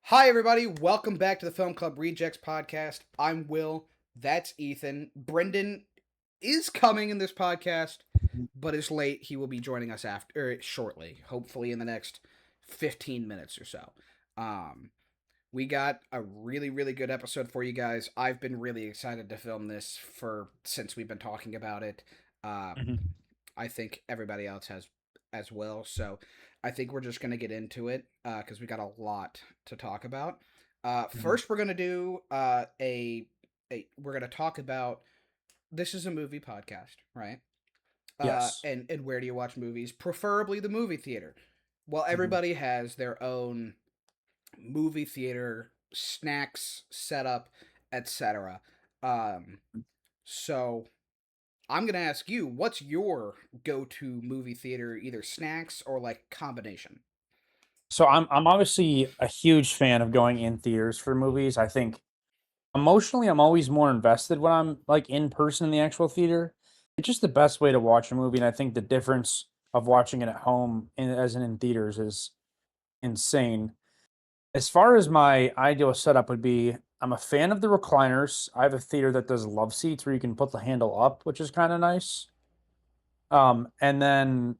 Hi, everybody. Welcome back to the Film Club Rejects podcast. I'm Will. That's Ethan. Brendan is coming in this podcast, but is late. He will be joining us shortly, hopefully in the next 15 minutes or so. Um, we got a really, really good episode for you guys. I've been really excited to film this since we've been talking about it. Uh, Mhm. I think everybody else has as well. So I think we're just going to get into it because we got a lot to talk about. Mhm. First, we're going to do we're going to talk about this is a movie podcast, right? Yes. And where do you watch movies? Preferably the movie theater. Well, Mhm. everybody has their own movie theater snacks, setup, etc. Um, so I'm gonna ask you, what's your go-to movie theater, either snacks or like combination? So I'm obviously a huge fan of going in theaters for movies. I think emotionally I'm always more invested when I'm like in person in the actual theater. It's just the best way to watch a movie, and I think the difference of watching it at home as in theaters is insane. As far as my ideal setup would be, I'm a fan of the recliners. I have a theater that does love seats where you can put the handle up, which is kind of nice. And then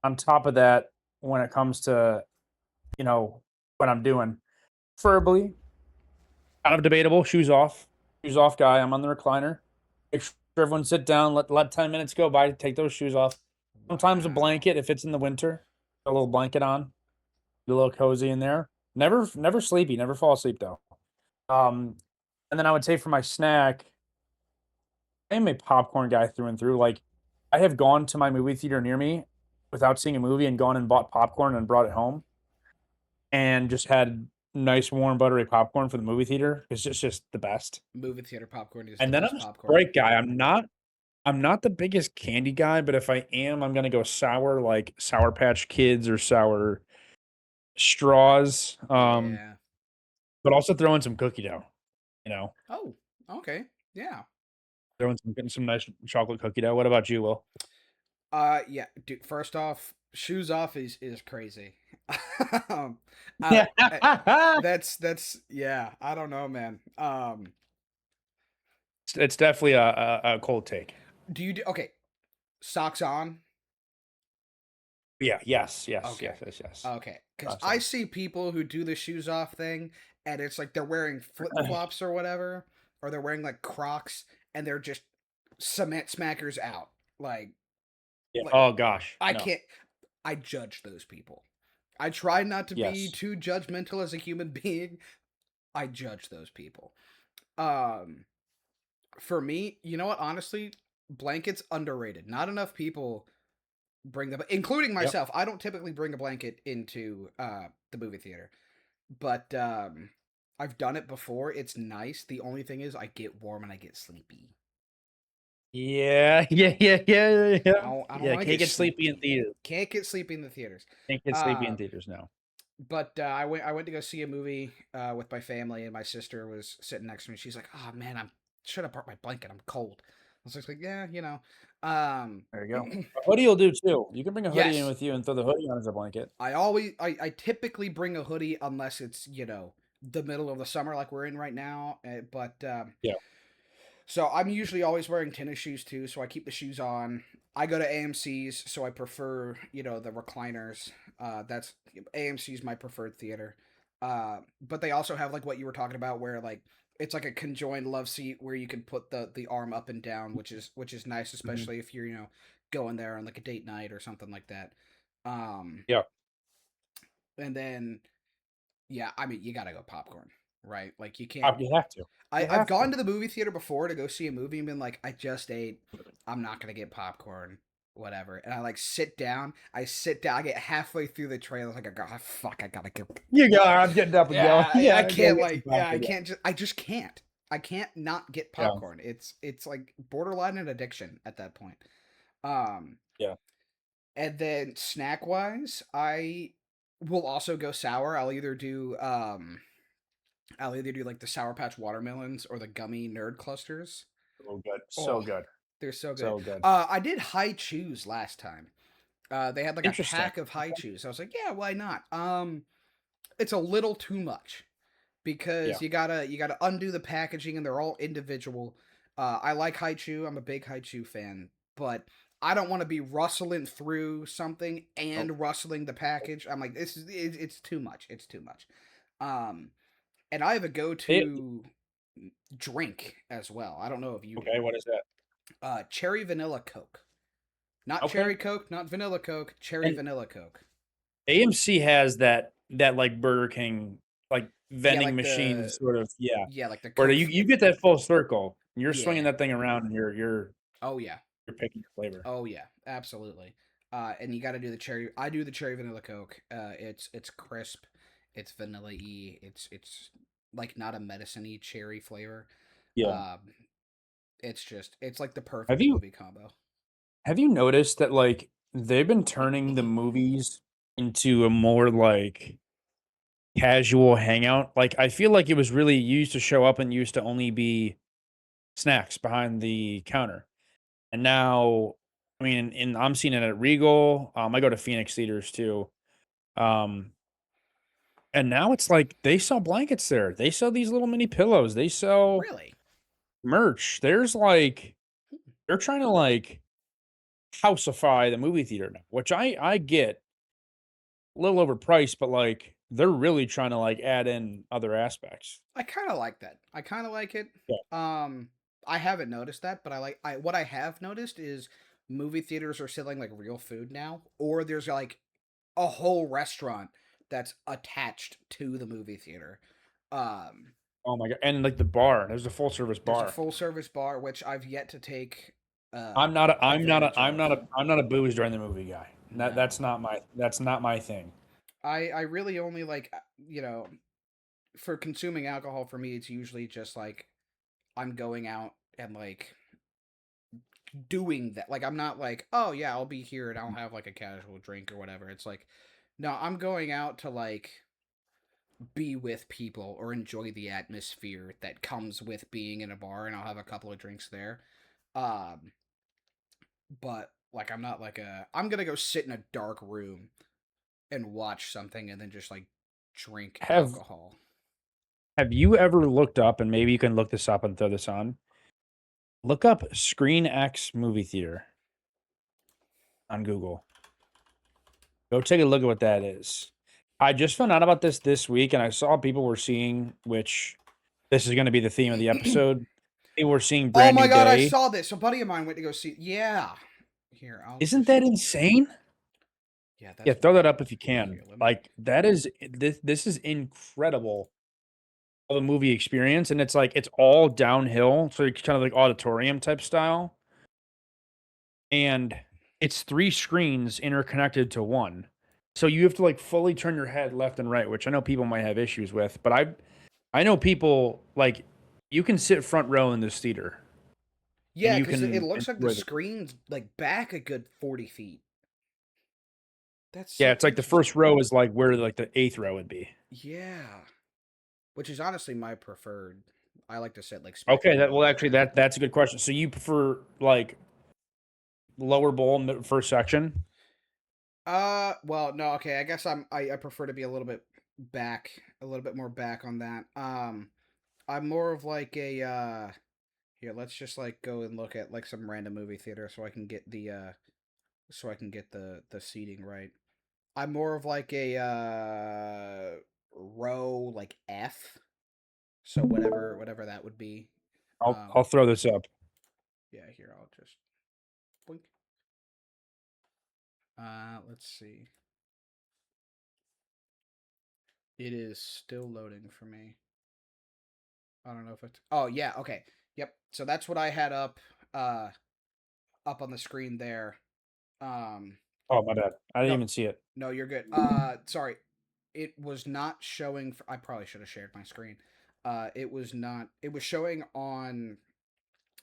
on top of that, when it comes to what I'm doing. Preferably, kind of debatable, shoes off. Shoes off guy. I'm on the recliner. Make sure everyone sit down, let 10 minutes go by, take those shoes off. Sometimes a Wow. blanket if it's in the winter. A little blanket on, get a little cozy in there. Never sleepy, never fall asleep though. Um, and then I would say for my snack, I am a popcorn guy through and through. Like I have gone to my movie theater near me without seeing a movie and gone and bought popcorn and brought it home and just had nice warm buttery popcorn for the movie theater. It's just the best. Movie theater popcorn is the And then best I'm a popcorn. Sprite guy. I'm not the biggest candy guy, but if I am, I'm gonna go sour, like Sour Patch Kids or sour straws. Yeah. But also throw in some cookie dough, you know. Oh, okay. Yeah. Throw in some getting some nice chocolate cookie dough. What about you, Will? Yeah, dude, first off, shoes off is crazy. um, Yeah. I, that's yeah, I don't know, man. It's definitely a cold take. Okay, socks on? Yeah, Okay. yes. Okay, cuz Socks I on. see people who do the shoes off thing and it's like they're wearing flip-flops or whatever, or they're wearing like Crocs and they're just cement smackers out. Like Yeah. like Oh gosh. I No. can't I judge those people. I try not to be Yes. too judgmental as a human being. I judge those people. Um for me, you know what, honestly, blankets underrated. Not enough people bring them, including Yep. myself. I don't typically bring a blanket into the movie theater, but I've done it before. It's nice. The only thing is I get warm and I get sleepy. Yeah, yeah. I don't Yeah, want to can't get get sleepy in sleepy. theaters. Can't get sleepy in the theaters. Can't get sleepy in Uh, theaters now. but I went to go see a movie with my family, and my sister was sitting next to me. She's like, "Oh man, I should have brought my blanket. I'm cold." I was just like, "Yeah, you know." Um, There you go. A hoodie will do too. You can bring a hoodie in yes, with you and throw the hoodie on as a blanket. I typically bring a hoodie unless it's the middle of the summer like we're in right now. But Yeah. so I'm usually always wearing tennis shoes too, so I keep the shoes on. I go to AMC's, so I prefer the recliners. That's AMC's my preferred theater. But they also have like what you were talking about, where like it's like a conjoined love seat where you can put the arm up and down, which is nice, Mhm. especially if you're going there on like a date night or something like that. Um, Yeah. and then yeah, I mean, you gotta go popcorn, right? Like you can't. You have to. You I've have gone to. to the movie theater before to go see a movie and been like, I just ate. I'm not gonna get popcorn, whatever. And I like sit down. I sit down. I get halfway through the trailer, like, fuck, I gotta go. You go. I'm getting up and Yeah, going. I Yeah, go can't get some like, yeah, I popcorn. Yeah. can't just, I just can't. I can't not get Yeah. popcorn. It's like borderline an addiction at that point. Um, Yeah. and then snack wise, I will also go sour. I'll either do like the Sour Patch watermelons or the gummy nerd clusters. So good. So Oh, good. they're so good. So good. I did high chews last time. They had like a Interesting. pack of high chews. I was like, yeah, why not? It's a little too much. Yeah. because you gotta undo the packaging and they're all individual. I like Haichu. I'm a big Haichu fan, but I don't want to be rustling through something Oh, and rustling the package. I'm like, it's too much. It's too much. Um, and I have a it, go-to drink as well. I don't know if you do. okay, what is that? Cherry vanilla Coke. Not Okay. cherry Coke, not vanilla Coke, cherry And vanilla Coke. AMC has that like Burger King like Yeah, vending like machine the sort of, yeah, yeah, like the where Coke. you get that full circle. You're swinging Yeah. that thing around and Oh yeah. you're picking your flavor. Oh yeah. Absolutely. And you got to do the cherry. I do the cherry vanilla Coke. It's crisp. It's vanilla y. It's like not a medicine-y cherry flavor. Yeah. Um, it's like the Have perfect you movie combo. have you noticed that like they've been turning the movies into a more like casual hangout? Like I feel like it was really used to show up and used to only be snacks behind the counter. And now, I mean, and I'm seeing it at Regal. I go to Phoenix theaters too. Um, and now it's like they sell blankets there. They sell these little mini pillows. They sell Really? merch. There's like they're trying to like housify the movie theater now, which I get a little overpriced, but like they're really trying to like add in other aspects. I kind of like that. I kind of like it. Yeah. Um, I haven't noticed that, but I what I have noticed is movie theaters are selling like real food now, or there's like a whole restaurant that's attached to the movie theater. Um, Oh my god. And like the bar, there's a full service there's a bar. full service bar which I've yet to take I'm not a I'm not a advantage I'm of. not a I'm not a booze during the movie guy. No, That's not my thing. I really only like for consuming alcohol for me it's usually just like I'm going out and like doing that. Like I'm not like, oh yeah, I'll be here and I'll have like a casual drink or whatever. It's like, no, I'm going out to like be with people or enjoy the atmosphere that comes with being in a bar and I'll have a couple of drinks there. Um but like I'm not like I'm gonna go sit in a dark room and watch something and then just like drink Have alcohol. have you ever looked up, and maybe you can look this up and throw this on? Look up Screen X movie theater on Google. Go take a look at what that is. I just found out about this week, and I saw people were seeing, which this is going to be the theme of the episode. They were seeing Oh Brand my New god, I Day. saw this. A buddy of mine went to go see. Yeah. Here, I'll Isn't just. that insane? Yeah, Yeah, that's throw that wild. up if you can. Here, let me. Like that is this is incredible of a movie experience, and it's like it's all downhill, so it's kind of like auditorium type style, and it's three screens interconnected to one. So you have to like fully turn your head left and right, which I know people might have issues with, but I know people like you can sit front row in this theater and Yeah, you because it can looks like the enjoy the screen's like back a good 40 feet. That's yeah, so it's like the first interesting. row is like where like the eighth row would be. Yeah, which is honestly my preferred. I like to sit like smack in Okay, the that middle well of actually there. that's a good question. So you prefer like lower bowl in the first section? Well, no, okay. I guess I prefer to be a little bit back, a little bit more back on that. I'm more of like a here. Let's just like go and look at like some random movie theater so I can get the seating right. I'm more of like a row like F. So whatever that would be. I'll throw this up. Yeah, here I'll just blink. Let's see. It is still loading for me. I don't know if it's. Oh yeah, okay. Yep. So that's what I had uh up on the screen there. Um Oh my bad. I didn't no even see it. no, you're good. Sorry. It was not showing I probably should have shared my screen. It was not it was showing on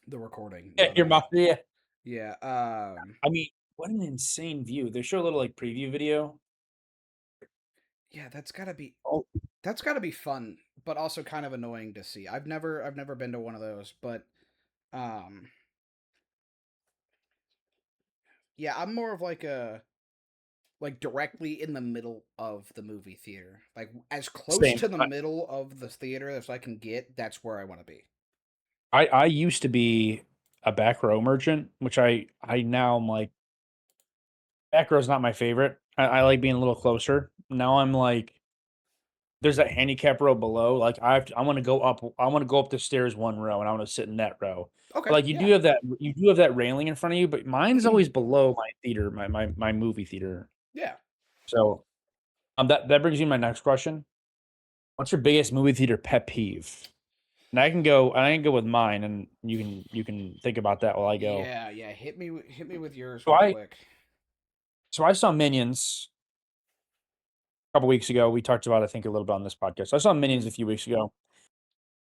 the recording, Yeah, not your on. mouth. Yeah. Yeah. I mean, what an insane view. They show a little like preview video. Yeah, Oh, that's got to be fun, but also kind of annoying to see. I've never been to one of those, but um yeah, I'm more of like a like directly in the middle of the movie theater, like as close Same. to the middle of the theater as I can get. That's where I want to be. I used to be a back row merchant, which I now am like back row's not my favorite. I like being a little closer. Now I'm like there's that handicap row below. Like I want to go up. I want to go up the stairs one row, and I want to sit in that row. Okay, But like yeah. you do have that railing in front of you, but mine's always below my theater, my movie theater. Yeah. So that brings me to my next question. What's your biggest movie theater pet peeve? And I can go with mine, and you can think about that while I go. Yeah, yeah. Hit me with yours So real I quick. so I saw Minions a couple weeks ago. We talked about I think a little bit on this podcast. So I saw Minions a few weeks ago.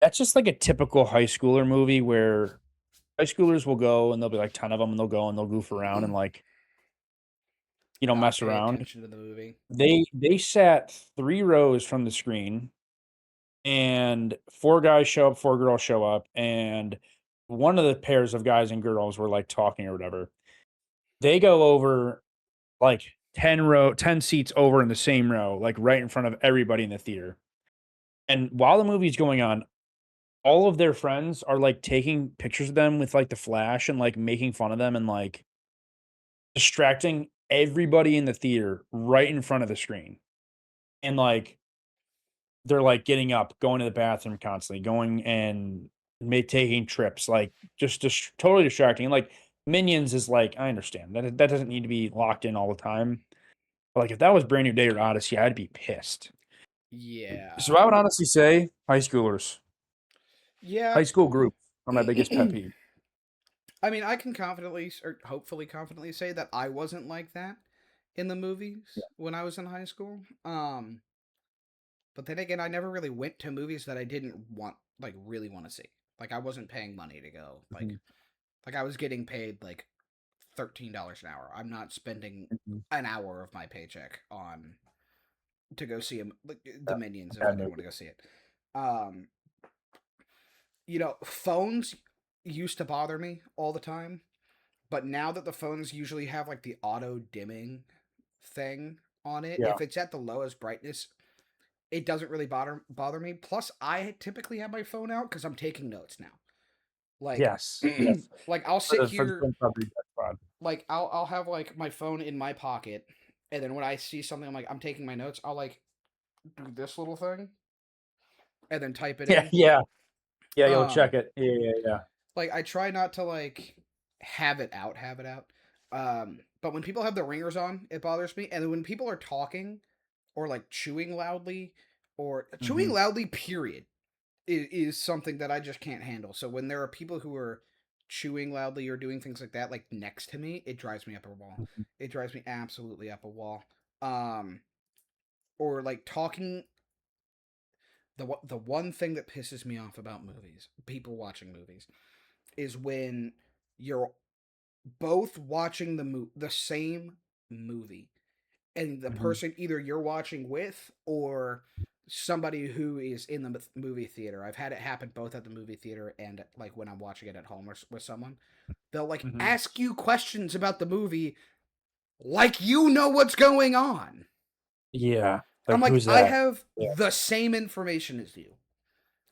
That's just like a typical high schooler movie where high schoolers will go and there'll be like 10 of them and they'll go and they'll goof around and like Not mess pay around. attention to the movie. They sat 3 rows from the screen and 4 guys show up, 4 girls show up, and one of the pairs of guys and girls were like talking or whatever. They go over like 10 seats over in the same row, like right in front of everybody in the theater. And while the movie's going on, all of their friends are like taking pictures of them with like the flash and like making fun of them and like distracting everybody in the theater right in front of the screen. And like they're like getting up, going to the bathroom constantly, going and taking trips, like just totally distracting. And like Minions is like, I understand that doesn't need to be locked in all the time. But like if that was Brand New Day or Odyssey, I'd be pissed. Yeah. So I would honestly say high schoolers, Yeah. high school group are my biggest pet peeve. I mean, I can confidently, or hopefully confidently say that I wasn't like that in the movies when I was in high school. But then again, I never really went to movies that I didn't want, like, really want to see. Like, I wasn't paying money to go. Mhm, Like I was getting paid like $13 an hour. I'm not spending mhm. an hour of my paycheck on to go see like, the Yeah, Minions if I bad didn't movie. want to go see it. Um, phones used to bother me all the time. But now that the phones usually have like the auto dimming thing on it, Yeah. if it's at the lowest brightness, it doesn't really bother me. Plus, I typically have my phone out because I'm taking notes now. Like, Yes. Yes. like I'll sit For the here, Film Club Reject Squad. like I'll have like my phone in my pocket, and then when I see something, I'm like I'm taking my notes. I'll like do this little thing, and then type it Yeah, in. yeah. Yeah, you'll Um, check it. Yeah. like I try not to like have it out. But when people have the ringers on, it bothers me. And then when people are talking or like chewing loudly or chewing Mhm, loudly, period, is something that I just can't handle. So when there are people who are chewing loudly or doing things like that, like next to me, it drives me up a wall. mhm. It drives me absolutely up a wall. Um, or like talking. The one thing that pisses me off about movies, people watching movies, is when you're both watching the same movie and the Mhm, person either you're watching with or somebody who is in the movie theater. I've had it happen both at the movie theater and like when I'm watching it at home or with someone. They'll like mhm. ask you questions about the movie like you know what's going on. Yeah. I'm Like, like who's I that? have Yeah. the same information as you.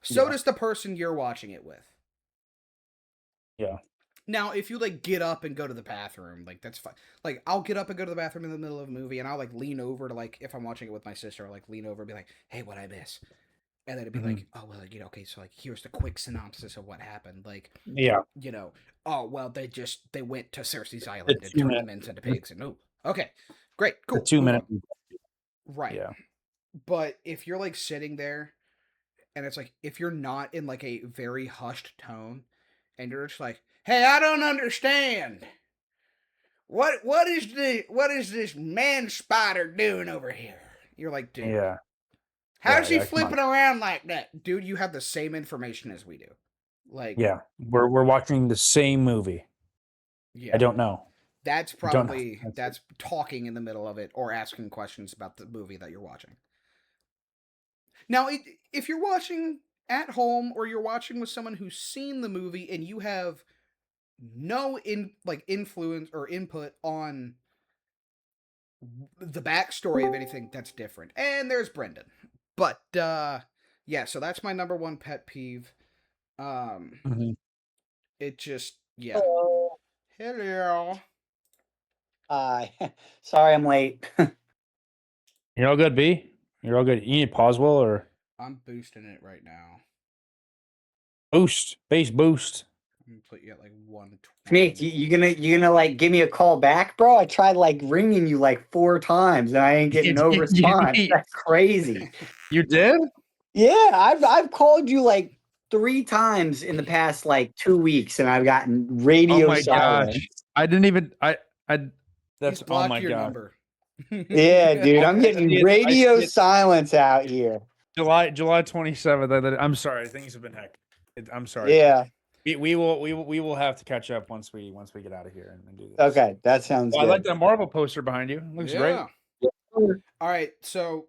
So Yeah. does the person you're watching it with. Yeah. Now, if you like get up and go to the bathroom, like that's fine. Like I'll get up and go to the bathroom in the middle of a movie, and I'll like lean over to like if I'm watching it with my sister, I'll like lean over and be like, "Hey, what I miss?" And then it'd be Mhm. like, "Oh well, okay, so like here's the quick synopsis of what happened." Like, Yeah. you know, oh well, they went to Cersei's The island and turned two-minute them into pigs, and oh, okay, great, the cool, move 2-minute. on. Right, Yeah. but if you're like sitting there, and it's like if you're not in like a very hushed tone, and you're just like, "Hey, I don't understand." What is this man spider doing over here? You're like, dude, Yeah. how's he Come on. flipping around like that? Dude, you have the same information as we do. Like, Yeah. We're watching the same movie. I yeah. don't know. That's I don't know. probably that's talking in the middle of it or asking questions about the movie that you're watching. Now, if you're watching at home or you're watching with someone who's seen the movie and you have no influence or input on the backstory of anything that's different. And there's Brendan. But yeah, so that's my number one pet peeve. Mhm. It just yeah. Hello. Hello. Hi. Sorry I'm late. You're all good, B. You're all good. You need pause, Will, or I'm boosting it right now. boost, base boost. I'm gonna put you at like 120. Nick, you gonna like give me a call back, bro? I tried like ringing you like 4 times and I ain't getting no response. That's crazy. You did? Yeah, I've called you like 3 times in the past like 2 weeks and I've gotten radio Oh my silence. gosh! I didn't even. I. He's That's oh blocked my your god. number. Yeah, dude, I'm I getting see it. radio silence out here. July 27th. I'm sorry. Things have been hectic. I'm sorry. Yeah. We will have to catch up once we get out of here and do this. Okay, that sounds Well, I like good. that Marvel poster behind you. Looks great. All right, so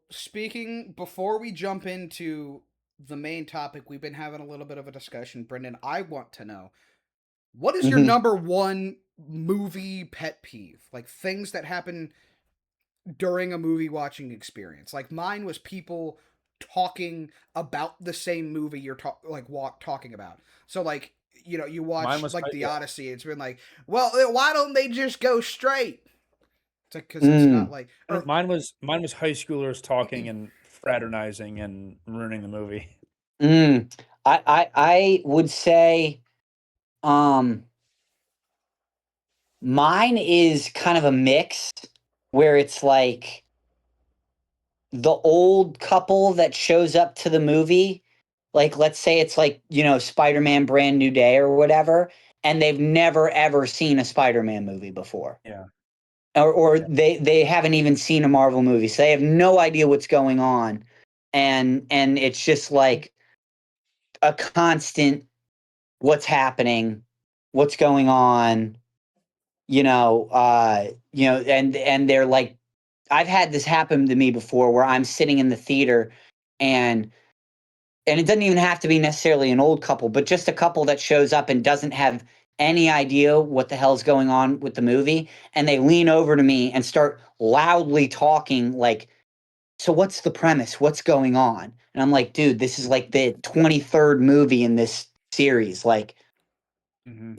before we jump into the main topic, we've been having a little bit of a discussion. Brendan, I want to know, what is your Mhm. number one movie pet peeve? Like things that happen during a movie watching experience. Like mine was people talking about the same movie you're talking about. So like, you know, you watch was like The yeah. Odyssey, it's been like, well, why don't they just go straight? It's like because it's Mm. not like Mine was high schoolers talking and fraternizing and ruining the movie. I would say mine is kind of a mix where it's like the old couple that shows up to the movie, like let's say it's like, you know, Spider-Man Brand New Day or whatever, and they've never ever seen a Spider-Man movie before. Yeah. Or they haven't even seen a Marvel movie. So they have no idea what's going on. And it's just like a constant what's happening, what's going on, and they're like, I've had this happen to me before where I'm sitting in the theater and it doesn't even have to be necessarily an old couple, but just a couple that shows up and doesn't have any idea what the hell's going on with the movie, and they lean over to me and start loudly talking like, so what's the premise? What's going on? And I'm like, dude, this is like the 23rd movie in this series. Like,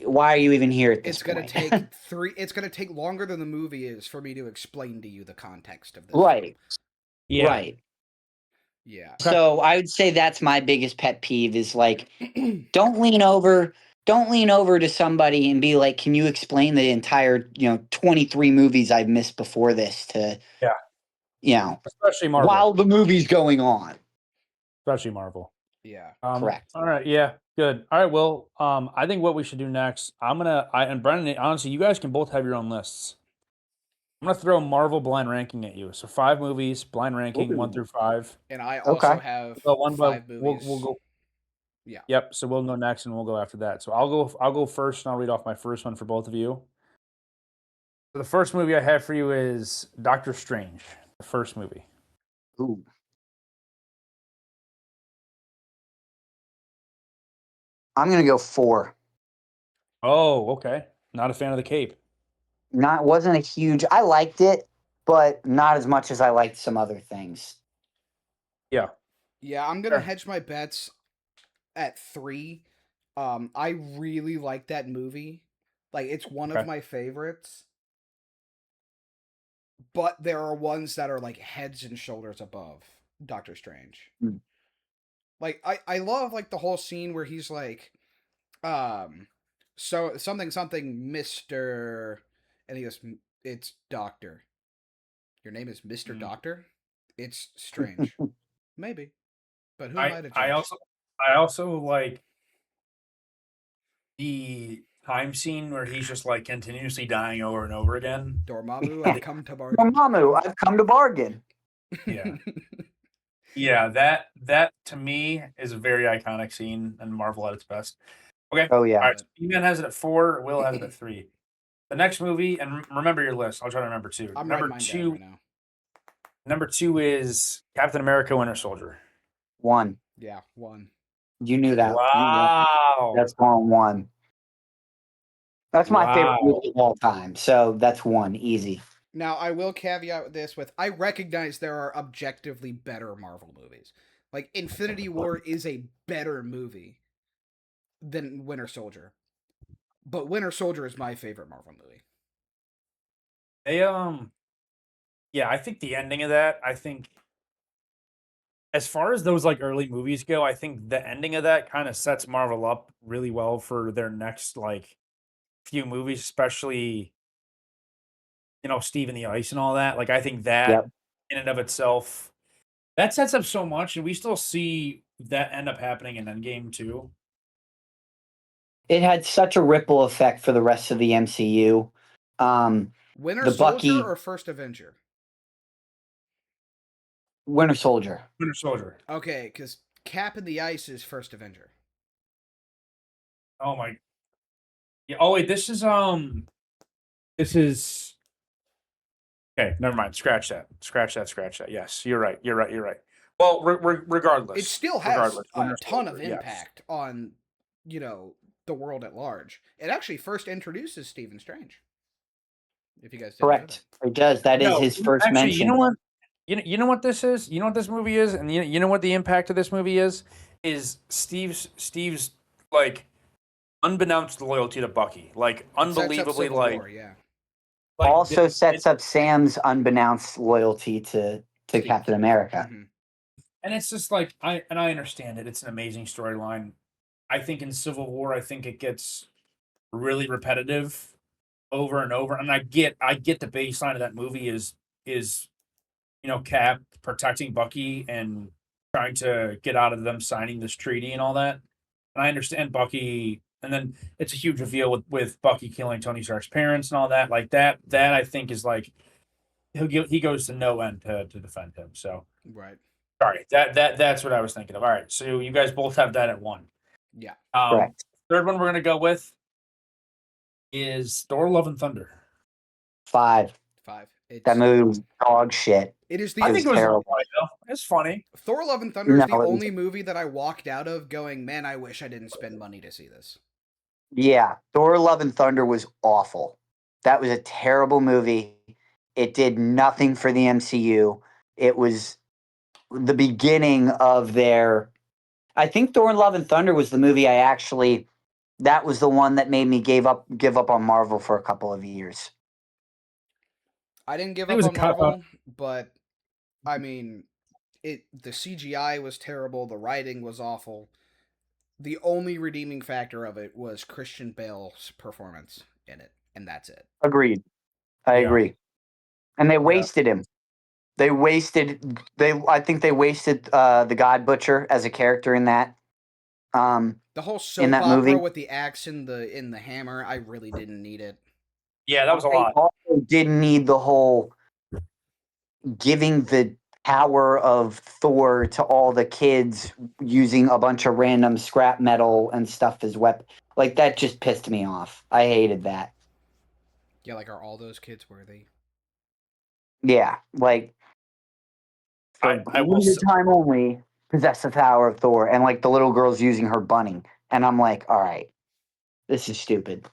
why are you even here at this it's gonna point? take it's gonna take longer than the movie is for me to explain to you the context of this. Right. Yeah. Right. Yeah. So I would say that's my biggest pet peeve is like, don't lean over to somebody and be like, can you explain the entire, 23 movies I've missed before this to, Especially Marvel. while the movie's going on. Especially Marvel. Yeah. Correct. All right. Yeah. Good. All right. Well, I think what we should do next, and Brendan, honestly, you guys can both have your own lists. I'm gonna throw Marvel blind ranking at you. So 5 movies, blind ranking, 1 through 5. And I also have Well, 5 movies. We'll go. Yeah. Yep. So we'll go next, and we'll go after that. So I'll go first, and I'll read off my first one for both of you. So the first movie I have for you is Doctor Strange. The first movie. Ooh. I'm gonna go 4. Oh, okay. Not a fan of the cape. Wasn't a huge. I liked it, but not as much as I liked some other things. Yeah. Yeah, I'm gonna hedge my bets at 3. I really like that movie. Like it's one of my favorites. But there are ones that are like heads and shoulders above Doctor Strange. Mm. Like I love like the whole scene where he's like, so something Mr. and he goes, it's Doctor. Your name is Mr. Doctor? It's Strange. Maybe. But who am I to judge? I also like the time scene where he's just like continuously dying over and over again. Dormammu, I've come to bargain. Dormammu, I've come to bargain. Yeah. Yeah, that to me is a very iconic scene and Marvel at its best. Okay. Oh yeah. All right. E-Man has it at 4. Will has it at 3. The next movie, and remember your list. I'll try to remember 2. I'm number mine 2. Down right now. Number 2 is Captain America: Winter Soldier. 1. Yeah, 1. You knew that. Wow. That's 1. That's my favorite movie of all time. So that's 1. Easy. Now, I will caveat this with I recognize there are objectively better Marvel movies. Like Infinity War is a better movie than Winter Soldier. But Winter Soldier is my favorite Marvel movie. They yeah, I think the ending of that, I think as far as those like early movies go, I think the ending of that kind of sets Marvel up really well for their next like few movies, especially Steve and the Ice and all that. Like I think that Yep. in and of itself that sets up so much, and we still see that end up happening in Endgame too. It had such a ripple effect for the rest of the MCU. Winter The Soldier Bucky or First Avenger? Winter Soldier. Winter Soldier. Okay, because Cap and the Ice is First Avenger. Oh my. Yeah. Oh wait, this is. Okay. Never mind. Scratch that. Scratch that. Scratch that. Yes, you're right. You're right. You're right. Well, regardless, It still has regardless, a Winter ton Soldier, of yes. impact on, the world at large. It actually first introduces Stephen Strange. If you guys didn't know Correct. It does. That is No, his first actually, mention. you know what? You know what this is? You know what this movie is? And you know what the impact of this movie is? Is Steve's like unbeknownst loyalty to Bucky. Like It sets up unbelievably Civil like, War, yeah. like Also it- sets up Sam's unbeknownst loyalty to Steve. Captain America. Mhm. and it's just like I understand it. It's an amazing storyline. I think in Civil War, I think it gets really repetitive over and over. And I get the baseline of that movie is Cap protecting Bucky and trying to get out of them signing this treaty and all that. And I understand Bucky, and then it's a huge reveal with Bucky killing Tony Stark's parents and all that. Like that I think is like he goes to no end to defend him. So Right. sorry, that's what I was thinking of. All right, so you guys both have that at one. Yeah. Correct. Third one we're gonna go with is Thor: Love and Thunder. 5. 5. That movie was dog shit. It is the I think it was terrible. funny though. It's funny. Thor: Love and Thunder is No, the it was- only movie that I walked out of going, man, I wish I didn't spend money to see this. Yeah, Thor: Love and Thunder was awful. That was a terrible movie. It did nothing for the MCU. It was the beginning of their. I think Thor: Love and Thunder was the movie that was the one that made me give up on Marvel for a couple of years. I didn't give It up was a on cop-out. Marvel, but I mean, the CGI was terrible, the writing was awful. The only redeeming factor of it was Christian Bale's performance in it, and that's it. Agreed. I Yeah. agree. And they wasted him. I think they wasted the God Butcher as a character in that. The whole In soap that opera movie? with the axe and the hammer, I really didn't need it. Yeah, that was a They lot. also didn't need the whole giving the power of Thor to all the kids using a bunch of random scrap metal and stuff as weapon. Like that just pissed me off. I hated that. Yeah, like are all those kids worthy? Yeah, like for I will limited say, time only, possess the power of Thor, and like the little girl's using her bunny, and I'm like, all right, this is stupid.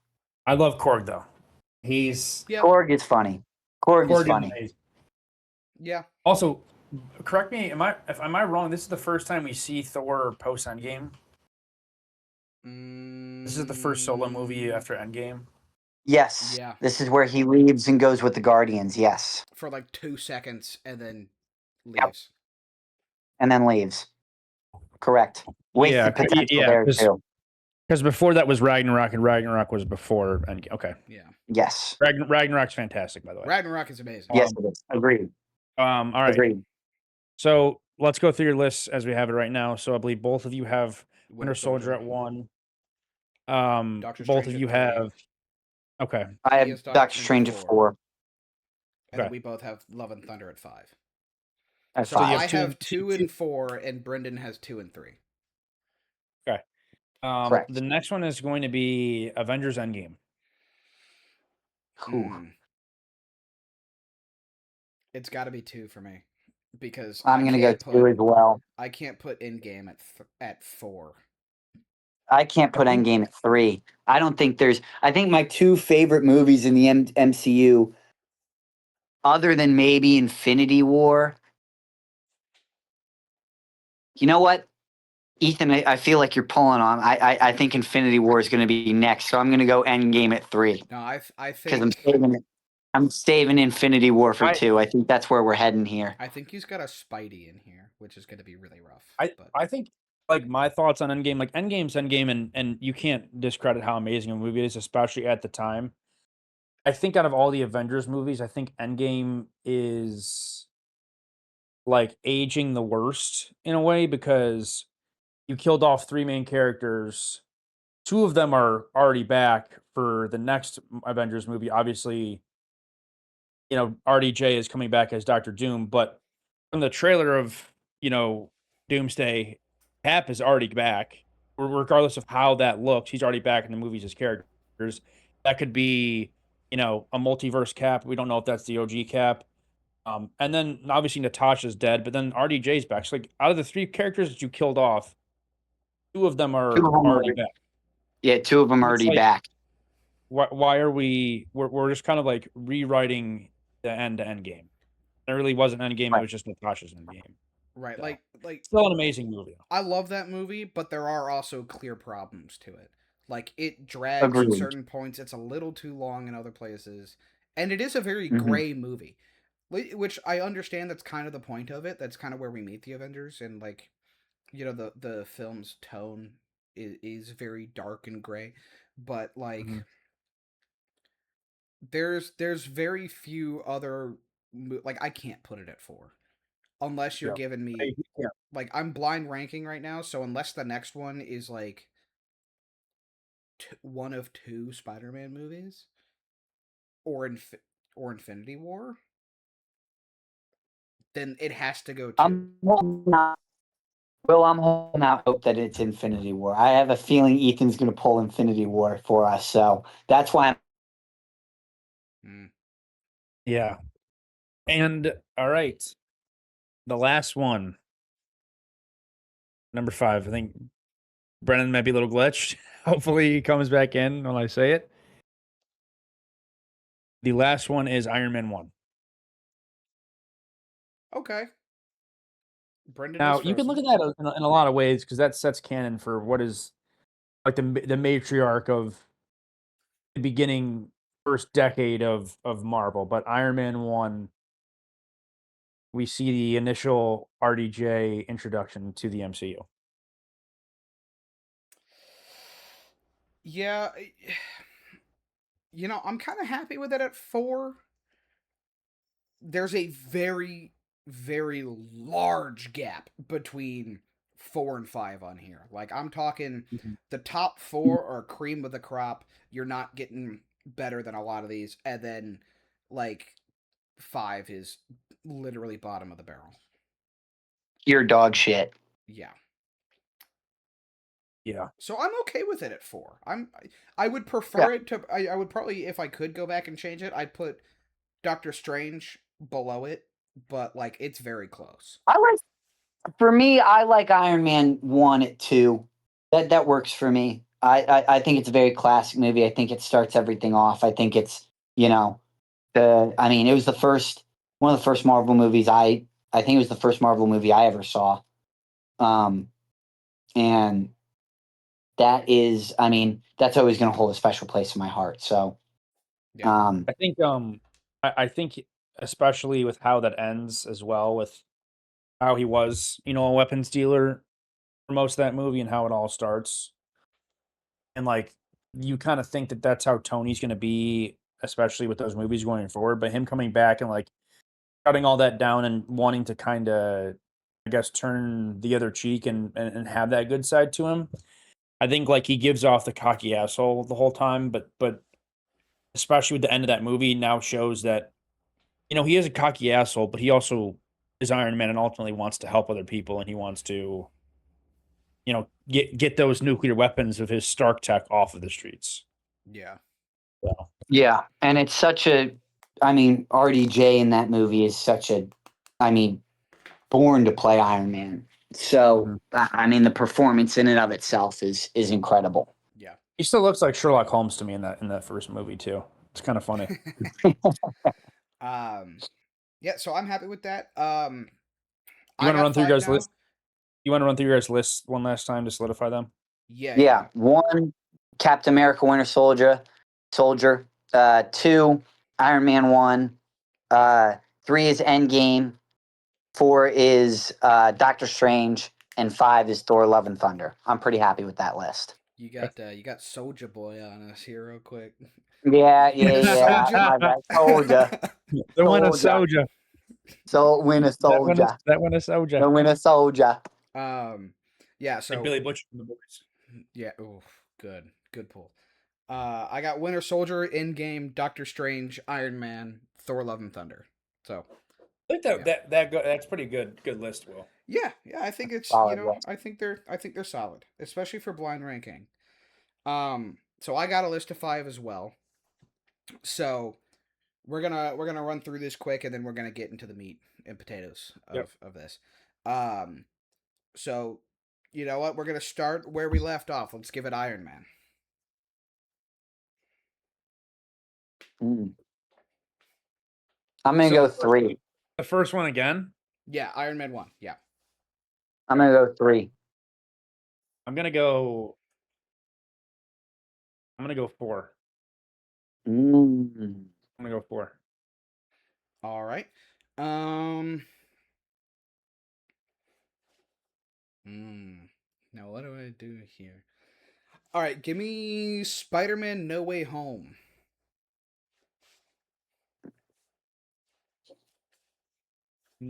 I love Korg though. He's Yeah, Korg is funny. Korg is Korg is funny. amazing. yeah. Also, correct me, am I wrong? This is the first time we see Thor post Endgame. This is the first solo movie after Endgame. Yes, Yeah. this is where he leaves and goes with the Guardians. Yes, For like 2 seconds and then Yep. leaves. and then leaves. Correct. Wasted Yeah, potential yeah, there 'cause- too. Because before that was Ragnarok, and Ragnarok was before Endgame. Okay, Yeah. Yes. Ragnarok's fantastic, by the way. Ragnarok is amazing. Yes, it is. Agreed. All right. Agreed. So let's go through your lists as we have it right now. So I believe both of you have Winter Soldier at 1. Doctor Both Strange of at you 3. have. Okay. I He has have Doctor Doctor Strange Strange at at 4. 4. And then Okay. we both have Love and Thunder at 5. At So you have 5. I two have and- 2 and 4, and Brendan has 2 and 3. Okay. Correct. The next one is going to be Avengers Endgame. Ooh. It's got to be 2 for me because I'm going to go 2 as well. I can't put Endgame at 4. I can't put Endgame at 3. I don't think I think my 2 favorite movies in the MCU other than maybe Infinity War. You know what, Ethan? I feel like you're pulling on. I think Infinity War is going to be next, so I'm going to go Endgame at 3 No, I because I'm think saving it. I'm saving Infinity War for I 2. I think that's where we're heading here. I think he's got a Spidey in here, which is going to be really rough. I But I think like my thoughts on Endgame, like Endgame's Endgame, and you can't discredit how amazing a movie it is, especially at the time. I think out of all the Avengers movies, I think Endgame is like aging the worst in a way because you killed off 3 main characters. 2 of them are already back for the next Avengers movie. Obviously, RDJ is coming back as Doctor Doom, but from the trailer of, Doomsday, Cap is already back. Regardless of how that looks, he's already back in the movies as characters. That could be, a multiverse Cap. We don't know if that's the OG Cap. And then obviously Natasha's dead, but then RDJ's back. So like out of the 3 characters that you killed off, 2 of them 2 are of them already are, back. yeah, 2 of them And it's already like, back. why are we're just kind of like rewriting the end to end game. It really wasn't end game, it Right. was just Natasha's end game. right, So, like still an amazing movie. I love that movie, but there are also clear problems to it. Like it drags at Agreed. certain points. It's a little too long in other places, and it is a very Mhm. gray movie, which I understand. That's kind of the point of it. That's kind of where we meet the Avengers, and like the film's tone is very dark and gray, but like Mhm. there's very few other like I can't put it at 4 unless you're Yeah. giving me Yeah. like I'm blind ranking right now, so unless the next one is like one of 2 Spider-Man movies or or Infinity War, then it has to go 2. I'm holding out. Well, I'm holding out hope that it's Infinity War. I have a feeling Ethan's going to pull Infinity War for us, so that's why I'm. Mm. Yeah. And all right. The last one, number 5. I think Brennan might be a little glitched. Hopefully he comes back in when I say it. The last one is Iron Man 1. Okay. Brendan Now, is you can look frozen. at that in a lot of ways because that sets canon for what is like the matriarch of the beginning first decade of Marvel. But Iron Man 1, we see the initial RDJ introduction to the MCU. Yeah, I'm kind of happy with it at 4. There's a very very large gap between 4 and 5 on here. Like I'm talking Mhm. the top 4 are cream of the crop. You're not getting better than a lot of these, and then like 5 is literally bottom of the barrel. You're dog shit. Yeah. Yeah. So I'm okay with it at 4. I would prefer Yeah. it to I would probably, if I could go back and change it, I'd put Doctor Strange below it, but like it's very close. I like. For me, I like Iron Man 1 at 2. That works for me. I think it's a very classic movie. I think it starts everything off. I think it's I mean, it was the first one of the first Marvel movies. I think it was the first Marvel movie I ever saw. Um, and that is, I mean, that's always going to hold a special place in my heart. So, Yeah. I think especially with how that ends as well with how he was, a weapons dealer for most of that movie and how it all starts. And like you kind of think that that's how Tony's going to be, especially with those movies going forward. But him coming back and like cutting all that down and wanting to kind of, I guess, turn the other cheek and have that good side to him. I think like he gives off the cocky asshole the whole time, but especially with the end of that movie now shows that he is a cocky asshole, but he also is Iron Man and ultimately wants to help other people and he wants to get those nuclear weapons of his Stark tech off of the streets. Yeah. So, yeah. And it's such I mean, RDJ in that movie is I mean, born to play Iron Man. So, mhm. I mean, the performance in and of itself is incredible. Yeah. He still looks like Sherlock Holmes to me in that first movie too. It's kind of funny. Yeah, so I'm happy with that. You I want to got run through your 5 guys' now. list? You want to run through your guys' list one last time to solidify them? Yeah, Yeah, one, Captain America: Winter Soldier. Two, Iron Man 1. Three is Endgame. 4 is Doctor Strange, and 5 is Thor: Love and Thunder. I'm pretty happy with that list. You got Soldier Boy on us here real quick. Yeah. Soulja? My bad. Soldier. The Winter Soldier. Soldier. So Winter Soldier. That Winter Soldier. The Winter Soldier. Yeah, Like so Billy Butcher from the boys. yeah, oh, good pull. I got Winter Soldier, Endgame, Doctor Strange, Iron Man, Thor: Love and Thunder. So I think that's pretty good. Good list, Will. yeah, I think it's Solid list. I think they're solid, especially for blind ranking. So I got a list of 5 as well. So we're gonna run through this quick, and then we're gonna get into the meat and potatoes of this. Um, so you know what? We're gonna start where we left off. Let's give it Iron Man. Mm. I'm gonna So go the first- 3. The first one again. Yeah, Iron Man 1. Yeah. I'm gonna go 3. I'm gonna go 4. Mm. I'm gonna go 4. All right. Now what do I do here? All right, give me Spider-Man: No Way Home.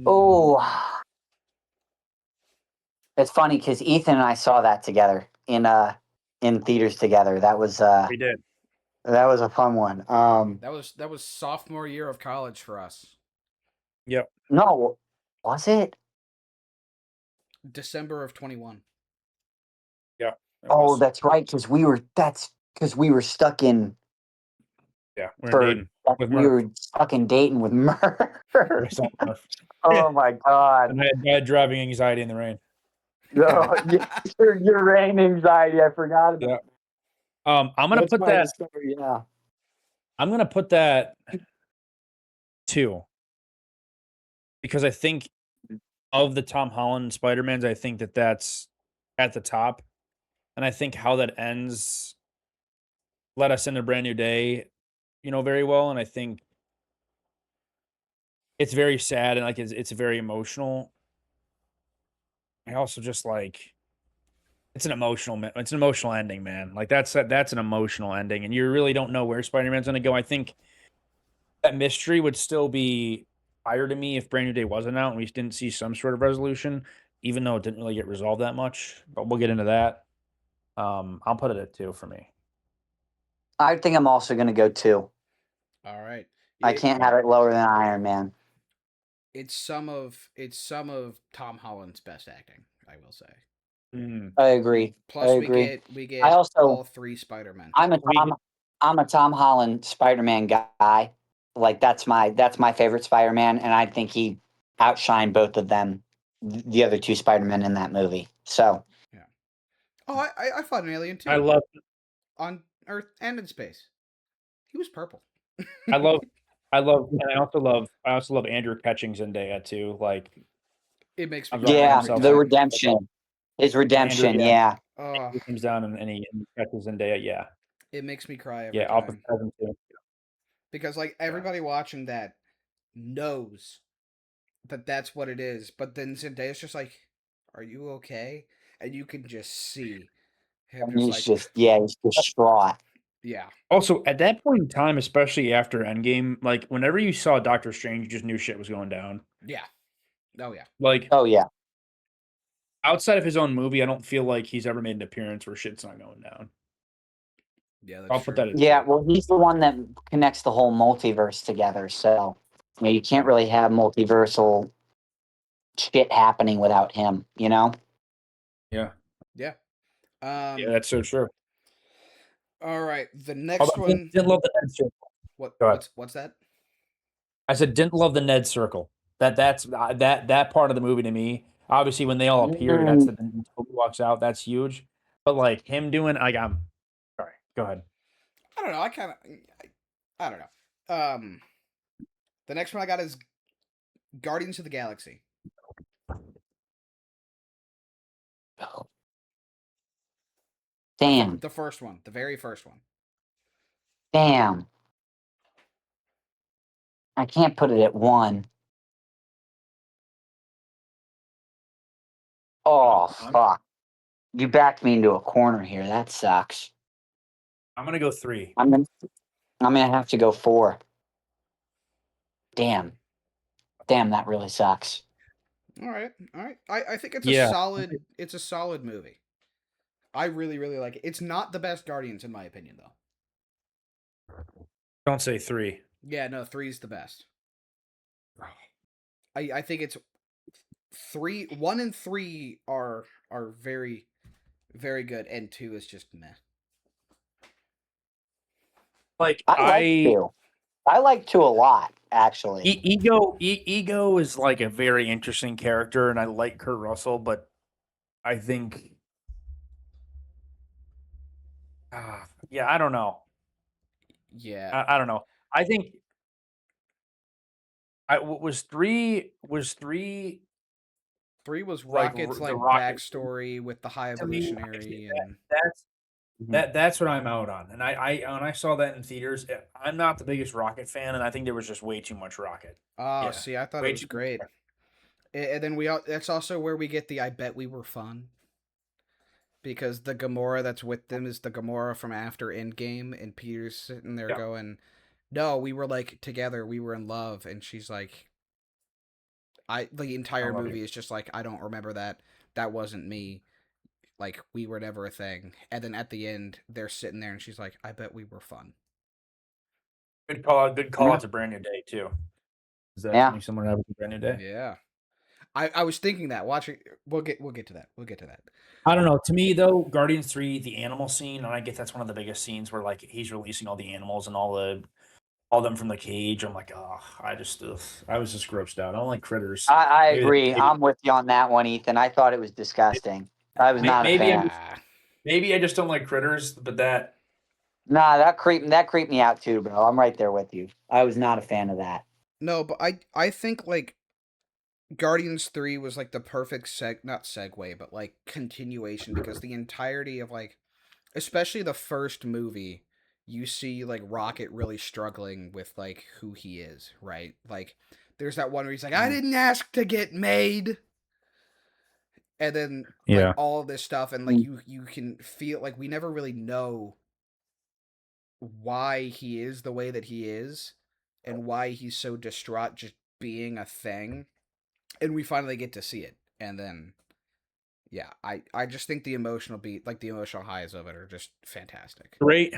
Oh, it's funny because Ethan and I saw that together in theaters together. We did. That was a fun one. That was sophomore year of college for us. Yep. No, was it? December of 21. Yeah. Oh, that's right. That's because we were stuck in We're for Dayton with we Murph. were stuck in Dayton with Murph. I saw Murph. Oh my god! And I had driving anxiety in the rain. No, your rain anxiety. I forgot about. Yeah. I'm gonna That's put right, that. story, yeah. I'm gonna put that 2 because I think of the Tom Holland Spider-Mans, I think that's at the top, and I think how that ends led us into a brand new day, very well, and I think it's very sad and like it's very emotional. I also just like it's an emotional ending, man. Like that's an emotional ending, and you really don't know where Spider-Man's gonna go. I think that mystery would still be higher to me if Brand New Day wasn't out and we didn't see some sort of resolution, even though it didn't really get resolved that much. But we'll get into that. I'll put it at 2 for me. I think I'm also gonna go 2. All right. I can't have it lower than Iron Man. It's some of Tom Holland's best acting, I will say. I agree. Plus, I agree. we get I also all 3 Spider-Men. I'm a Tom Holland Spider-Man guy. Like that's my favorite Spider-Man, and I think he outshined both of them, the other 2 Spider-Men in that movie. So Yeah. Oh, I fought an alien too. I love on Earth and in space. He was purple. I love and I also love Andrew catching Zendaya too. Like It makes me I'm cry drawing yeah, every himself the up. time. redemption, his redemption. Andrew, Yeah, Oh, He comes down and he catches Zendaya. Yeah. it makes me cry every Yeah, I'll put time 7 too. because like Yeah. everybody watching that knows that that's what it is, but then Zendaya's just like, "Are you okay?" And you can just see him and just he's like, just he's distraught. yeah, Also, at that point in time, especially after Endgame, like whenever you saw Doctor Strange, you just knew shit was going down. yeah, oh yeah, Like Oh yeah, outside of his own movie, I don't feel like he's ever made an appearance where shit's not going down. yeah. That's I'll true. put that at yeah. 2. Well, he's the one that connects the whole multiverse together. So you can't really have multiversal shit happening without him. You know. Yeah. Yeah. Yeah, that's so true. All right. The Although next I one. didn't love the Ned circle. What? Go ahead. What's that? I said didn't love the Ned circle. That part of the movie to me. Obviously, when they all appear, that's Mm. the Toby walks out. That's huge. But like him doing, like I'm sorry. Go ahead. I don't know. I don't know. The next one I got is Guardians of the Galaxy. Damn. The first one, the very first one. Damn. I can't put it at 1. Oh, fuck. You backed me into a corner here. That sucks. I'm gonna go 3. I'm gonna have to go 4. Damn. Damn, that really sucks. All right. I think it's Yeah. a solid movie. I really, really like it. It's not the best Guardians in my opinion, though. Don't say 3. Yeah, no, 3's the best. I think it's 1 and 3 are very, very good, and 2 is just meh. Like I like 2. I like 2 a lot, actually. Ego is like a very interesting character, and I like Kurt Russell, but I think, yeah, I don't know. Yeah, I don't know. I think was 3 3 was like Rocket's the like Rocket backstory with the High to me. Evolutionary, and That's what I'm out on. And I when I saw that in theaters, I'm not the biggest Rocket fan, and I think there was just way too much Rocket. oh, Yeah. see, I thought Way it was too much great. Rocket. And then that's also where we get the "I bet we were fun," because the Gamora that's with them is the Gamora from after Endgame, and Peter's sitting there Yeah. going, "No, we were like together, we were in love," and she's like, the entire love movie you. is just like, I don't remember that. That wasn't me. Like, we were never a thing. And then at the end, they're sitting there, and she's like, I bet we were fun. Good call out. Good call Yeah. out to Brand New Day too. Is that Yeah. something similar to Brand New Day? Yeah. I was thinking that watching. We'll get to that. We'll get to that. I don't know. To me though, Guardians 3, the animal scene, and I get that's one of the biggest scenes where like he's releasing all the animals and all them from the cage. I'm like, oh, I was just grossed out. I don't like critters. I Maybe- agree. maybe- I'm with you on that one, Ethan. I thought it was disgusting. I was not a maybe fan. Maybe I just don't like critters, but that Nah, that creeped me out too, bro. I'm right there with you. I was not a fan of that. No, but I think like Guardians 3 was like the perfect not segue, but like continuation, because the entirety of like, especially the first movie, you see like Rocket really struggling with like who he is, right? Like there's that one where he's like, I didn't ask to get made. And then like all of this stuff, and like you can feel like we never really know why he is the way that he is and why he's so distraught just being a thing. And we finally get to see it. And then yeah, I just think the emotional beat, like the emotional highs of it, are just fantastic. great,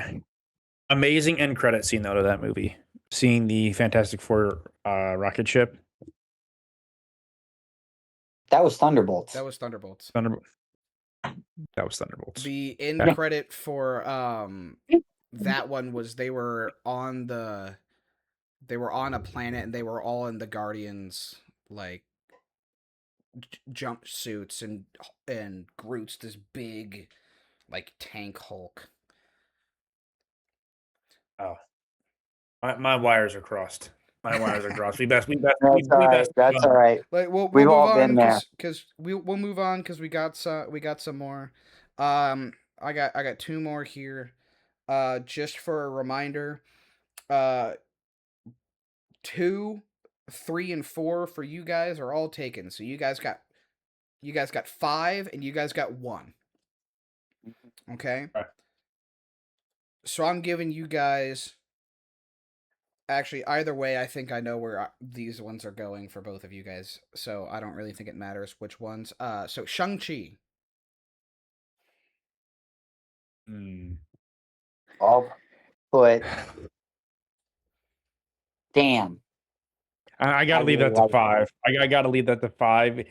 amazing end credit scene though to that movie. Seeing the Fantastic Four rocket ship. That was Thunderbolts. That was Thunderbolts. That was Thunderbolts. The end credit for that one was they were on a planet, and they were all in the Guardians like jumpsuits, and Groot's this big like tank Hulk. Oh, my wires are crossed. My wires are crossed. We best. That's all right. Like we'll We've move all on been there. because we'll move on because we got some more. I got 2 more here. Just for a reminder, 2, 3, and 4 for you guys are all taken. So you guys got 5, and you guys got 1. Okay. Right. So I'm giving you guys. Actually, either way, I think I know where these ones are going for both of you guys. So I don't really think it matters which ones. So Shang-Chi. I'll put. Damn. I gotta leave that to 5. I gotta leave that to 5,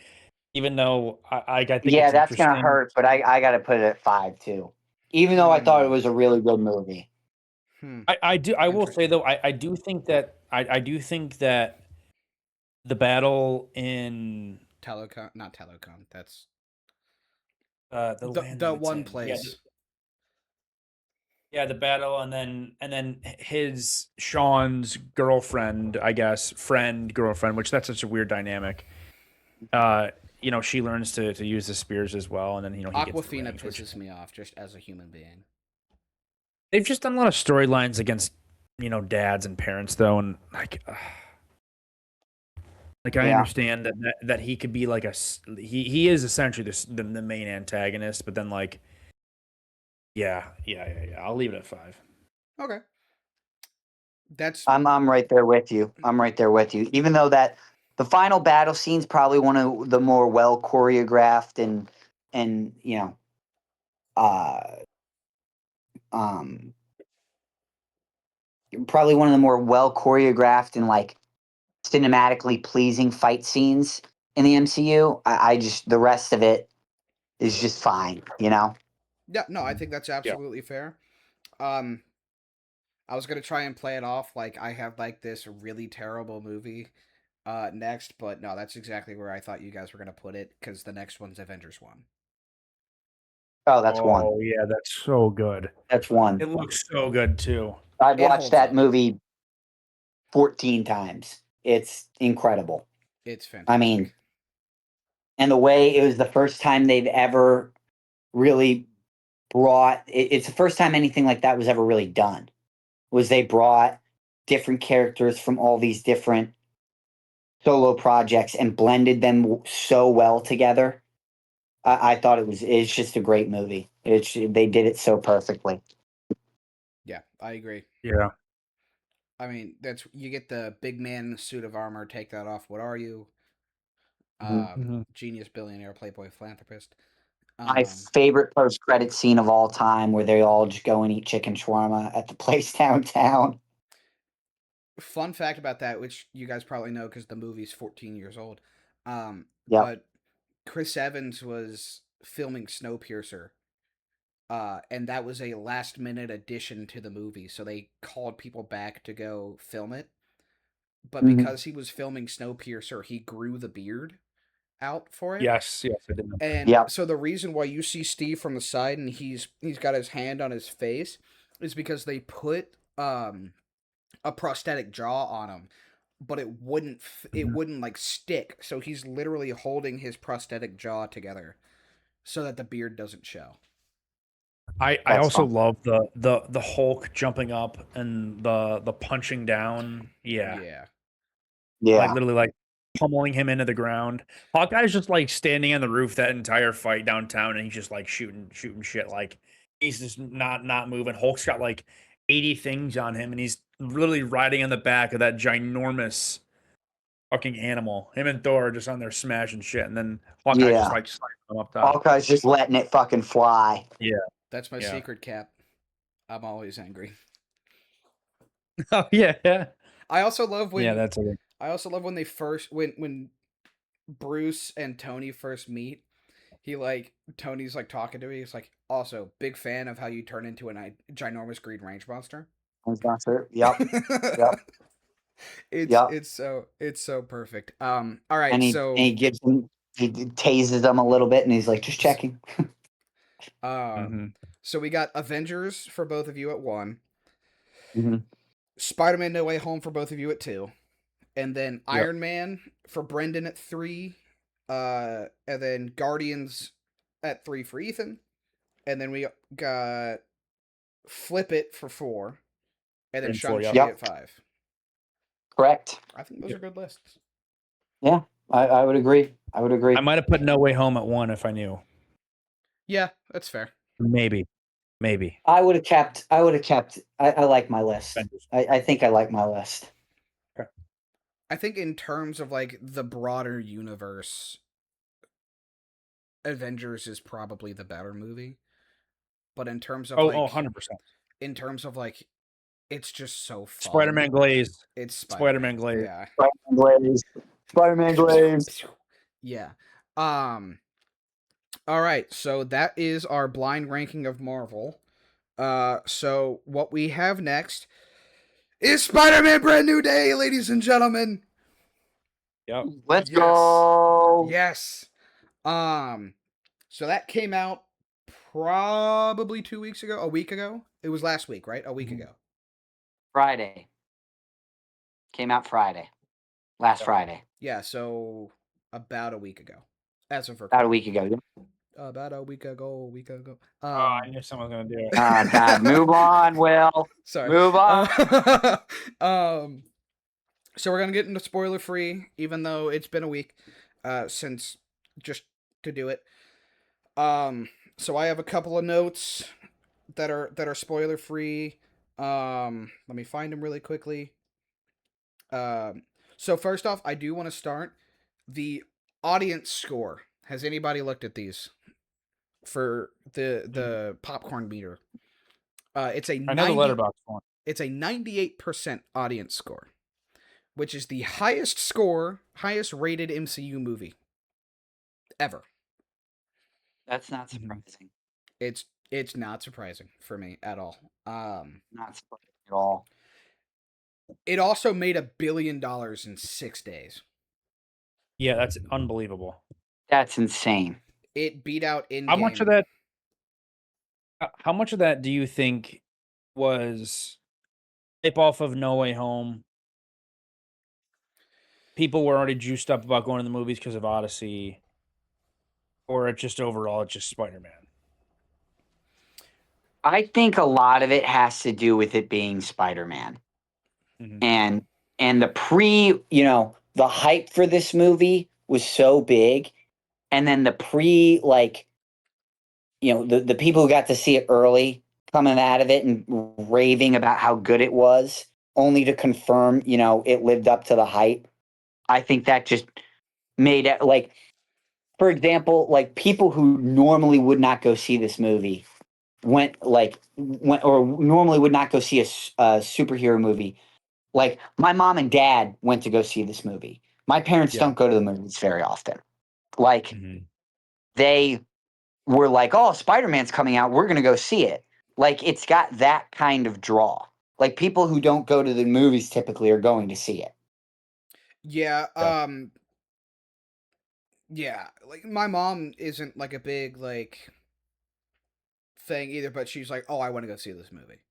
even though I think Yeah, it's that's gonna interesting. hurt, but I gotta put it at 5 too. Even though I thought it was a really good movie. I will say though, I do think that I do think that the battle in Not Telecom. That's the land the that it's one in. place. Yeah, the battle, and then his Sean's girlfriend, I guess, girlfriend, which that's such a weird dynamic. Uh, she learns to use the spears as well, and then he gets the Aquafina rings, which pisses me off just as a human being. they've just done a lot of storylines against dads and parents though, and like I Yeah. understand that he could be like he is essentially the main antagonist, but then like yeah. I'll leave it at 5. Okay. That's I'm right there with you. I'm right there with you. Even though that the final battle scene's probably one of the more well choreographed and uh um probably one of the more well choreographed and like cinematically pleasing fight scenes in the MCU. I just the rest of it is just fine, yeah, no, I think that's Yeah. absolutely fair. Um I was gonna try and play it off like I have like this really terrible movie next, but no, that's exactly where I thought you guys were gonna put it, because the next one's Avengers 1. Oh, that's one. Oh yeah, that's so good. That's one. It looks so good too. I've It watched holds that up. movie 14 times. It's incredible. It's I fantastic. mean, and the way it was the first time they've ever really it's the first time anything like that was ever really done. Was they brought different characters from all these different solo projects and blended them so well together. I thought it's just a great movie. They did it so perfectly. Yeah, I agree. Yeah. I mean, you get the big man in the suit of armor, take that off. What are you? Mhm. Genius billionaire, playboy philanthropist. My Um, favorite post credit scene of all time, where they all just go and eat chicken shawarma at the place downtown. Fun fact about that, which you guys probably know because the movie's 14 years old. Yep. But Chris Evans was filming Snowpiercer, and that was a last minute addition to the movie. So they called people back to go film it. But Mhm. because he was filming Snowpiercer, he grew the beard out for it. Yes, I did know. And Yep. so the reason why you see Steve from the side and he's got his hand on his face is because they put a prosthetic jaw on him, but it Mhm. wouldn't like stick. So he's literally holding his prosthetic jaw together so that the beard doesn't show. I That's also fun. love the Hulk jumping up and the punching down. Yeah. Yeah. Like Yeah. literally like pummeling him into the ground. Hawkeye's just like standing on the roof that entire fight downtown, and he's just like shooting shit. Like he's just not moving. Hulk's got like 80 things on him, and he's literally riding on the back of that ginormous fucking animal. Him and Thor are just on there smashing shit, and then Hawkeye's just Yeah. like slapping him up top. Hawkeye's just letting it fucking fly. Yeah. That's my Yeah. secret, Cap. I'm always angry. Oh yeah. I also love Yeah, when that's it. they first when Bruce and Tony first meet. Tony's like talking to me. He's like, also big fan of how you turn into a ginormous green range monster. Yep. Yep. Yep. It's so perfect. All right, And so he tases them a little bit, and he's like, just checking. um, Mhm. so we got Avengers for both of you at 1, Mhm. Spider-Man: No Way Home for both of you at 2, and then Yep. Iron Man for Brendan at 3, and then Guardians at 3 for Ethan, and then we got Flip It for 4, and then And 4, Shang-Chi yep. Yep. at 5. Correct. I think those Yep. are good lists. Yeah, I would agree. I would agree. I might have put No Way Home at 1 if I knew. Yeah, that's fair. Maybe. I would have kept. I like my list. Avengers. I think I like my list. I think in terms of like the broader universe, Avengers is probably the better movie. But in terms of 100%. in terms of like, it's just so fun. Spider-Man Glaze. It's Spider-Man Glaze. Yeah. Spider-Man Glaze. Yeah. All right. So that is our blind ranking of Marvel. So what we have next is Spider-Man: Brand New Day, ladies and gentlemen. Yep. Let's Yes. go. Yes. So that came out probably 2 weeks ago, a week ago. It was last week, right? A week Mhm. ago. Friday. Came out Friday. Last Yeah. Friday. Yeah, so about a week ago, as of About a recording. week ago. About a week ago. Oh, I knew someone was gonna do it. Oh, God. Move on, Will. Sorry. Move on. So we're gonna get into spoiler free, even though it's been a week, since just to do it. So I have a couple of notes that are spoiler free. Let me find them really quickly. So first off, I do want to start the audience score. Has anybody looked at these for the popcorn meter? It's a I know the 90. letterbox one. It's a 98% audience score, which is the highest score, highest rated MCU movie ever. That's not Mhm. surprising. It's not surprising for me at all. Not surprising at all. It also made $1 billion in 6 days. Yeah, that's unbelievable. That's insane. It beat out Endgame. How much of that? How much of that do you think was hype off of No Way Home? People were already juiced up about going to the movies because of Odyssey, or it just overall, it's just Spider Man. I think a lot of it has to do with it being Spider-Man. Mhm. And the hype for this movie was so big. And then the people who got to see it early coming out of it and raving about how good it was, only to confirm, it lived up to the hype. I think that just made it like, for example, like people who normally would not go see this movie went or normally would not go see a superhero movie. Like my mom and dad went to go see this movie. My parents Yeah. don't go to the movies very often. Like Mhm. they were like, "Oh, Spider-Man's coming out. We're going to go see it." Like it's got that kind of draw. Like people who don't go to the movies typically are going to see it. Yeah, Yeah. yeah, like my mom isn't like a big like thing either, but she's like, "Oh, I want to go see this movie."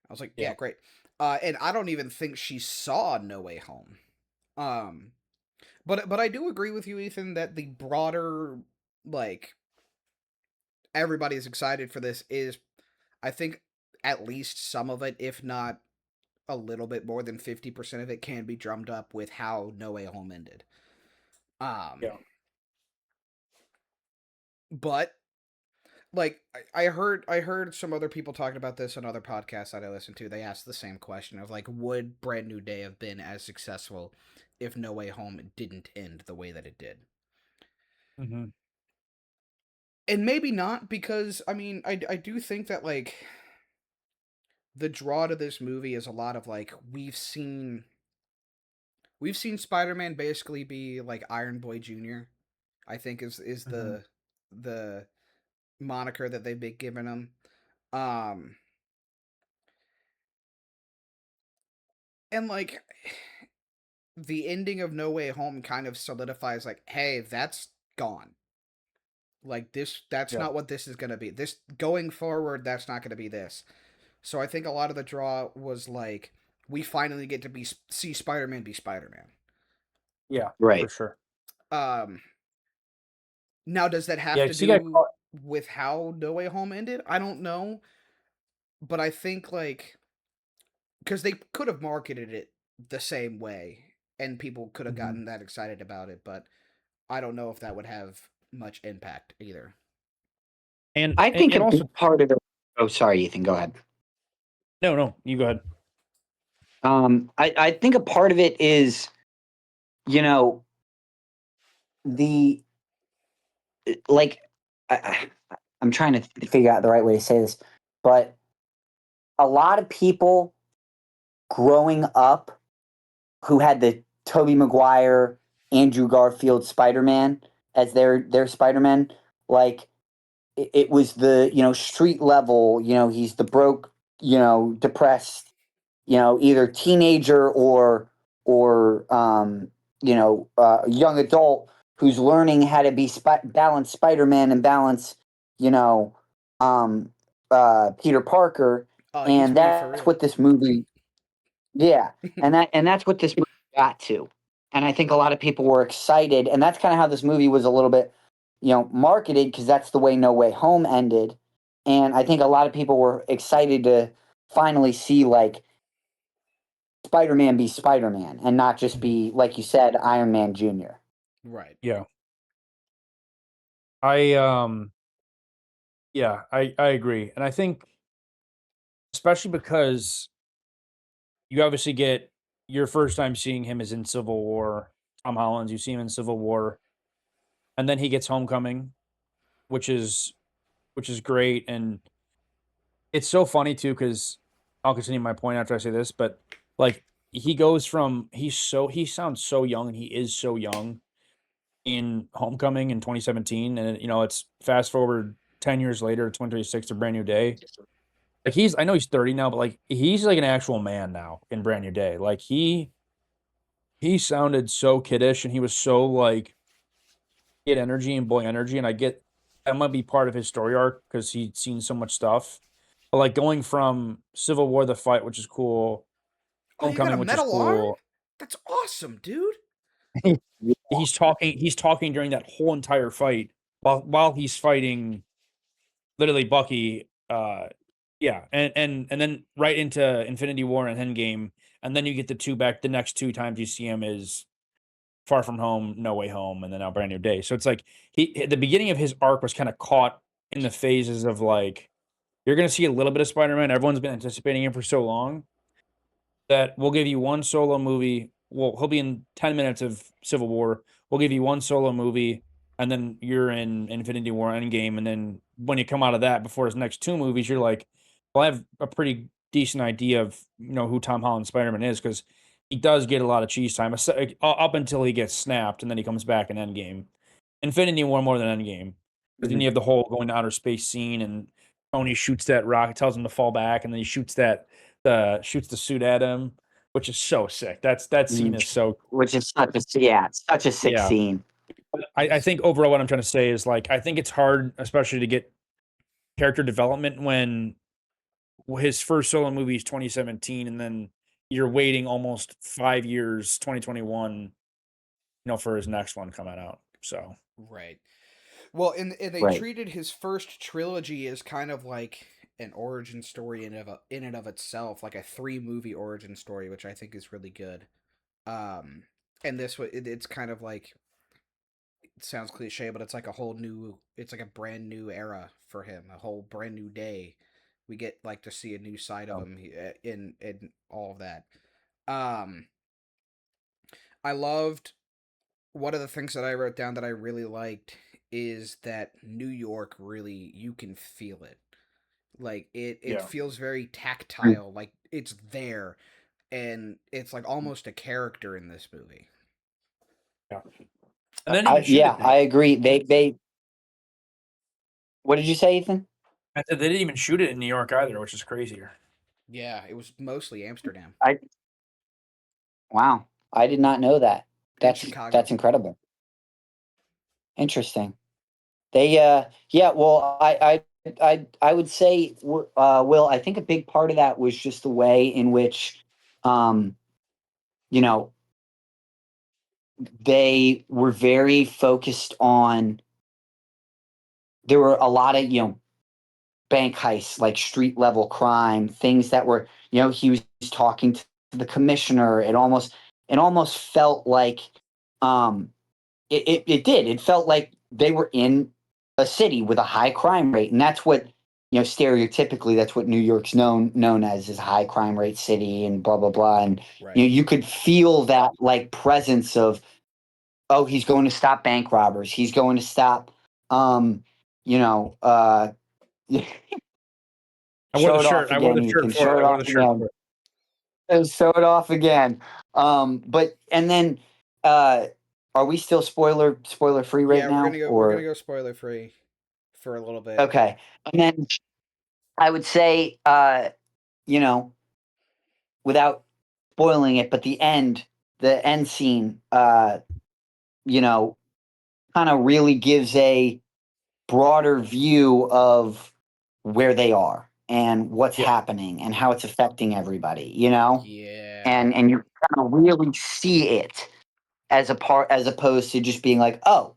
I was like, Yeah. "Yeah, great." And I don't even think she saw No Way Home. Um, but I do agree with you, Ethan, that the broader like everybody's excited for this is, I think, at least some of it, if not a little bit more than 50% of it, can be drummed up with how No Way Home ended. Yeah. But like I heard some other people talking about this on other podcasts that I listened to. They asked the same question of like, would Brand New Day have been as successful if No Way Home didn't end the way that it did? Mhm. And maybe not, because I mean I do think that like the draw to this movie is a lot of like we've seen Spider-Man basically be like Iron Boy Jr. I think is Mhm. the moniker that they've been giving him. Um and like the ending of No Way Home kind of solidifies like, hey, that's gone. Like that's Yeah. not what this is going to be. This going forward, that's not going to be this. So I think a lot of the draw was like, we finally get to see Spider-Man be Spider-Man. Yeah. For Right. sure. Um Now does that have Yeah. to So you got do caught. with how No Way Home ended? I don't know, but I think like because they could have marketed it the same way and people could have Mhm. gotten that excited about it, but I don't know if that would have much impact either. And I think it a also. big part of it. Oh, sorry, Ethan. Go ahead. No. You go ahead. I think a part of it is, you know, the like I'm trying to figure out the right way to say this, but a lot of people growing up who had the Tobey Maguire, Andrew Garfield Spider-Man as their Spider-Man, like it was the, street level, he's the broke, depressed, either teenager or young adult who's learning how to be balance Spider-Man and balance, you know, Peter Parker, He's and me for that's real. what this movie. Yeah, and that's what this movie got to, and I think a lot of people were excited, and that's kind of how this movie was a little bit, marketed because that's the way No Way Home ended, and I think a lot of people were excited to finally see like Spider-Man be Spider-Man and not just be like you said Iron Man Jr. Right. Yeah. I yeah, I agree. And I think especially because you obviously get your first time seeing him is in Civil War. Tom Holland, you see him in Civil War, and then he gets Homecoming, which is great. And it's so funny too because I'll continue my point after I say this, but like he goes from he sounds so young and he is so young in Homecoming in 2017, and it's fast forward 10 years later, 2026, A Brand New Day. Like I know he's 30 now, but like he's like an actual man now in Brand New Day. Like he sounded so kiddish and he was so like kid energy and boy energy, and I get that might be part of his story arc because he'd seen so much stuff. But like going from Civil War the fight, which is cool, Oh, you got a Homecoming, which is metal arm? cool. That's awesome, dude. He's talking during that whole entire fight while he's fighting literally Bucky. Yeah, and then right into Infinity War and Endgame, and then you get the next two times you see him is Far From Home, No Way Home, and then now Brand New Day. So it's like the beginning of his arc was kind of caught in the phases of like you're gonna see a little bit of Spider-Man. Everyone's been anticipating him for so long that we'll give you one solo movie. Well, he'll be in 10 minutes of Civil War. We'll give you one solo movie, and then you're in Infinity War Endgame. And then when you come out of that before his next two movies, you're like, well, I have a pretty decent idea of who Tom Holland Spider-Man is because he does get a lot of cheese time up until he gets snapped, and then he comes back in Endgame. Infinity War more than Endgame. Because then Mhm. you have the whole going to outer space scene, and Tony shoots that rocket, tells him to fall back, and then he shoots the suit at him, which is so sick. That scene Mhm. is so Which is such a sick yeah. scene. I think overall what I'm trying to say is like I think it's hard, especially to get character development when his first solo movie is 2017, and then you're waiting almost 5 years, 2021, for his next one coming out. So Right. Well, and they Right. treated his first trilogy as kind of like an origin story in and of itself, like a 3 movie origin story, which I think is really good. Um, and it's kind of like it sounds cliche, but it's like it's like a brand new era for him, a whole brand new day. We get like to see a new side of Oh. him in all of that. Um, I loved one of the things that I wrote down that I really liked is that New York really you can feel it. Like it yeah, feels very tactile, like it's there and it's like almost a character in this movie. yeah. And then even shoot Yeah, it I there. agree. What did you say, Ethan? I said they didn't even shoot it in New York either, which is crazier. Yeah, it was mostly Amsterdam I Wow, I did not know that. and That's Chicago. incredible. Interesting. Yeah, well, I would say, Will, I think a big part of that was just the way in which, um, you know, they were very focused on. There were a lot of bank heists, like street level crime, things that were he was talking to the commissioner. It almost felt like um, it did. It felt like they were in a city with a high crime rate, and that's what stereotypically that's what New York's known as is a high crime rate city and blah blah blah. And Right. you could feel that like presence of oh he's going to stop bank robbers. He's going to stop you know I wore show the it shirt. off I wore again, the shirt Ethan. for Show it. it I wore off the shirt again. for it. Show it off again. But and then are we still spoiler free right Yeah, now we're gonna or go spoiler free for a little bit. okay? And then I would say you know, without spoiling it, but the end scene, you know, kind of really gives a broader view of where they are and what's Yeah. happening and how it's affecting everybody, you know? Yeah. And you kind of really see it as opposed to just being like, oh,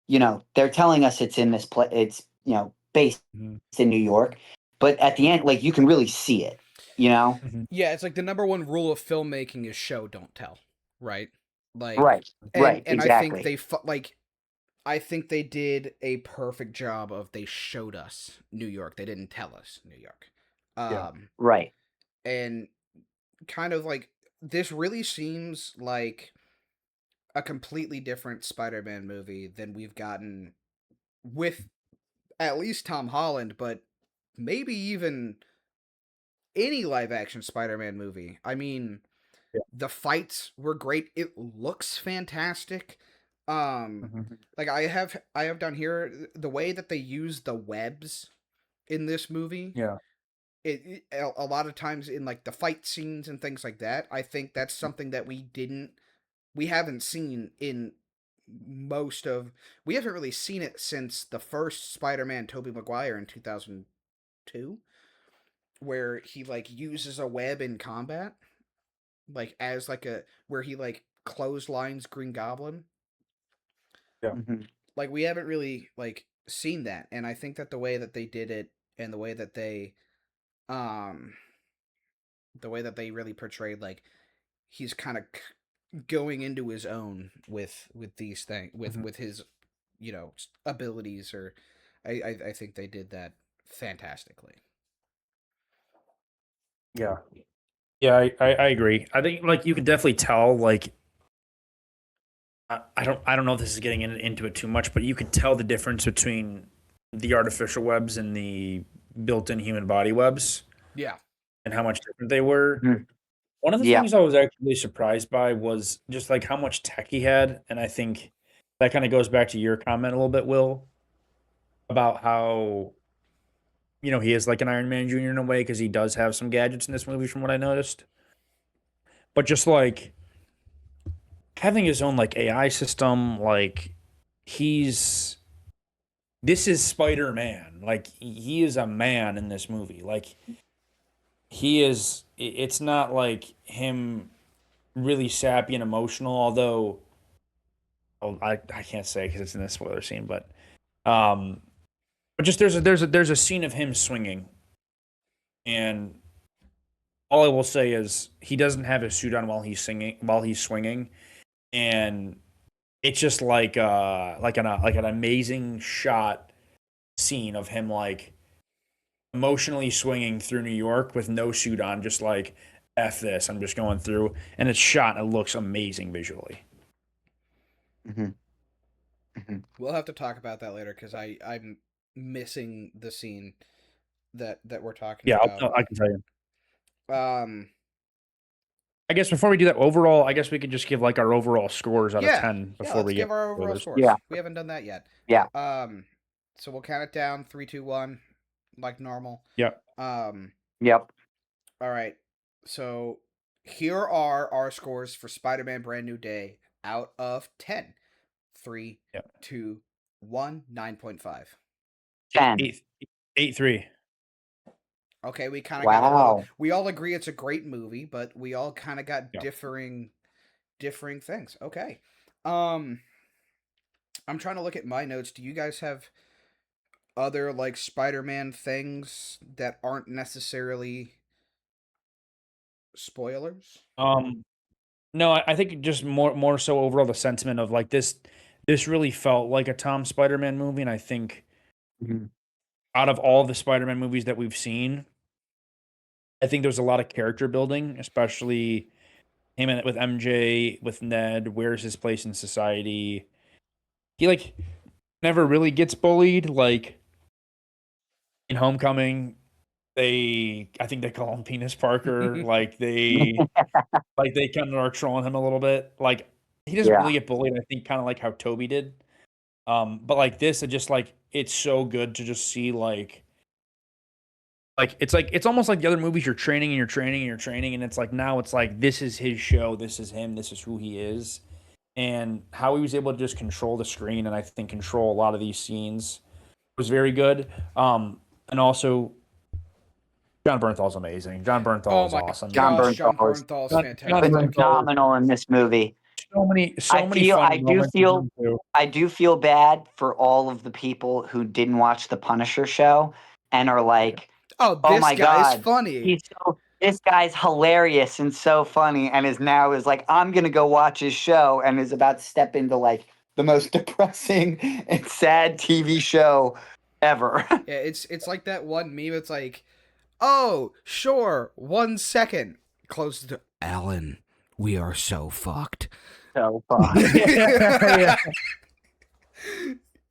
you know, they're telling us it's in this place, it's, you know, based Mhm. in New York, but at the end, like, you can really see it, you know? Mhm. Yeah, it's like the number one rule of filmmaking is show don't tell, right? Like Right, right, and I think exactly. I think they did a perfect job of they showed us New York. They didn't tell us New York. Yeah. Right. And kind of like this really seems like a completely different Spider-Man movie than we've gotten with at least Tom Holland, but maybe even any live action Spider-Man movie. I mean, Yeah. the fights were great. It looks fantastic. Um Mhm. like I have down here the way that they use the webs in this movie. Yeah. A lot of times in like the fight scenes and things like that, I think that's something that we haven't seen in most of we haven't really seen it since the first Spider-Man Tobey Maguire in 2002, where he like uses a web in combat, like as like a where he like clotheslines Green Goblin. Yeah. Mhm. Like we haven't really like seen that, and I think that the way that they did it and um the way that they really portrayed like he's kind of going into his own with these things Mhm. with his abilities, or I think they did that fantastically. Yeah. Yeah, I agree. I think like you could definitely tell like I don't know if this is getting into it too much, but you could tell the difference between the artificial webs and the built-in human body webs Yeah. and how much different they were. Mhm. One of the Yeah. things I was actually surprised by was just like how much tech he had, and I think that kind of goes back to your comment a little bit, Will, about how he is like an Iron Man Jr. in a way because he does have some gadgets in this movie from what I noticed. But just like having his own like AI system, like he's this is Spider-Man. Like he is a man in this movie. Like he is it's not like him really sappy and emotional, although I can't say because it's in the spoiler scene, um but just there's a scene of him swinging, and all I will say is he doesn't have his suit on while he's swinging, and it's just like an amazing shot scene of him like emotionally swinging through New York with no suit on, just like F this, I'm just going through, and it's shot and it looks amazing visually. Mhm. Mhm. We'll have to talk about that later because I'm missing the scene that we're talking Yeah, about. I can tell you. Um, I guess before we do that, overall, I guess we could just give like our overall scores out of yeah, 10 yeah. before Let's we give get our overall spoilers. scores. Yeah. We haven't done that yet. Yeah. So we'll count it down 3, 2, 1, like normal. Yeah. Yep. All right. So here are our scores for Spider-Man: Brand New Day out of 10. 3, Yeah. 2, 1, 9.5. 10. 8-3. Okay, we kind of got Wow. we all agree it's a great movie, but we all kind of got Yeah. differing things. Okay. Um I'm trying to look at my notes. Do you guys have other like Spider-Man things that aren't necessarily spoilers? No, I think just more so overall the sentiment of like this really felt like a Tom Spider-Man movie, and I think Mhm. out of all the Spider-Man movies that we've seen, I think there's a lot of character building, especially with MJ, with Ned. Where's his place in society? He like never really gets bullied. Like in Homecoming, I think they call him Penis Parker. Like they kind of are trolling him a little bit. Like he doesn't Yeah. really get bullied. I think kind of like how Toby did. But like this, it just like it's so good to just see like it's almost like the other movies you're training and you're training and you're training, and it's like now it's like this is his show, this is him, this is who he is, and how he was able to just control the screen and I think control a lot of these scenes was very good. and also John Bernthal's amazing. John Oh Bernthal's my awesome. John gosh, John Bernthal is Bernthal's John fantastic. phenomenal in this movie. So many I funny do moments. feel I do feel bad for all of the people who didn't watch the Punisher show and are like, Oh, "Oh this my guy's god, funny. this guy's hilarious and so funny," and is like, "I'm gonna go watch his show," and is about to step into like the most depressing and sad TV show ever. Yeah, it's like that one meme. It's like, oh, sure, 1 second. Close the door. Alan, we are so fucked. So fun. Yeah.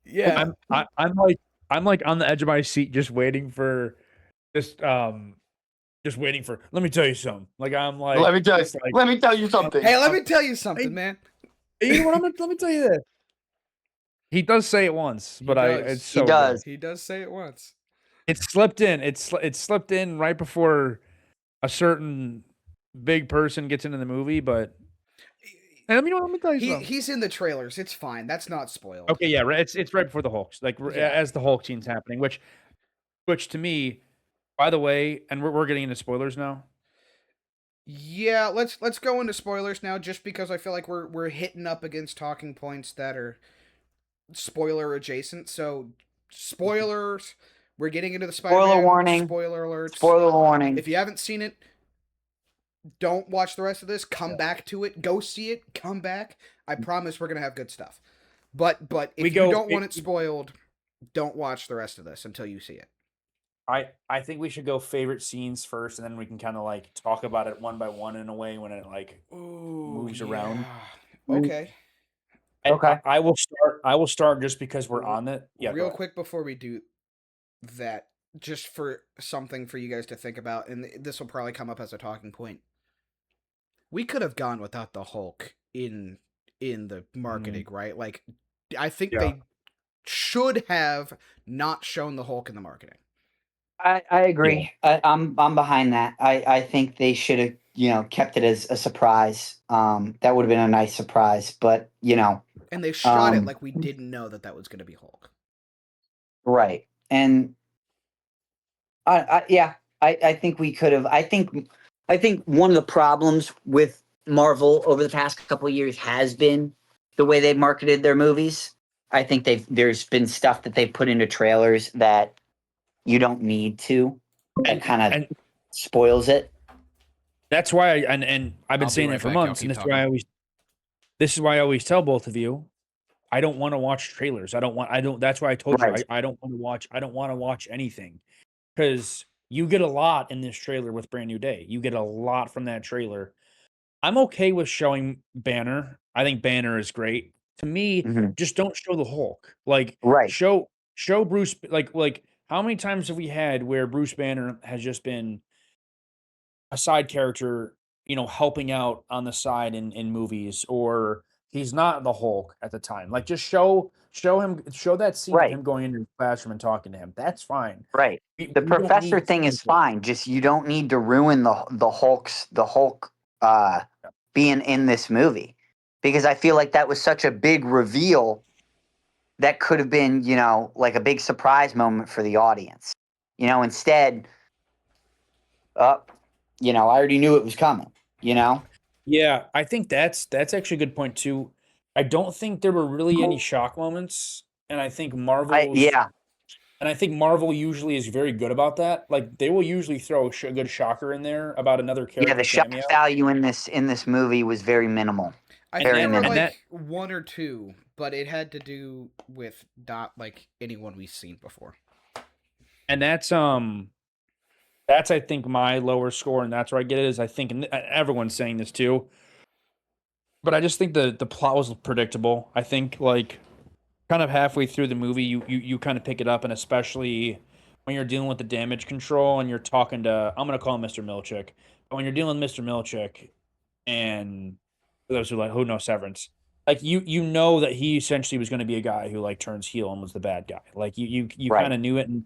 Yeah. I'm like on the edge of my seat, just waiting for just waiting for. Let me tell you something. Like I'm like. Let me tell you. just like, Let me tell you something. Hey, let me tell you something, man. you know what? Let me tell you this. He does say it once, but does. it's so He does. He does say it once. It slipped in. It slipped in right before a certain big person gets into the movie, but. And let me tell you something. He's in the trailers. It's fine. That's not spoiled. Okay, yeah, right. It's right before the Hulk, like Yeah. as the Hulk scene's happening, which to me, by the way, and we're getting into spoilers now. Yeah, let's go into spoilers now, just because I feel like we're hitting up against talking points that are spoiler adjacent. So, spoilers. We're getting into the Spider-Man. Spoiler warning. Spoiler alerts. Spoiler warning. If you haven't seen it, don't watch the rest of this. Come back to it. Go see it. Come back. I promise we're gonna have good stuff. But if you don't want it spoiled, don't watch the rest of this until you see it. I think we should go favorite scenes first, and then we can kind of like talk about it one by one in a way when it like moves around. Okay. Okay. I will start just because we're on it. Yeah. Real quick before we do that, just for something for you guys to think about, and this will probably come up as a talking point. We could have gone without the Hulk in the marketing, right? Like, I think they should have not shown the Hulk in the marketing. I agree. I'm behind that. I think they should have kept it as a surprise. That would have been a nice surprise, but And they shot it like we didn't know that was going to be Hulk. Right. And I think we could have. I think one of the problems with Marvel over the past couple of years has been the way they've marketed their movies. I think there's been stuff that they've put into trailers that you don't need to, and kind of spoils it. That's why, and I've been saying it for months, and this is why I always tell both of you, I don't want to watch trailers. That's why I told you I don't want to watch anything, because you get a lot in this trailer with Brand New Day. You get a lot from that trailer. I'm okay with showing Banner. I think Banner is great. To me, just don't show the Hulk. Like, show Bruce. Like how many times have we had where Bruce Banner has just been a side character, helping out on the side in movies, or he's not the Hulk at the time. Like, just show that scene of him going into the classroom and talking to him. That's fine. Right. The professor thing is fine. Just you don't need to ruin the Hulk being in this movie, because I feel like that was such a big reveal that could have been, like a big surprise moment for the audience. Instead, I already knew it was coming, Yeah, I think that's actually a good point too. I don't think there were really any shock moments, and I think Marvel usually is very good about that. Like, they will usually throw a good shocker in there about another character. Yeah, the shock value in this movie was very minimal. I think there were like one or two, but it had to do with not like anyone we've seen before. And that's I think my lower score, and that's where I get it. Is I think, and everyone's saying this too, but I just think the plot was predictable. I think like kind of halfway through the movie, you kind of pick it up, and especially when you're dealing with the damage control and you're talking to, I'm gonna call him Mr. Milchick, but when you're dealing with Mr. Milchick, and for those who know Severance, like you know that he essentially was going to be a guy who like turns heel and was the bad guy. Like you kind of knew it, and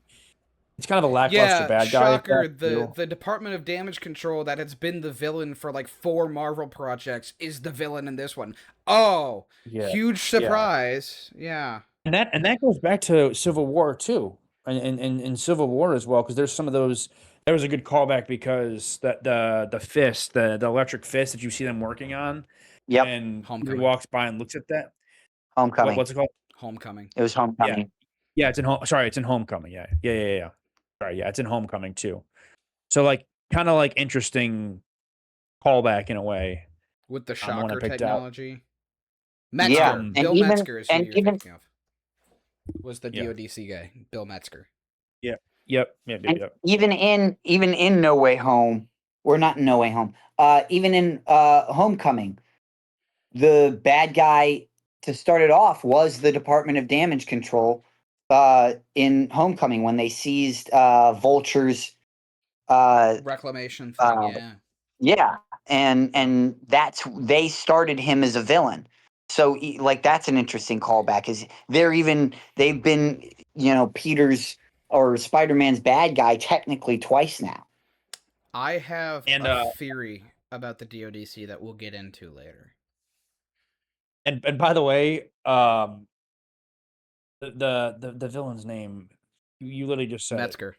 it's kind of a lackluster bad guy. Shocker, the Department of Damage Control that has been the villain for like 4 Marvel projects is the villain in this one. Oh, huge surprise. Yeah. And that goes back to Civil War too. in Civil War as well, because there's some of those. There was a good callback because the fist, the electric fist that you see them working on, Yep. and he Homecoming. walks by and looks at that. Homecoming. What's it called? Homecoming. It was Homecoming. Yeah, it's in home. Sorry, it's in Homecoming. Yeah. Sorry, yeah, it's in Homecoming too. So like, kind of like interesting callback in a way. With the The one I shocker picked out. technology. Metzger. Yeah, and Bill even- Metzger is who and you're even- thinking of. Was the Yeah. DODC guy. Bill Metzger. Yep. And even in No Way Home, or not in No Way Home, even in Homecoming, the bad guy to start it off was the Department of Damage Control in Homecoming when they seized Vulture's Reclamation thing, yeah. yeah, and they started him as a villain. So like that's an interesting callback. Is they've been Peter's or Spider-Man's bad guy technically twice now. I have And, a theory about the DODC that we'll get into later. And by the way, the villain's name, you literally just said it. Metzger.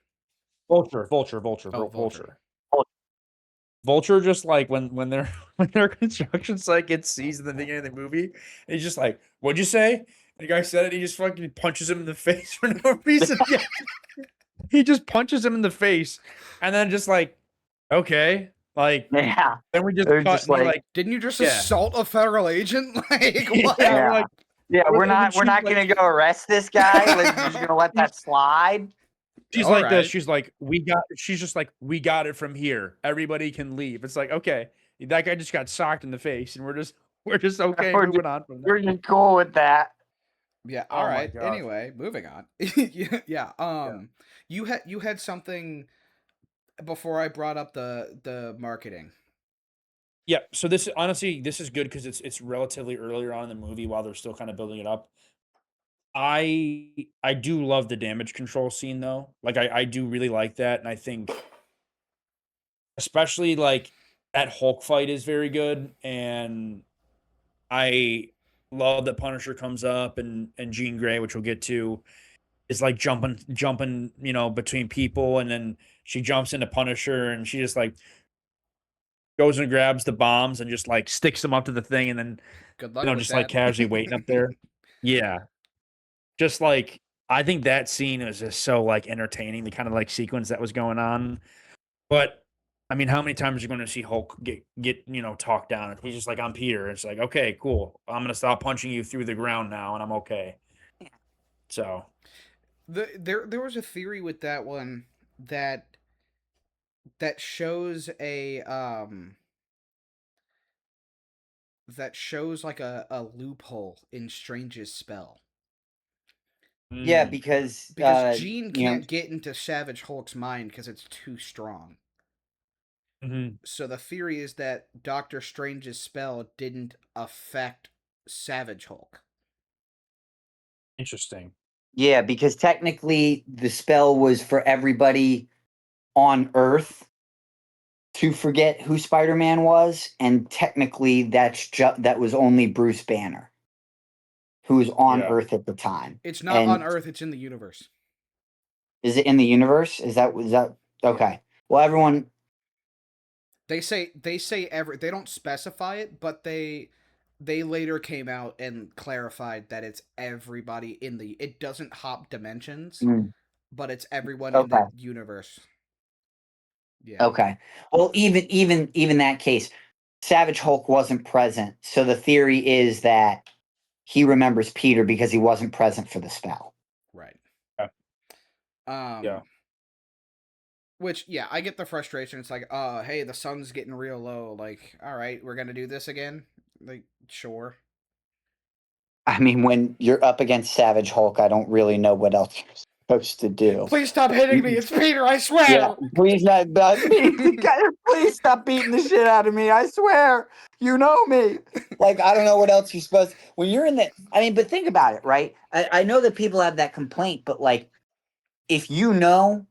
Vulture. Oh, Vulture. Vulture just like when their when their construction site gets seized in the beginning of the movie, and he's just like, "What'd you say?" And the guy said it. He just fucking punches him in the face for no reason. He just punches him in the face, and then just like, okay, like Yeah, then we just They're cut. just And we're like- like, Didn't you just Yeah. assault a federal agent? Like, what? Yeah, yeah, we're like, we're and not she's like- gonna go arrest this guy. We're just gonna let that slide. she's All like this. right. She's like, she's just like, we got it from here. Everybody can leave. It's like, okay, that guy just got socked in the face, and we're just okay We're moving on from that. We're just cool with that. Yeah. Oh All my right. gosh. Anyway, moving on. Yeah. You had something before I brought up the marketing. Yeah, so this honestly, this is good because it's relatively earlier on in the movie while they're still kind of building it up. I do love the damage control scene though. Like I do really like that, and I think especially like that Hulk fight is very good, and I love that Punisher comes up and Jean Grey, which we'll get to, is like jumping, between people, and then she jumps into Punisher and she just like goes and grabs the bombs and just like sticks them up to the thing, and then Good luck with just that. like casually waiting up there. Yeah. Just like I think that scene was just so like entertaining, the kind of like sequence that was going on. But I mean, how many times are you going to see Hulk get talked down? He's just like, I'm Peter. It's like, okay, cool. I'm gonna stop punching you through the ground now, and I'm okay. So There was a theory with that one that shows like a loophole in Strange's spell. Yeah, mm, because Jean you know, can't get into Savage Hulk's mind because it's too strong. mhm. So the theory is that Doctor Strange's spell didn't affect Savage Hulk. Interesting. yeah, because technically the spell was for everybody on Earth to forget who Spider-Man was, and technically that was only Bruce Banner, who was on Yeah. Earth at the time. It's not And- on Earth, it's in the universe. Is it in the universe? Is that okay? Well, everyone. They say they don't specify it, but they later came out and clarified that it's everybody it doesn't hop dimensions, Mm, but it's everyone in the universe. Yeah. okay. Well, even that case, Savage Hulk wasn't present, so the theory is that he remembers Peter because he wasn't present for the spell. Right. Yeah. Yeah. Which, yeah, I get the frustration. It's like, hey, the sun's getting real low. Like, all right, we're gonna do this again. Like, sure. I mean, when you're up against Savage Hulk, I don't really know what else you're supposed to do. Please stop hitting me. It's Peter. I swear. Yeah, please not. Please stop beating the shit out of me. I swear, you know me. Like I don't know what else you're supposed. When you're in the, I mean, but think about it, right? I know that people have that complaint, but like, if you know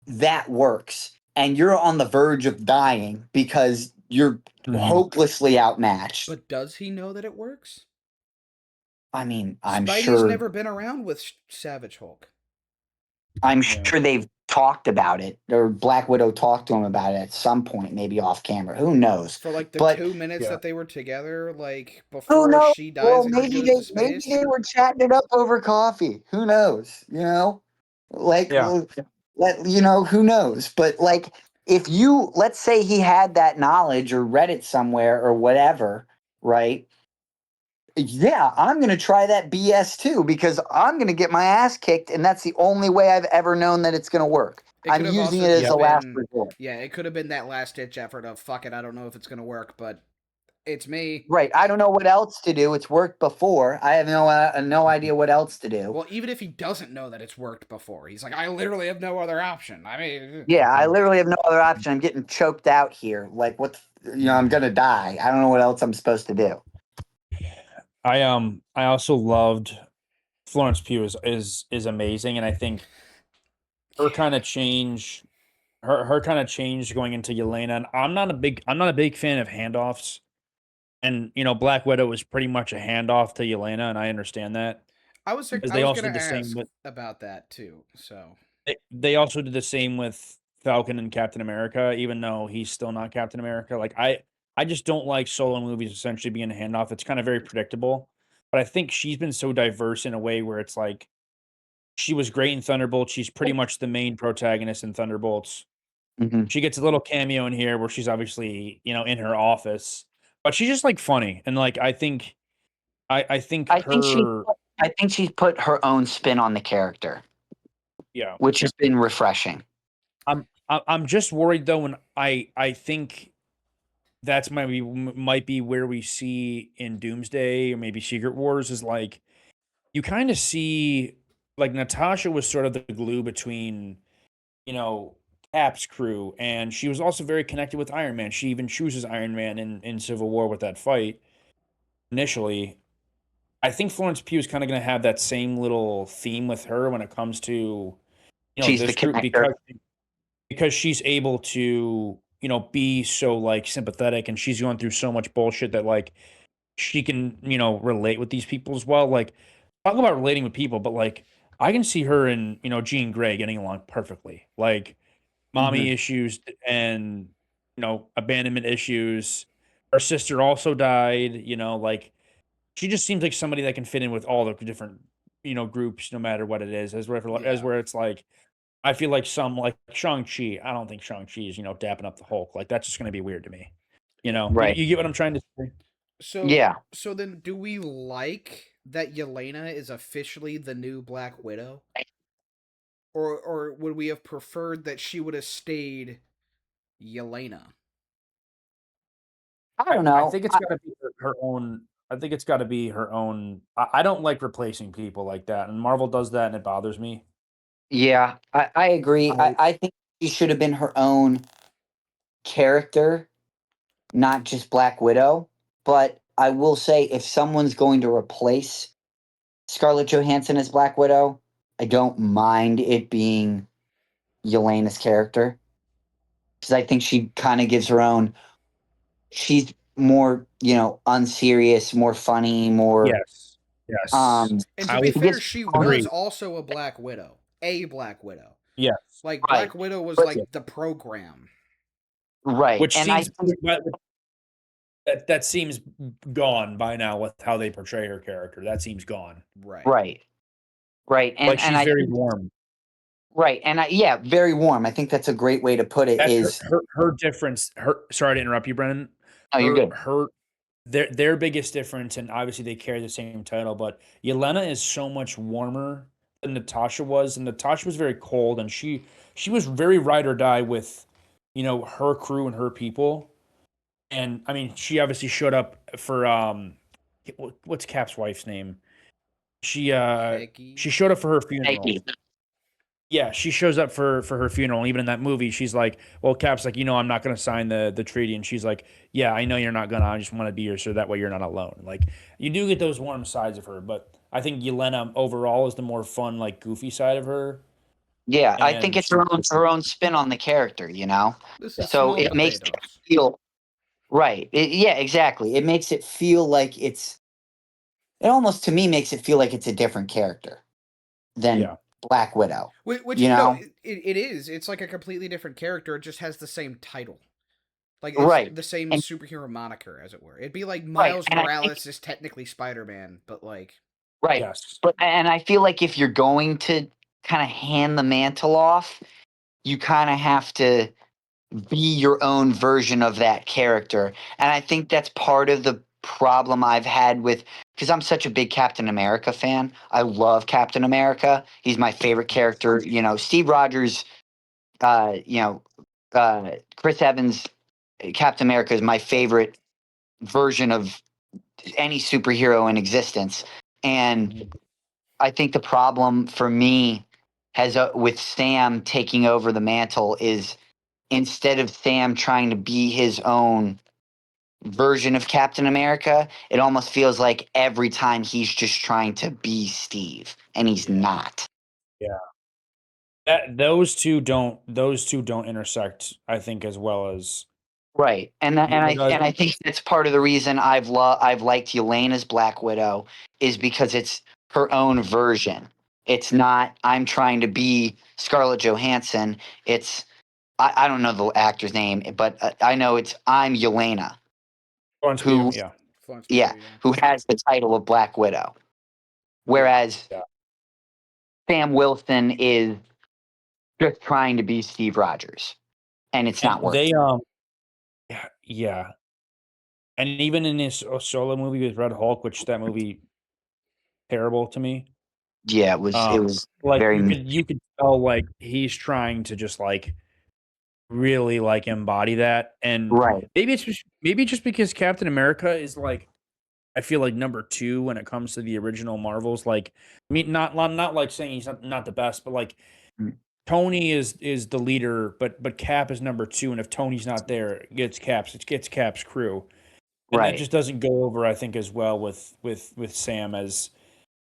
that works, and you're on the verge of dying because you're Mhm. hopelessly outmatched. But does he know that it works? I mean, I'm Spidey's sure. never been around with Savage Hulk. I'm Yeah. sure they've talked about it, or Black Widow talked to him about it at some point, maybe off camera. Who knows? For like the But 2 minutes Yeah. that they were together, like who before knows? she dies Well, and he goes to maybe space. they were chatting it up over coffee. Who knows? Like Yeah. who knows? But like, if you, let's say he had that knowledge or read it somewhere or whatever, right? Yeah, I'm going to try that BS too because I'm going to get my ass kicked, and that's the only way I've ever known that it's going to work. It I'm could have using also it as just a last been, resort. yeah, it could have been that last ditch effort of fuck it, I don't know if it's gonna work, but it's me. Right. I don't know what else to do. It's worked before. I have no idea what else to do. Well, even if he doesn't know that it's worked before, he's like, I literally have no other option. I mean, Yeah, I literally have no other option. I'm getting choked out here. Like, I'm gonna die. I don't know what else I'm supposed to do. I also loved Florence Pugh is amazing, and I think her kind of change, her kind of change going into Yelena. And I'm not a big fan of handoffs, and Black Widow was pretty much a handoff to Yelena, and I understand that because I they was also gonna did the same ask with about that too. So they also did the same with Falcon and Captain America, even though he's still not Captain America. Like I just don't like solo movies essentially being a handoff. It's kind of very predictable. But I think she's been so diverse in a way where it's like she was great in Thunderbolts. She's pretty much the main protagonist in Thunderbolts. Mm-hmm. She gets a little cameo in here where she's obviously, in her office. But she's just like funny. And like I think I think she, her I think she's put her own spin on the character, yeah. which has been refreshing. I'm just worried though, and I think that's might be where we see in Doomsday or maybe Secret Wars is like you kind of see like Natasha was sort of the glue between you know Cap's crew, and she was also very connected with Iron Man. She even chooses Iron Man in Civil War with that fight initially. I think Florence Pugh is kind of going to have that same little theme with her when it comes to She's the this group connector. because she's able to be so like sympathetic, and she's going through so much bullshit that like she can relate with these people as well. Like talk about relating with people, but like I can see her and Jean Grey getting along perfectly. Like Mm-hmm. mommy issues and abandonment issues. Her sister also died. Like she just seems like somebody that can fit in with all the different groups, no matter what it is. As yeah. where it's like I feel like some like Shang-Chi. I don't think Shang-Chi is, dapping up the Hulk. Like that's just gonna be weird to me. Right. You get what I'm trying to say? So Yeah. so then, do we like that Yelena is officially the new Black Widow, or would we have preferred that she would have stayed Yelena? I don't I know. think it's gotta be her own. I think it's gotta be her own. I don't like replacing people like that, and Marvel does that, and it bothers me. Yeah, I agree. I I think she should have been her own character, not just Black Widow. But I will say, if someone's going to replace Scarlett Johansson as Black Widow, I don't mind it being Yelena's character because I think she kind of gives her own. She's more, unserious, more funny, more. yes, yes, Um, And to I be would she fair, gets she was agree. also a Black Widow, a Black Widow. Yes, Like right, Black Widow was but like the program, right, which and I seems that seems gone by now with how they portray her character. That seems gone. right? right, right, Like and she's I very think warm. right, and yeah, very warm. I think that's a great way to put it. That's Is her difference. Her sorry to interrupt you, Brennan. oh, you're Her good. her their biggest difference, and obviously they carry the same title, but Yelena is so much warmer than Natasha was, and Natasha was very cold, and she was very ride or die with, her crew and her people. And I mean, she obviously showed up for what's Cap's wife's name? She Peggy. she showed up for her funeral. Peggy. Yeah, she shows up for her funeral. And even in that movie, she's like, "Well, Cap's like, I'm not going to sign the treaty," and she's like, "Yeah, I know you're not gonna. I just want to be here so that way you're not alone." Like, you do get those warm sides of her, but I think Yelena overall is the more fun, like goofy side of her, Yeah, I think and it's she, her own spin on the character. This is So small it makes it potatoes. feel right. Yeah, exactly. It makes it feel like it's. It almost to me makes it feel like it's a different character than yeah, Black Widow. Which You no, know, it is. It's like a completely different character. It just has the same title. Like it's right? the same And superhero moniker, as it were. It'd be like right, Miles and I think Morales is technically Spider-Man, but like right, Yes. but and I feel like if you're going to kind of hand the mantle off, you kind of have to be your own version of that character. And I think that's part of the problem I've had with because I'm such a big Captain America fan. I love Captain America. He's my favorite character. You know, Steve Rogers, you know, Chris Evans, Captain America is my favorite version of any superhero in existence. And Mhm. I think the problem for me has with Sam taking over the mantle is instead of Sam trying to be his own version of Captain America, it almost feels like every time he's just trying to be Steve, and he's yeah. not. Yeah. Those two don't intersect, I think, as well as Right, because and I think that's part of the reason I've liked Yelena's Black Widow is because it's her own version. It's not I'm trying to be Scarlett Johansson. It's I don't know the actor's name, but I know it's I'm Yelena, Florence Pugh, who yeah. Florence yeah, Pugh, yeah. who has the title of Black Widow. Yeah. Whereas Yeah. Sam Wilson is just trying to be Steve Rogers, and it's And not they working. yeah. And even in his solo movie with Red Hulk, which that movie terrible to me. Yeah, it Um, was like very you could tell like he's trying to just like really like embody that, and right. maybe just because Captain America is like I feel like number 2 when it comes to the original Marvels. Like, I mean, not like saying he's not the best, but like Mm, Tony is the leader, but Cap is number 2, and if Tony's not there, it gets Cap's crew, and that right, just doesn't go over, I think, as well with Sam as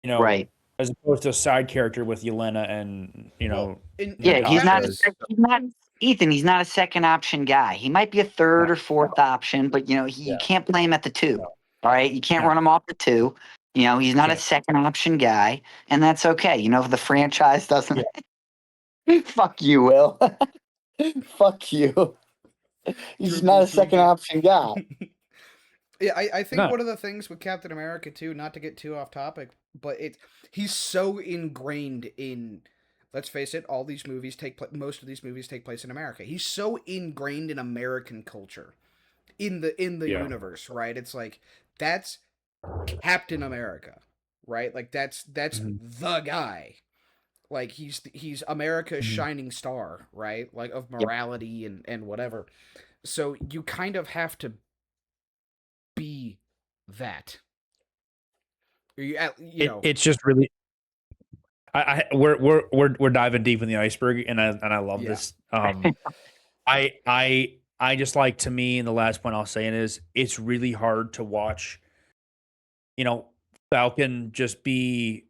you know, right. as opposed to a side character with Yelena and Well, in Yeah, Cap Natasha. is he's not Ethan. He's not a second option guy. He might be a third No, or fourth option, but yeah, you can't play him at the two. no, All right, you can't no, run him off the two. You know, he's not a can't. second option guy, and that's okay. You know, if the franchise Yeah, doesn't, fuck you, Will. Fuck you. He's just not true, a true, second true. option guy. Yeah, I think no, one of the things with Captain America too, not to get too off topic, but he's so ingrained in. Let's face it, all these movies most of these movies take place in America. He's so ingrained in American culture, in the yeah, universe, right? It's like that's Captain America, right? Like that's mhm, the guy. Like he's America's mhm. shining star, right? Like of Yep. morality and whatever. So you kind of have to be that. It's just really we're diving deep in the iceberg, and I love Yeah. this. I just like to me, and the last point I'll say is it's really hard to watch, you know, Falcon just be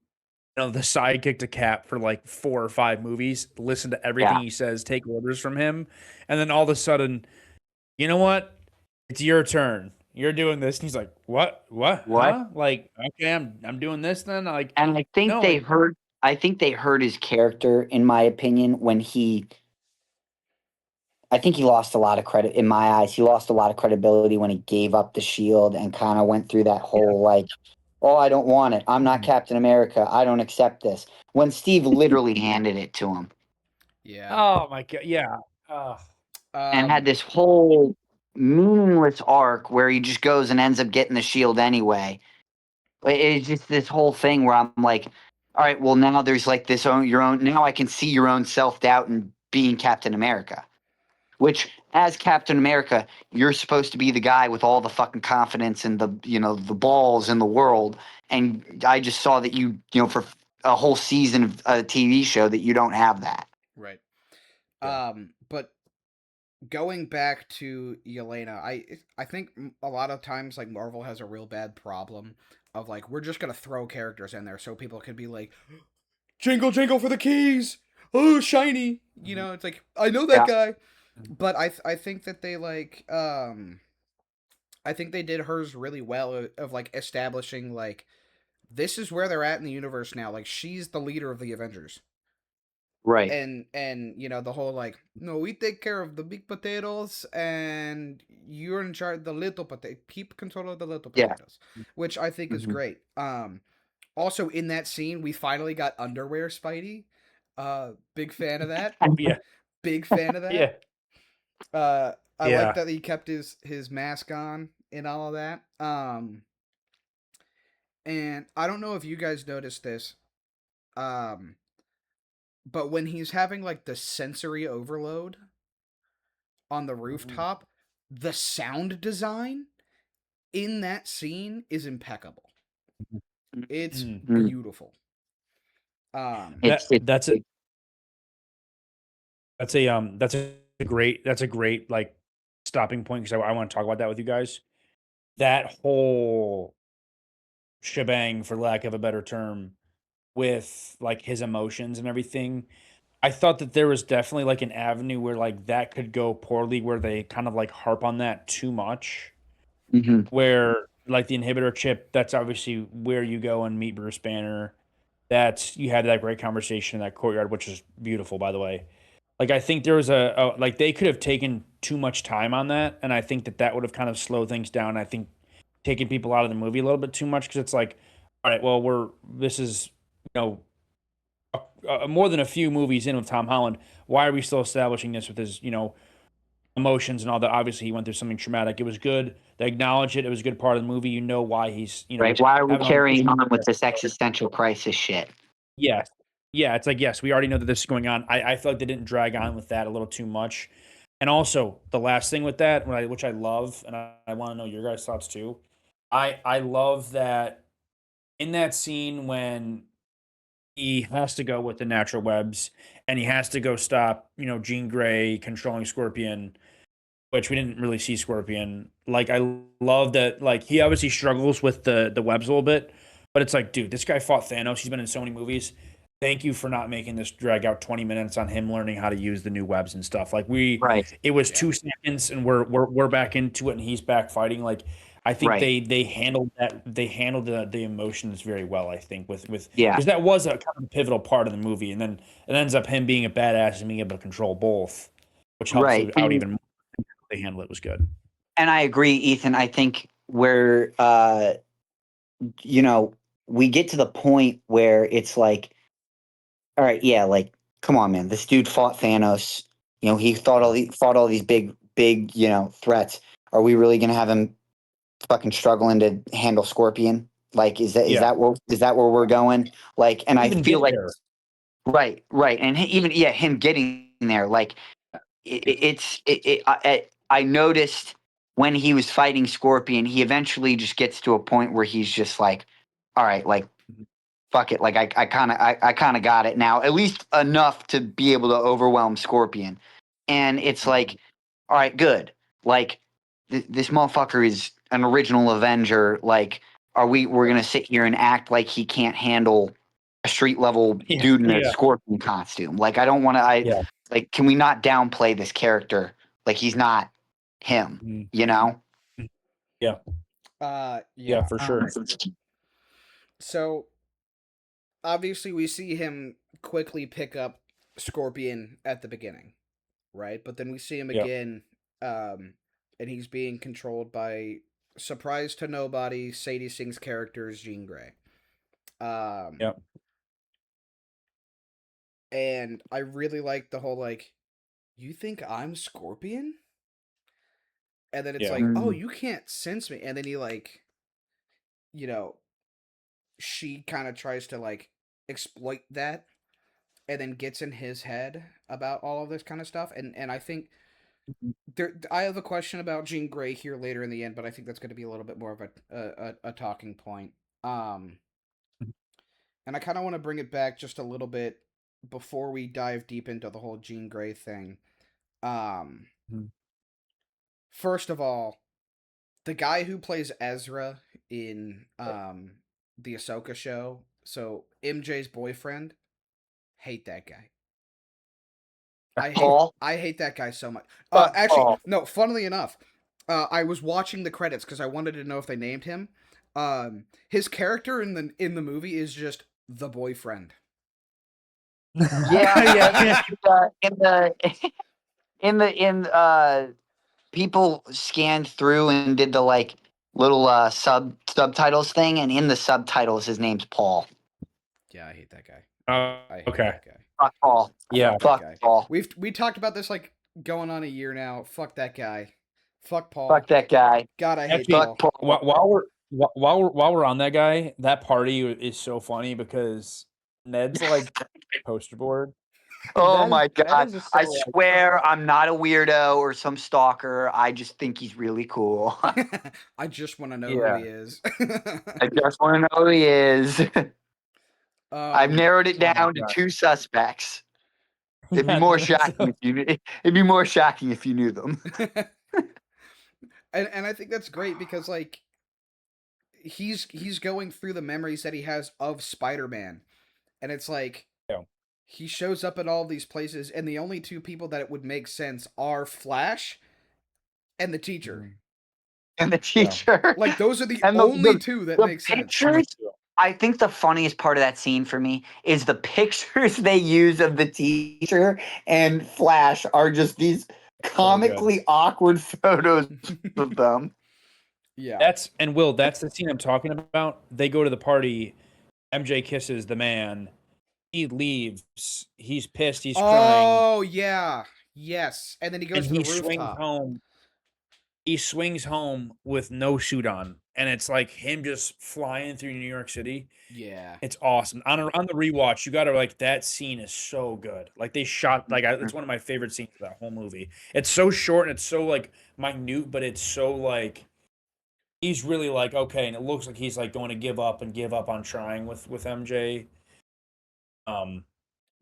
the sidekick to Cap for like 4 or 5 movies, listen to everything Yeah. he says, take orders from him, and then all of a sudden, you know what? It's your turn. You're doing this. And he's like, "What? What? What? Huh? Like, okay, I'm doing this then." Like, And no, like, I think they hurt his character, in my opinion, when I think he lost a lot of credit in my eyes. He lost a lot of credibility when he gave up the shield and kind of went through that yeah. whole like, oh, I don't want it. I'm not Mhm. Captain America. I don't accept this. When Steve literally handed it to him Yeah. Oh my god, yeah. Ugh. and had Um this whole meaningless arc where he just goes and ends up getting the shield anyway. But it's just this whole thing where I'm like, all right, well now there's like your own now I can see your own self doubt in being Captain America. Which, as Captain America, you're supposed to be the guy with all the fucking confidence and the balls in the world. And I just saw that for a whole season of a TV show that you don't have that. right. Yeah. But going back to Yelena, I think a lot of times like Marvel has a real bad problem of like we're just going to throw characters in there so people can be like jingle jingle for the keys. Oh, shiny. Mhm. It's like I know that Yeah, guy. Mhm. But I think that they I think they did hers really well of like establishing like this is where they're at in the universe now. Like she's the leader of the Avengers. Right. and you know the whole like, no, we take care of the big potatoes and you're in charge of the little potato, keep control of the little Yeah. potatoes, which I think is Mhm. great. Also in that scene we finally got underwear Spidey. Big fan of that. Oh yeah, Big fan of yeah, that. I like yeah. that he kept his mask on and all of that. And I don't know if you guys noticed this. Um, but when he's having like the sensory overload on the rooftop, the sound design in that scene is impeccable. It's Mm. Mm. beautiful. That It's that's a that's a great like stopping point because I want to talk about that with you guys. That whole shebang, for lack of a better term, with like his emotions and everything. I thought that there was definitely like an avenue where like that could go poorly, where they kind of like harp on that too much. Mhm. Where like the inhibitor chip, that's obviously where you go and meet Bruce Banner. That's you had that great conversation in that courtyard, which is beautiful, by the way. Like I think there was a like they could have taken too much time on that, and I think that that would have kind of slowed things down. I think taking people out of the movie a little bit too much because it's like, all right, well this is you know more than a few movies in with Tom Holland. Why are we still establishing this with his emotions and all that? Obviously, he went through something traumatic. It was good. They acknowledge it. It was a good part of the movie. You know why he's Right. Why are we having all carrying on with this existential crisis shit? yes. Yeah, it's like, yes, we already know that this is going on. I feel like they didn't drag on with that a little too much. And also, the last thing with that, which I love, and I want to know your guys' thoughts too. I love that in that scene when he has to go with the natural webs and he has to go stop, Jean Grey controlling Scorpion, which we didn't really see Scorpion. Like, I love that, like, he obviously struggles with the webs a little bit, but it's like, dude, this guy fought Thanos. He's been in so many movies. Thank you for not making this drag out 20 minutes on him learning how to use the new webs and stuff. Like Right. it was Yeah. 2 seconds and we're back into it and he's back fighting. Like I think Right. they handled that they handled the emotions very well. I think with Yeah. because that was a kind of pivotal part of the movie, and then it ends up him being a badass and being able to control both, which helps Right. it out even more. They handle it was good. And I agree, Ethan. I think where you know, we get to the point where it's like, all right, yeah, like, come on, man. This dude fought Thanos. He fought all these big, threats. Are we really gonna have him fucking struggling to handle Scorpion? Like, is that Yeah, where we're going? Like, and I even feel get like there. right, and even him getting there, like, I noticed when he was fighting Scorpion, he eventually just gets to a point where he's just like, all right, like, fuck it, like I kind of got it now, at least enough to be able to overwhelm Scorpion, and it's like, all right, good, like this motherfucker is an original Avenger. Like, we're gonna sit here and act like he can't handle a street level Yeah, dude in a yeah, Scorpion costume? Like, I don't want to. yeah, Like, can we not downplay this character? Like, he's not him, mm, you know? yeah, yeah, Yeah. for sure. So obviously we see him quickly pick up Scorpion at the beginning, right? But then we see him Yeah, again, and he's being controlled by, surprise to nobody, Sadie Singh's character is Jean Grey. yeah, And I really like the whole like, you think I'm Scorpion? And then it's yeah, like, oh, Mm. you can't sense me. And then he like, you know, she kind of tries to like exploit that and then gets in his head about all of this kind of stuff. And I think I have a question about Jean Grey here later in the end, but I think that's going to be a little bit more of a talking point. Um, and I kind of want to bring it back just a little bit before we dive deep into the whole Jean Grey thing. Um, Mhm. First of all, the guy who plays Ezra in the Ahsoka show, so MJ's boyfriend, hate that guy. Paul? I hate that guy so much. Fuck Actually, Paul. no. Funnily enough, I was watching the credits because I wanted to know if they named him. His character in the movie is just the boyfriend. Yeah, people scanned through and did the like little subtitles thing, and in the subtitles, his name's Paul. Yeah, I hate that guy. Oh, I hate okay. that guy. Fuck Paul. Yeah. Fuck that Fuck guy. Paul. We talked about this like going on a year now. Fuck that guy. Fuck Paul. Fuck that guy. God, I hate Actually, Paul. Fuck Paul. While we're on that guy, that party is so funny because Ned's like poster board. Oh That is- my that god! is just I so, like- swear I'm not a weirdo or some stalker. I just think he's really cool. I just want to know Yeah. who he is. I just want to know who he is. I've narrowed it oh my down to God. 2 suspects. It'd be Yeah, more that's shocking it'd be more shocking if you knew them. and I think that's great because like he's going through the memories that he has of Spider-Man, and it's like Yeah. he shows up at all these places, and the only two people that it would make sense are Flash and the teacher. And the teacher. Like those are the And only two that the make sense. pictures. I think the funniest part of that scene for me is the pictures they use of the teacher and Flash are just these comically awkward photos of them. Yeah. That's the scene I'm talking about. They go to the party. MJ kisses the man. He leaves. He's pissed. He's crying. Oh yeah. Yes. And then he goes And to the he swings rooftop. home. He swings home with no suit on, and it's like him just flying through New York City. Yeah. It's awesome. On the rewatch, you gotta like that scene is so good. Like they shot like it's one of my favorite scenes of that whole movie. It's so short and it's so like minute, but it's so like he's really like okay, and it looks like he's like going to give up on trying with MJ.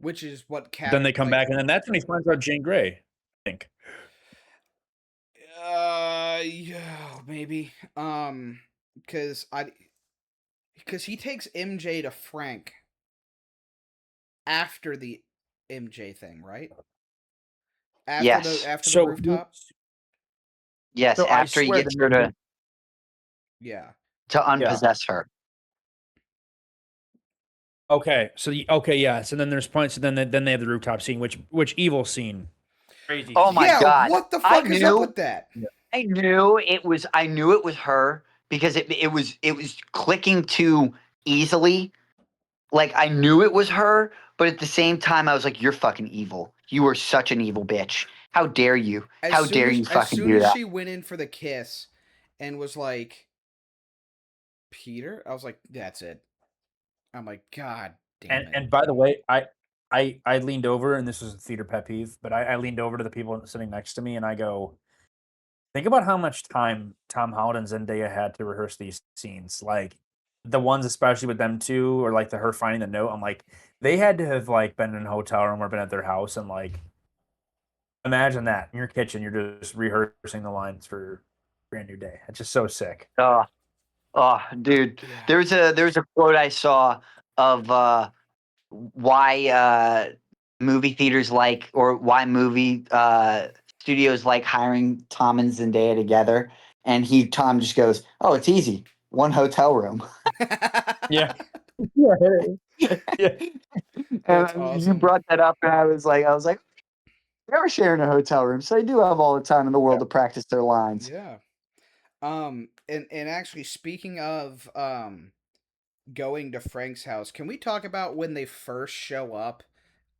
Which is what Cap. Then they come back, and then that's when he finds out Jean Grey. I think. Yeah, maybe. Because he takes MJ to Frank after the MJ thing, right? After Yes. after the rooftop. Yes, So I after he swear gets the her movie- Yeah. to unpossess her. Okay, so yeah. So then there's points. So then they have the rooftop scene, which evil scene. Crazy. Oh my yeah, god! What the fuck is up with that? I knew it was her because it was clicking too easily. Like I knew it was her, but at the same time I was like, "You're fucking evil. You are such an evil bitch. How dare you? How dare you fucking do that?" As soon as she went in for the kiss, and was like, "Peter," I was like, "That's it." I'm like, God damn it. And by the way, I leaned over, and this was a theater pet peeve, but I leaned over to the people sitting next to me, and I go, think about how much time Tom Holland and Zendaya had to rehearse these scenes. Like the ones, especially with them two, or like her finding the note. I'm like, they had to have like been in a hotel room or been at their house, and like, imagine that in your kitchen, you're just rehearsing the lines for Brand New Day. It's just so sick. Oh, dude. Yeah. There's a quote I saw of why movie theaters like, or why movie studios like hiring Tom and Zendaya together, and Tom just goes, "Oh, it's easy. One hotel room." Yeah. Yeah. That's And awesome. you brought that up, and I was like, they're sharing a hotel room, so they do have all the time in the world to practice their lines. Yeah. And actually speaking of going to Frank's house, can we talk about when they first show up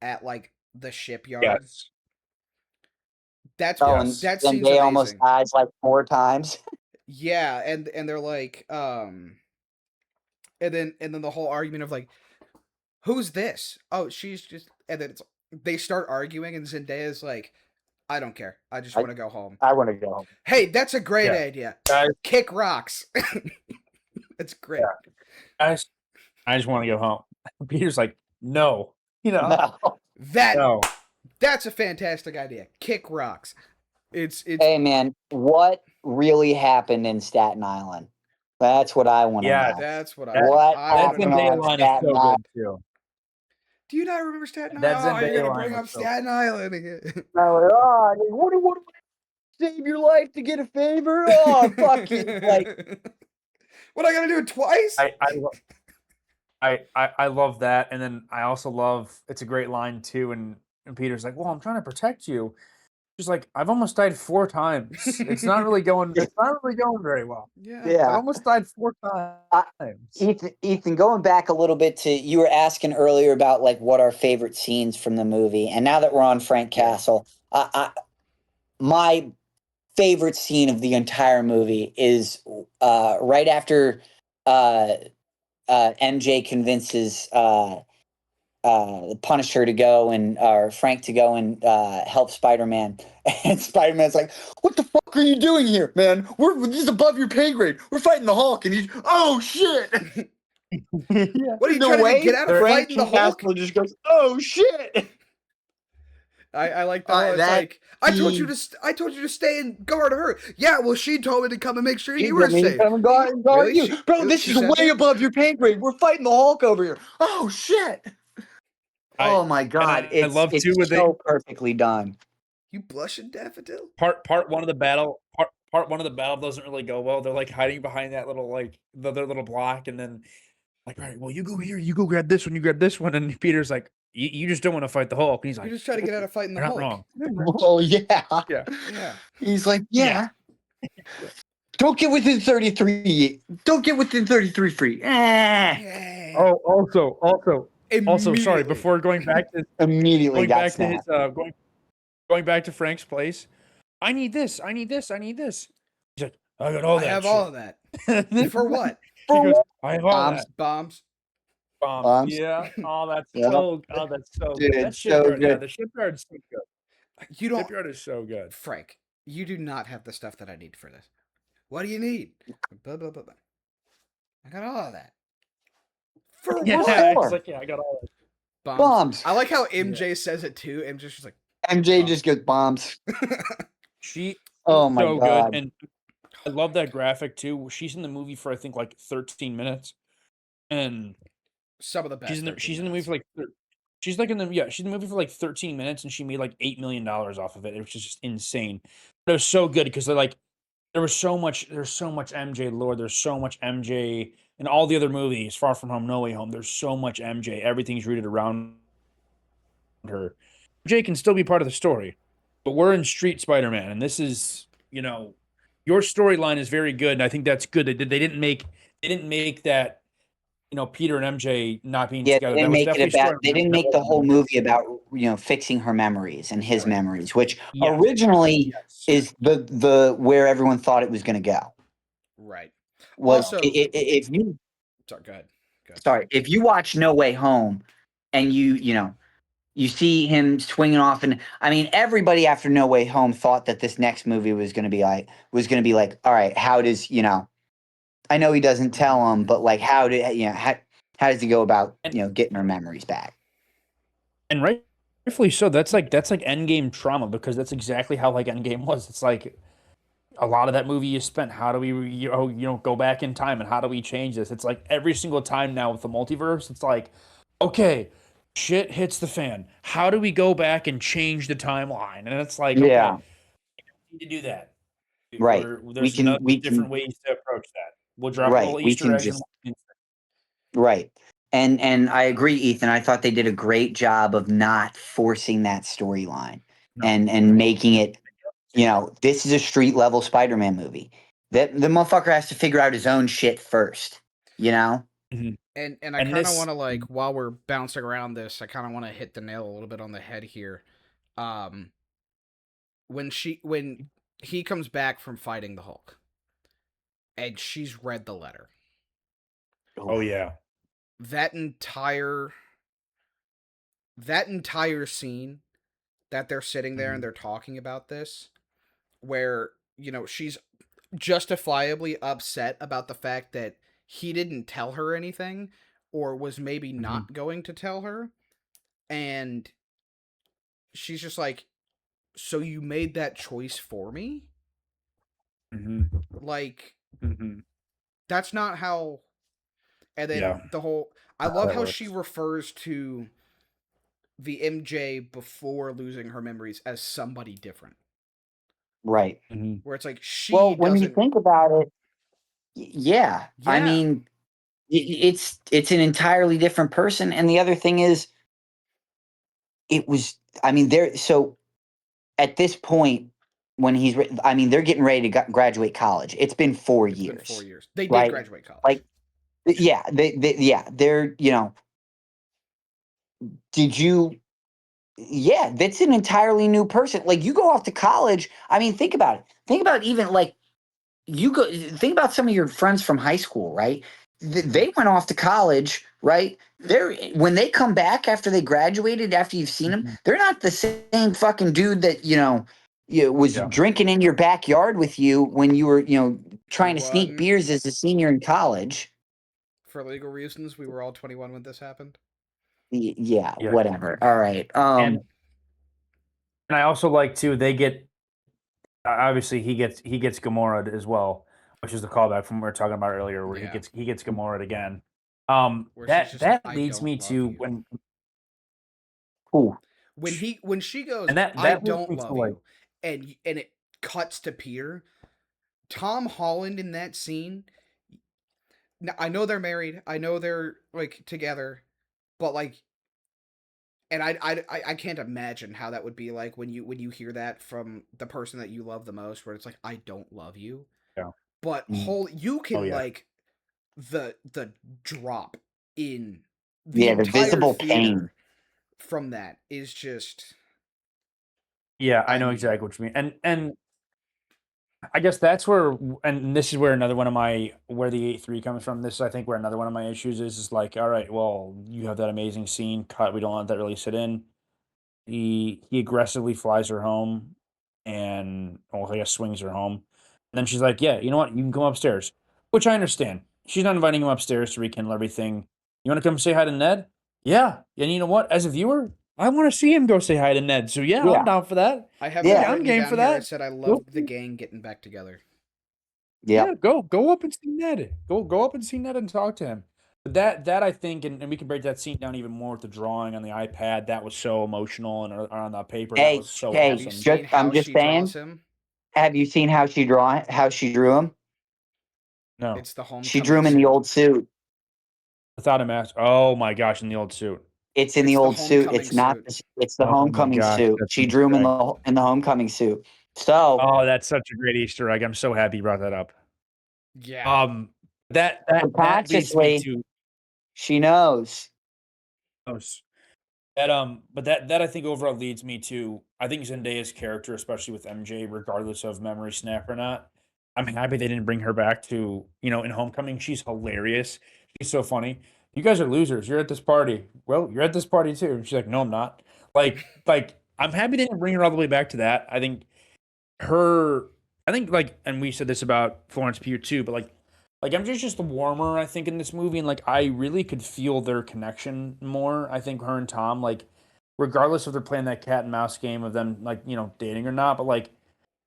at like the shipyard? Yes. That's and that and seems they amazing. almost dies like 4 times. Yeah, and they're like and then the whole argument of like, who's this? Oh, she's just, and then they start arguing, and Zendaya's like, I don't care. I just want to go home. I want to go home. Hey, that's a great Yeah. idea. Guys, Kick rocks. That's great. guys, I just want to go home. Peter's like, no. You know, No. That's a fantastic idea. Kick rocks. It's Hey man, what really happened in Staten Island? That's what I want to Yeah, know. that's what What I that want to know. Zendaya line is so good too. Do you not remember Staten That Island? Oh, you're Zendaya gonna line bring was up so Staten Island again. What save your life to get a favor? Oh, fuck you! Like, what, I gotta do it twice? I love that, and then I also love it's a great line too, and Peter's like, "Well, I'm trying to protect you." She's like, "I've almost died 4 times. It's not really going very well. Yeah. I've Yeah. almost died 4 I- times." Ethan, going back a little bit to you were asking earlier about like what our favorite scenes from the movie, and now that we're on Frank Castle, my favorite scene of the entire movie is right after MJ convinces the Punisher to go and or Frank to go and help Spider-Man, and Spider-Man's like, "What the fuck are you doing here, man? This is above your pay grade. We're fighting the Hulk," and he's, "Oh shit!" Yeah. What are you No trying to way. get out of Frank fighting the Hulk? Castle just goes, "Oh shit!" I like the whole, it's that like, I told you scene- to I told you to stay and guard her. Yeah, well, she told me to come and make sure He you were told me to safe. come and guard Really? you. She- Bro, really? this She is said way that? above your pay grade. We're fighting the Hulk over here. Oh shit. I Oh my god. I love It's too when they so perfectly done. You blushing daffodil? part one of the battle part one of the battle doesn't really go well. They're like hiding behind that little like their little block, and then like, all right, well, you go here, you go grab this one, you grab this one, and Peter's like, you just don't want to fight the Hulk. And he's You're like, just trying to get out of fighting the you're not Hulk. wrong. Oh yeah. Yeah. Yeah. He's like, Yeah. yeah. Don't get within 33. Don't get within 33 feet. Yeah. Oh, also, sorry. Immediately. Before going back to Immediately going got back to his snapped. going back to Frank's place. I need this. I need this. I need this. He's like, I got all I that. have shit. all of that. For what? He For goes, what? I have all Bombs. that. Bombs. Bombs. Yeah. Oh, that's Yeah. so. Oh, that's so Dude, good. That so shipyard. Yeah, good. the shipyard's so good. You don't, Shipyard is so good. Frank. You do not have the stuff that I need for this. What do you need? Blah blah blah. Blah. I got all of that. For Yeah, what? it's like, yeah, I got all that. Bombs. I like how MJ says it too. MJ's just like, MJ just goes bombs. She Oh my so god. good, and I love that graphic too. She's in the movie for I think like 13 minutes, and some of the best. she's in the movie for like she's like in the she's in the movie for like 13 minutes, and she made like $8 million off of it, which is just insane. But it was so good because they're like there's so much MJ lore. There's so much MJ in all the other movies. Far From Home, No Way Home. There's so much MJ. Everything's rooted around her. MJ can still be part of the story, but we're in Street Spider-Man, and this is your storyline is very good, and I think that's good. They didn't make that Peter and MJ not being Yeah, together. they That didn't was make it definitely about. They didn't make the whole movie about fixing her memories and his memories, which Yes. originally Yes. is the where everyone thought it was going to go. Right. Was Also- if you Sorry, go ahead. sorry if you watch No Way Home and you see him swinging off, and I mean everybody after No Way Home thought that this next movie was going to be like, all right, how does I know he doesn't tell him, but like how does he go about getting her memories back? And rightfully so. That's like Endgame trauma, because that's exactly how like Endgame was. It's like a lot of that movie you spent. How do we go back in time, and how do we change this? It's like every single time now with the multiverse, it's like, okay, shit hits the fan. How do we go back and change the timeline? And it's like, okay, we need to do that. Right. There's different ways to approach that. We'll drop a little Easter egg. Right. And I agree, Ethan. I thought they did a great job of not forcing that storyline and making it, this is a street level Spider-Man movie. That the motherfucker has to figure out his own shit first, Mm-hmm. And I kind of want to like, while we're bouncing around this, I kind of want to hit the nail a little bit on the head here. When he comes back from fighting the Hulk, and she's read the letter. Oh yeah. That entire scene that they're sitting there and they're talking about this, where she's justifiably upset about the fact that he didn't tell her anything, or was maybe not going to tell her, and she's just like, so you made that choice for me? Like, that's not how. And then the whole, I love how she refers to the MJ before losing her memories as somebody different. Right. Where it's like, when you think about it, yeah. I mean, it's an entirely different person. And the other thing is, it was. I mean, so at this point when I mean, they're getting ready to graduate college. It's been 4 It's been years, 4 years. They did right? graduate college. Like, yeah, they're Did you? Yeah, that's an entirely new person. Like, you go off to college. I mean, think about it. Think about even like you go. Think about some of your friends from high school, right? They went off to college, right? They're when they come back after they graduated, after you've seen them, Mhm. they're not the same fucking dude that was Yeah. drinking in your backyard with you when you were trying to sneak 21. beers as a senior in college. For legal reasons, we were all 21 when this happened. Yeah, Yeah. whatever. All right. And I also like too. They get obviously he gets Gamora as well, which is the callback from what we were talking about earlier, where Yeah. he gets Gamora again. Where she's just That like, I leads don't me love to you. When she goes, and I that leads don't me to love like you, and it cuts to Peter. Tom Holland in that scene. Now, I know they're married. I know they're like together, but like, and I can't imagine how that would be like when you hear that from the person that you love the most, where it's like, I don't love you. yeah. But Mm. you Oh can yeah. like the drop in the Yeah, the entire visible theater pain. from that is just. Yeah, I I know mean, exactly what you mean. And I guess that's where, and this is where another one of my where the 8-3 comes from. This is, I think, where another one of my issues is like, all right, well, you have that amazing scene cut. We don't let that really sit in. He aggressively flies her home, and well, I guess swings her home. And then she's like, yeah, you know what? You can come upstairs, which I understand. She's not inviting him upstairs to rekindle everything. You want to come say hi to Ned? Yeah, and you know what? As a viewer, I want to see him go say hi to Ned. So yeah, I'm Yeah, down for that. I have that yeah, Yeah, I'm written game down for here. I that. said I Go loved the gang getting back together. yep. yeah, go up and see Ned. Go up and see Ned and talk to him. But that I think, and we can break that scene down even more with the drawing on the iPad. That was so emotional, and on the paper, that was so Have you awesome. seen I'm how just she saying. draws him? Have you seen how she drew him? No, It's the She drew homecoming him in the suit. old suit. without a mask. Oh my gosh, in the old suit. It's in the It's the old suit. homecoming It's not suit. this. It's the Oh my homecoming gosh, suit. that's She an drew him Easter egg. in the homecoming suit. So Oh, that's such a great Easter egg. I'm so happy you brought that up. Yeah. Um, that leads me subconsciously, to she knows. but that I think overall leads me to I think Zendaya's character, especially with MJ, regardless of memory snap or not. I'm happy they didn't bring her back to, in Homecoming. She's hilarious. She's so funny. You guys are losers. You're at this party. Well, you're at this party too. And she's like, no, I'm not. Like I'm happy they didn't bring her all the way back to that. Her, I think like, and we said this about Florence Pugh too, but like MJ's just warmer, I think, in this movie, and like I really could feel their connection more. I think her and Tom, like, regardless if they're playing that cat and mouse game of them like dating or not, but like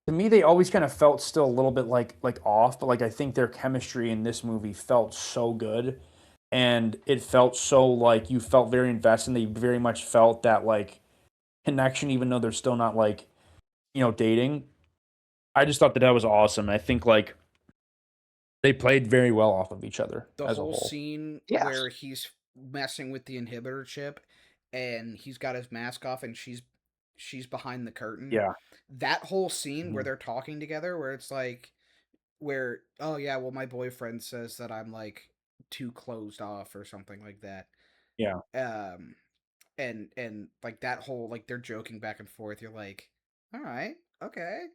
to me, they always kind of felt still a little bit like off. But like I think their chemistry in this movie felt so good, and it felt so like you felt very invested. And they very much felt that like connection, even though they're still not like dating. I just thought that was awesome. I think like they played very well off of each other The as a whole whole. scene Yeah. where he's messing with the inhibitor chip and he's got his mask off and she's behind the curtain. Yeah. That whole scene where Mhm. they're talking together where it's like where oh yeah, well my boyfriend says that I'm like too closed off or something like that. Yeah. Um and like that whole like they're joking back and forth. You're like, "All right. Okay.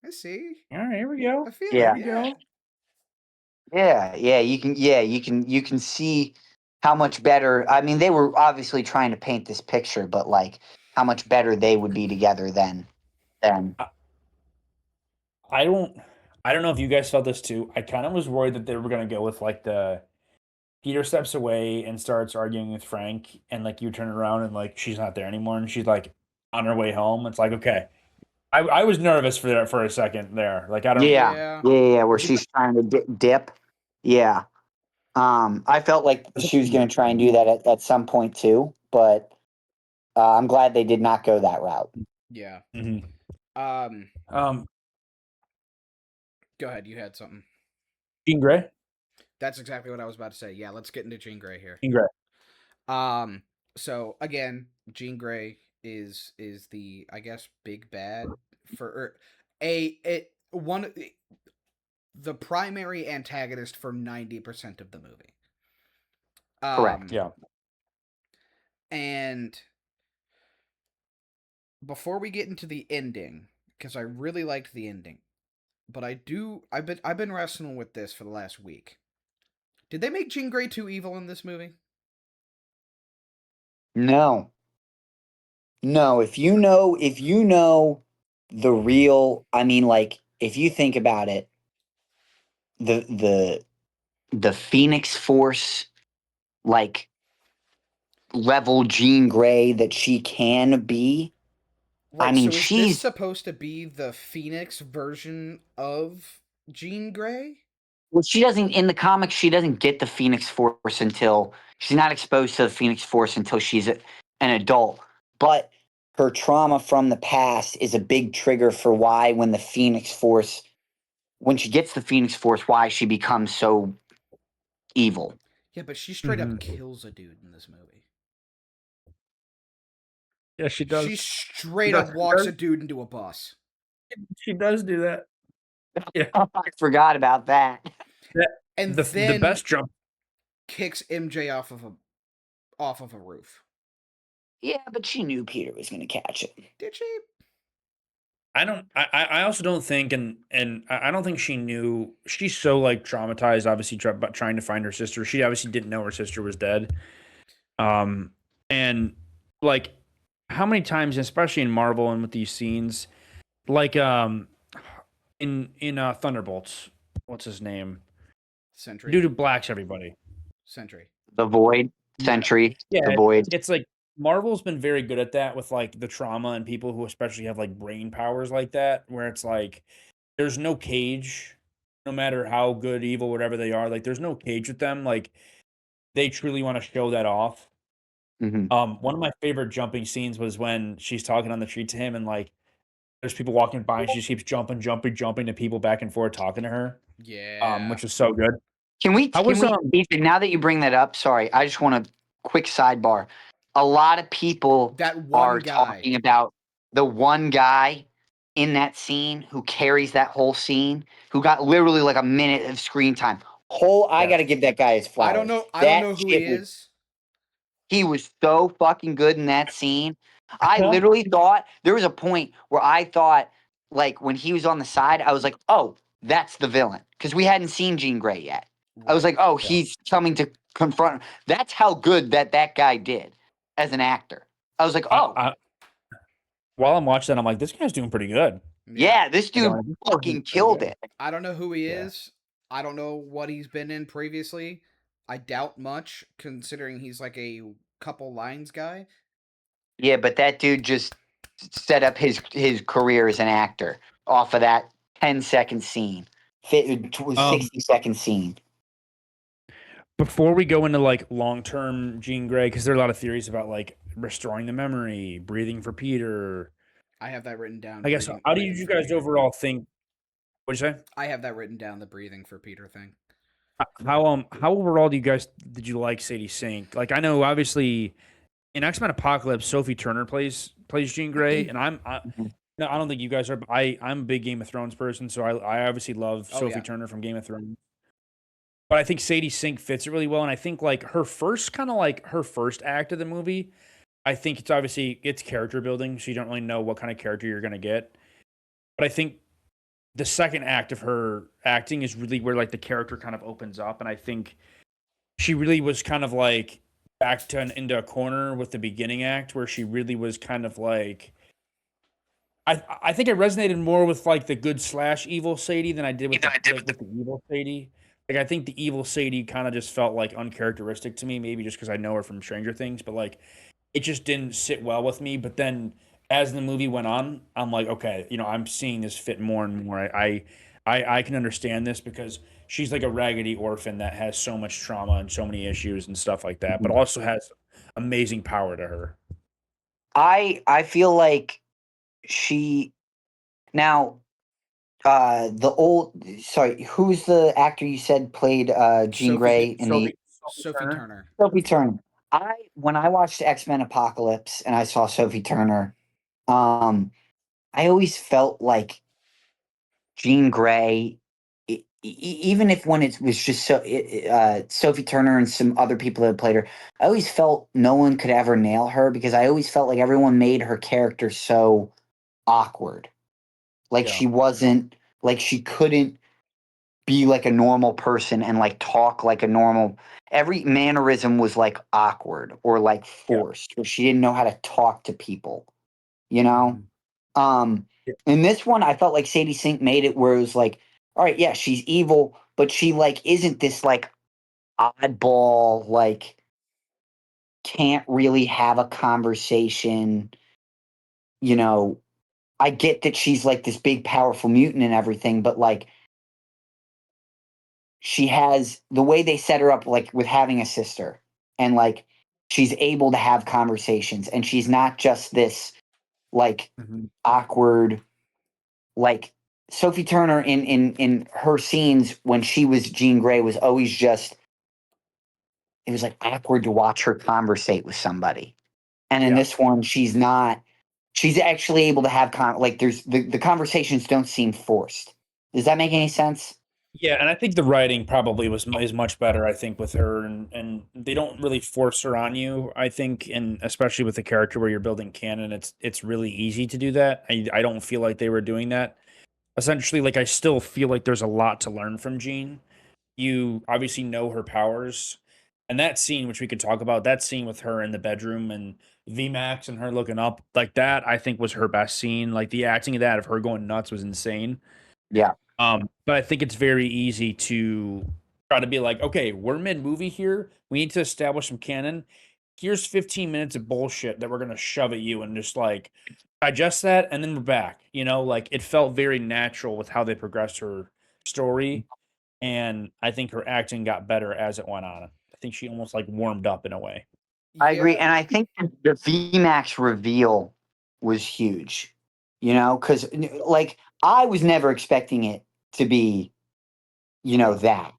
I see. All right, here we go. I feel Here Yeah. it. we Yeah." go. Yeah, you can see how much better. I mean, they were obviously trying to paint this picture, but like how much better they would be together then. I, I don't I don't know if you guys felt this too. I kind of was worried that they were gonna go with like the Peter steps away and starts arguing with Frank, and like you turn around and like she's not there anymore, and she's like on her way home. It's like okay, I was nervous for that for a second there. Like I don't. Yeah, Yeah. where she's trying to dip. Yeah. I felt like she was going to try and do that at some point too, but I'm glad they did not go that route. Yeah. Mhm. Um Um, Go ahead, you had something. Jean Grey. That's exactly what I was about to say. Yeah, let's get into Jean Grey here. Jean Grey. So again, Jean Grey is the, I guess, big bad for the primary antagonist for 90% of the movie. Correct. Yeah. And before we get into the ending, because I really liked the ending, but I've been wrestling with this for the last week. Did they make Jean Grey too evil in this movie? No. If you know the real, I mean, like, if you think about it, the Phoenix Force, like, level Jean Grey that she can be. Right, I mean, so is this she's supposed to be the Phoenix version of Jean Grey? well, she doesn't in the comics. She doesn't get the Phoenix Force until she's not exposed to the Phoenix Force until she's an adult. But her trauma from the past is a big trigger for why, when she gets the Phoenix Force, why she becomes so evil. Yeah, but she straight up Mhm. kills a dude in this movie. Yeah, she does. She straight does. up walks a dude into a bus. She does do that. Yeah. I forgot about that. And The then best jump. kicks MJ off of a roof. Yeah, but she knew Peter was going to catch it. Did she? I also don't think, and I don't think she knew. She's so like traumatized, obviously, trying to find her sister. She obviously didn't know her sister was dead. And like, how many times, especially in Marvel and with these scenes, like in Thunderbolts, what's his name? Sentry. Dude who blacks everybody. Sentry. The Void, Yeah. Sentry, Yeah, the Void. it's like Marvel's been very good at that with like the trauma and people who especially have like brain powers like that, where it's like there's no cage, no matter how good, evil, whatever they are. Like there's no cage with them. Like they truly want to show that off. Mhm. One of my favorite jumping scenes was when she's talking on the street to him, and like there's people walking by, and she just keeps jumping to people back and forth talking to her. Yeah. Which was so good. Can we, I was Ethan, now that you bring that up, sorry, I just want a quick sidebar. A lot of people That one are guy. talking about the one guy in that scene who carries that whole scene, who got literally like a minute of screen time. I Yeah. got to give that guy his flowers. I don't know That who shit he is. He was so fucking good in that scene. I Yeah. literally thought there was a point where I thought, like, when he was on the side, I was like, oh, that's the villain. Because we hadn't seen Jean Grey yet. I was Right. like, oh, Yeah. he's coming to confront. That's how good that guy did as an actor. I was like, oh, while I'm watching that, I'm like, this guy's doing pretty good. yeah, this You know, dude this guy's doing fucking pretty killed good. it. I don't know who he Yeah. is. I don't know what he's been in previously. I doubt much, considering he's like a couple lines guy. Yeah, but that dude just set up his career as an actor off of that 10-second scene, 60-second scene. Before we go into like long-term Jean Grey, because there are a lot of theories about like restoring the memory, breathing for Peter. I have that written down. I guess how do you guys overall think? What'd you say? I have that written down. The breathing for Peter thing. How overall did you like Sadie Sink? Like I know obviously in X-Men Apocalypse, Sophie Turner plays Jean Grey, and no, I don't think you guys are. But I'm a big Game of Thrones person, so I obviously love Sophie Turner from Game of Thrones. But I think Sadie Sink fits it really well, and I think like her first act of the movie, I think it's character building, so you don't really know what kind of character you're gonna get. But I think the second act of her acting is really where like the character kind of opens up, and I think she really was kind of like backed into a corner with the beginning act, where she really was kind of like. I think I resonated more with like the good / evil Sadie than I did with the evil Sadie. Like I think the evil Sadie kind of just felt like uncharacteristic to me, maybe just because I know her from Stranger Things, but like it just didn't sit well with me. But then as the movie went on, I'm like, okay, I'm seeing this fit more and more. I can understand this because she's like a raggedy orphan that has so much trauma and so many issues and stuff like that, but also has amazing power to her. I feel like now Who's the actor you said played Jean Grey in the Sophie Turner. Sophie Turner. When I watched X-Men Apocalypse and I saw Sophie Turner, I always felt like Jean Grey, even if when it was just Sophie Turner and some other people that played her, I always felt no one could ever nail her because I always felt like everyone made her character so awkward. Like Yeah. she wasn't, like she couldn't be like a normal person and like talk like a normal. Every mannerism was like awkward or like Yeah. forced, or she didn't know how to talk to people, you know? Yeah. In this one, I felt like Sadie Sink made it where it was like, all right, yeah, she's evil, but she like isn't this like oddball, like can't really have a conversation. You know, I get that she's like this big, powerful mutant and everything, but like she has the way they set her up, like with having a sister, and like she's able to have conversations, and she's not just this like Mhm. awkward, like Sophie Turner in her scenes when she was Jean Grey was always just it was like awkward to watch her conversate with somebody. And in Yeah. this one, she's not. She's actually able to have like there's the conversations don't seem forced. Does that make any sense? Yeah, and I think the writing probably is much better. I think with her, and they don't really force her on you. I think, and especially with the character where you're building canon, it's really easy to do that. I don't feel like they were doing that. Essentially, like I still feel like there's a lot to learn from Jean. You obviously know her powers, and that scene, which we could talk about, that scene with her in the bedroom and VMAX and her looking up like that, I think was her best scene. Like the acting of that, of her going nuts, was insane. Yeah. But I think it's very easy to try to be like, okay, we're mid movie here. We need to establish some canon. Here's 15 minutes of bullshit that we're gonna shove at you and just like digest that, and then we're back. You know, like it felt very natural with how they progressed her story, and I think her acting got better as it went on. I think she almost like warmed up in a way. I agree, Yeah, and I think the VMAX reveal was huge. You know, because like I was never expecting it to be, that.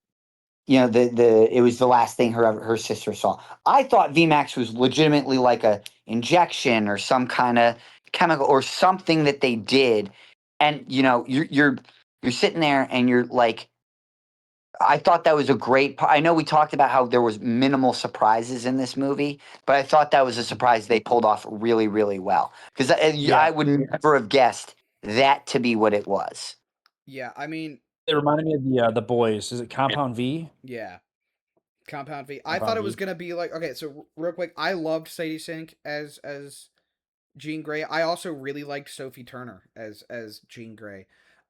It was the last thing her sister saw. I thought VMAX was legitimately like a injection or some kind of chemical or something that they did, and you're sitting there and you're like, I thought that was a great. I know we talked about how there was minimal surprises in this movie, but I thought that was a surprise they pulled off really, really well because Yeah, I would never have guessed that to be what it was. yeah. I mean, it reminded me of the boys. Is it Compound V? yeah. Compound V. I thought Compound it was V. gonna be like okay. So real quick, I loved Sadie Sink as Jean Grey. I also really liked Sophie Turner as Jean Grey,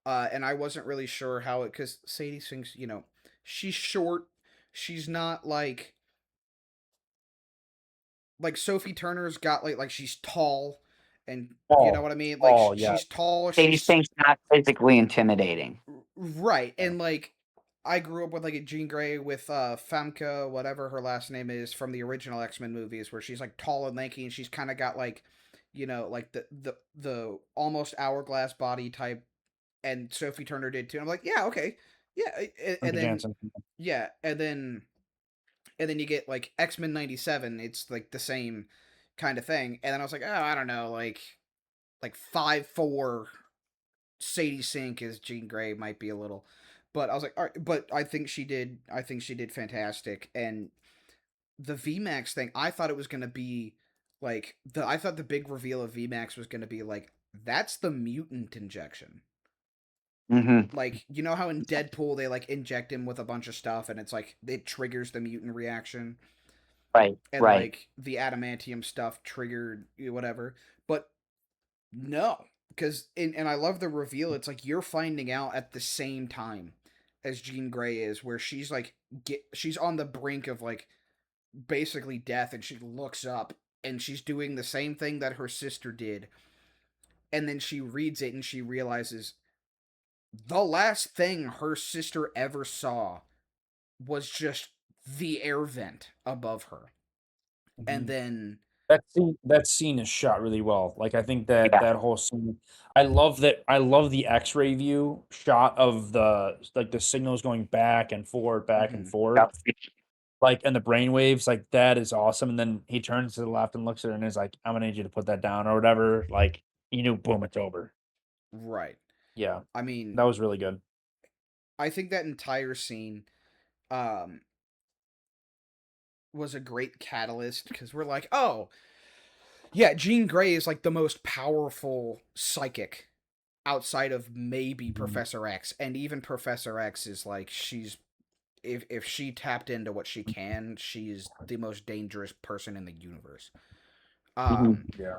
and I wasn't really sure how it because Sadie Sink's she's short. She's not like Sophie Turner's got like she's tall, and you know Oh, what I mean. Like oh yeah. she's tall. Sadie She's Sink's not physically intimidating. right, and like I grew up with like a Jean Grey with Famke, whatever her last name is from the original X-Men movies, where she's like tall and lanky, and she's kind of got like, like the almost hourglass body type, and Sophie Turner did too. I'm like, yeah, okay, yeah, and Famke then Janssen. yeah, and then you get like X-Men '97. It's like the same kind of thing, and then I was like, oh, I don't know, like 5'4" Sadie Sink as Jean Grey might be a little, but I was like, all right, but I think she did. I think she did fantastic. And the VMAX thing, I thought it was gonna be like I thought the big reveal of VMAX was gonna be like that's the mutant injection. Hmm. Like you know how in Deadpool they like inject him with a bunch of stuff and it's like it triggers the mutant reaction Right, and right. like the adamantium stuff triggered whatever. But no, because and I love the reveal. It's like you're finding out at the same time as Jean Grey is, where she's like she's on the brink of like basically death, and she looks up and she's doing the same thing that her sister did, and then she reads it and she realizes the last thing her sister ever saw was just the air vent above her, and Mhm. then that scene is shot really well. Like, I think that Yeah. that whole scene I love the X-ray view shot of the signals going back and forth, back and Mhm. forth, like, and the brainwaves, like, that is awesome, and then he turns to the left and looks at her and is like, "I'm gonna need you to put that down," or whatever, like, you knew, boom, it's over. Right. Yeah, I mean, that was really good. I think that entire scene um was a great catalyst because we're like, oh, yeah, Jean Grey is like the most powerful psychic outside of maybe Mhm. Professor X, and even Professor X is like she's if she tapped into what she can, she's the most dangerous person in the universe. Mhm. Yeah.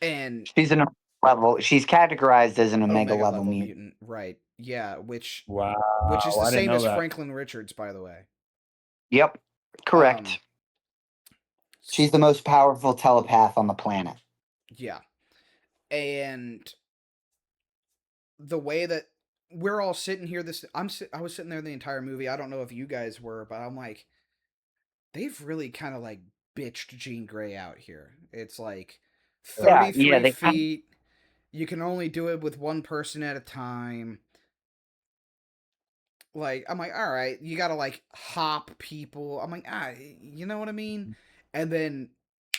And She's an level. She's categorized as an omega Omega level level mutant. mutant, right? Yeah, which is Wow, the I didn't same know as that. Franklin Richards, by the way. Yep, Um, correct. She's the most powerful telepath on the planet. yeah, and the way that we're all sitting here, I was sitting there the entire movie. I don't know if you guys were, but I'm like, they've really kind of like bitched Jean Grey out here. It's like Yeah, 33 they kind feet. You can only do it with one person at a time. Like, I'm like, all right, you gotta like hop people. I'm like, you know what I mean? And then,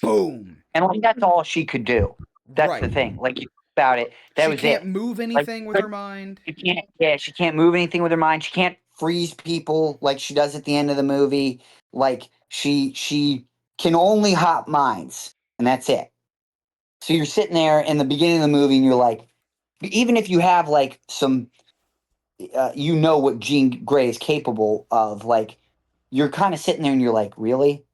boom, and like that's all she could do. That's the right. thing. Like you think about it, that She was can't it. move Like anything with her mind. she can't. Yeah, she can't move anything with her mind. She can't freeze people like she does at the end of the movie. Like she can only hop minds, and that's it. So you're sitting there in the beginning of the movie, and you're like, even if you have like some, you know what Jean Grey is capable of. Like you're kind of sitting there, and you're like, really,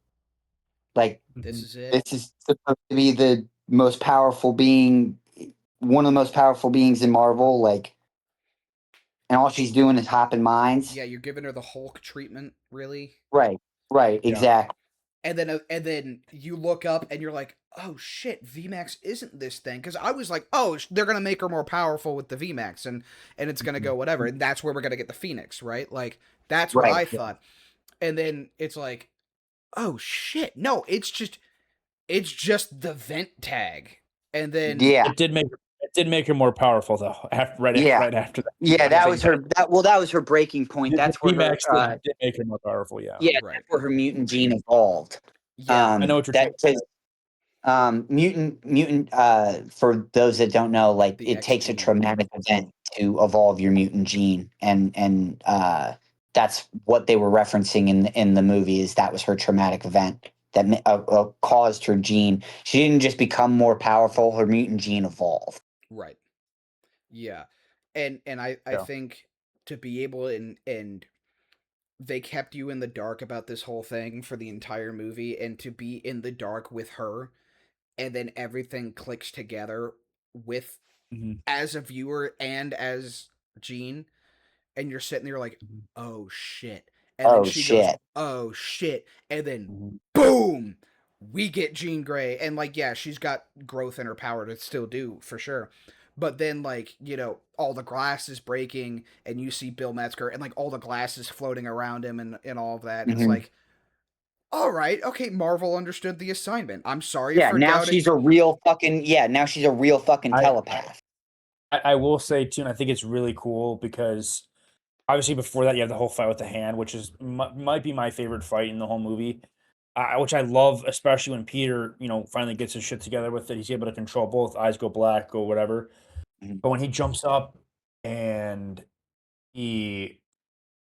like This Mhm. is it. this is supposed to be the most powerful being, one of the most powerful beings in Marvel. Like, and all she's doing is hopping minds. Yeah, you're giving her the Hulk treatment, really. Right, right, Yeah. exactly. And then you look up and you're like, oh shit, VMAX isn't this thing. Because I was like, oh, they're gonna make her more powerful with the VMAX, and it's gonna go whatever, and that's where we're gonna get the Phoenix, right? Like that's what Right. I Yeah. thought. And then it's like, oh shit, no, it's just the vent tag, and then Yeah, It did make her more powerful though. yeah, Right after that, yeah. I That think was her. That was her breaking point. the That's where her. VMAX did make her more powerful. Yeah, Yeah, right, that's where her mutant gene evolved. yeah, I know what you're That saying. mutant. For those that don't know, like the it X takes a gene. traumatic event to evolve your mutant gene, and that's what they were referencing in the movie. Is that was her traumatic event that caused her gene. She didn't just become more powerful; her mutant gene evolved. Right. Yeah. And I Yeah. think to be able and they kept you in the dark about this whole thing for the entire movie, and to be in the dark with her, and then everything clicks together with Mhm. as a viewer and as Jean, and you're sitting there like, Mhm. oh shit. And then Oh she goes, shit! oh shit. And then Mhm. boom, we get Jean Grey. And like, yeah, she's got growth in her power to still do for sure. But then, like, all the glass is breaking, and you see Bill Metzger, and like all the glass is floating around him, and all of that. And it's Mhm. like, all right, okay, Marvel understood the assignment. I'm sorry Yeah, for now doubting. she's a real fucking Now she's a real fucking I telepath. I will say too, and I think it's really cool because obviously before that you have the whole fight with the hand, which is might be my favorite fight in the whole movie. Which I love, especially when Peter, finally gets his shit together with it. He's able to control both eyes go black, go whatever. Mhm. But when he jumps up and he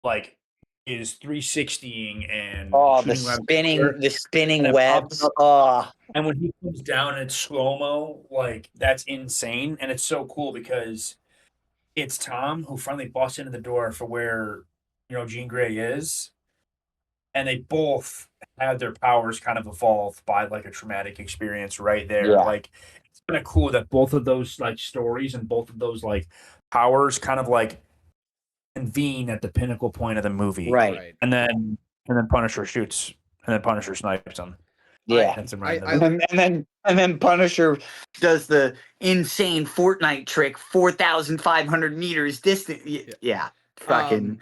like is 360ing and Oh, shooting out of nowhere, the spinning and then popping webs. up, Oh, and when he comes down it's slow mo, like that's insane, and it's so cool because it's Tom who finally busts into the door for where Jean Grey is, and they both had their powers kind of evolved by like a traumatic experience right there. yeah, Like it's kind of cool that both of those like stories and both of those like powers kind of like convene at the pinnacle point of the movie, right. Right. and then Punisher shoots, and then Punisher snipes him. I, Yeah. Hits him right I, in I, the. And then Punisher does the insane Fortnite trick, 4,500 meters distant. yeah. Yeah, fucking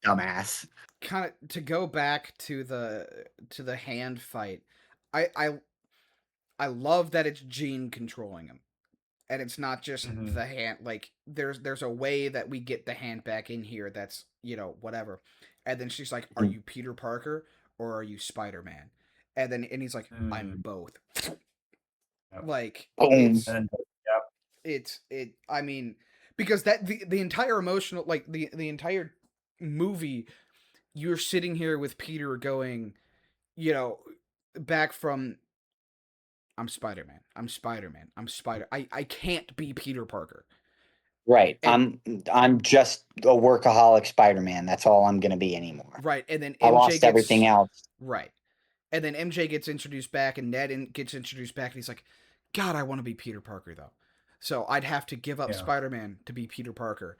Um, dumbass. kind of to go back to the hand fight. I I love that it's Jean controlling him. And it's not just Mhm. the hand. Like there's a way that we get the hand back in here. That's whatever. And then she's like, "Are Mhm. you Peter Parker or are you Spider Man?" And he's like, "I'm Mm. both." Yep. Like Boom. And yeah, it. I mean, because that the entire emotional like the entire movie, you're sitting here with Peter going, you know, back from I'm Spider Man. I'm Spider Man. I'm Spider. I can't be Peter Parker. Right. And I'm just a workaholic Spider-Man. That's all I'm gonna be anymore. right, and then I MJ lost everything gets else. right, and then MJ gets introduced back, and gets introduced back, and he's like, "God, I want to be Peter Parker though." So I'd have to give up yeah, Spider Man to be Peter Parker,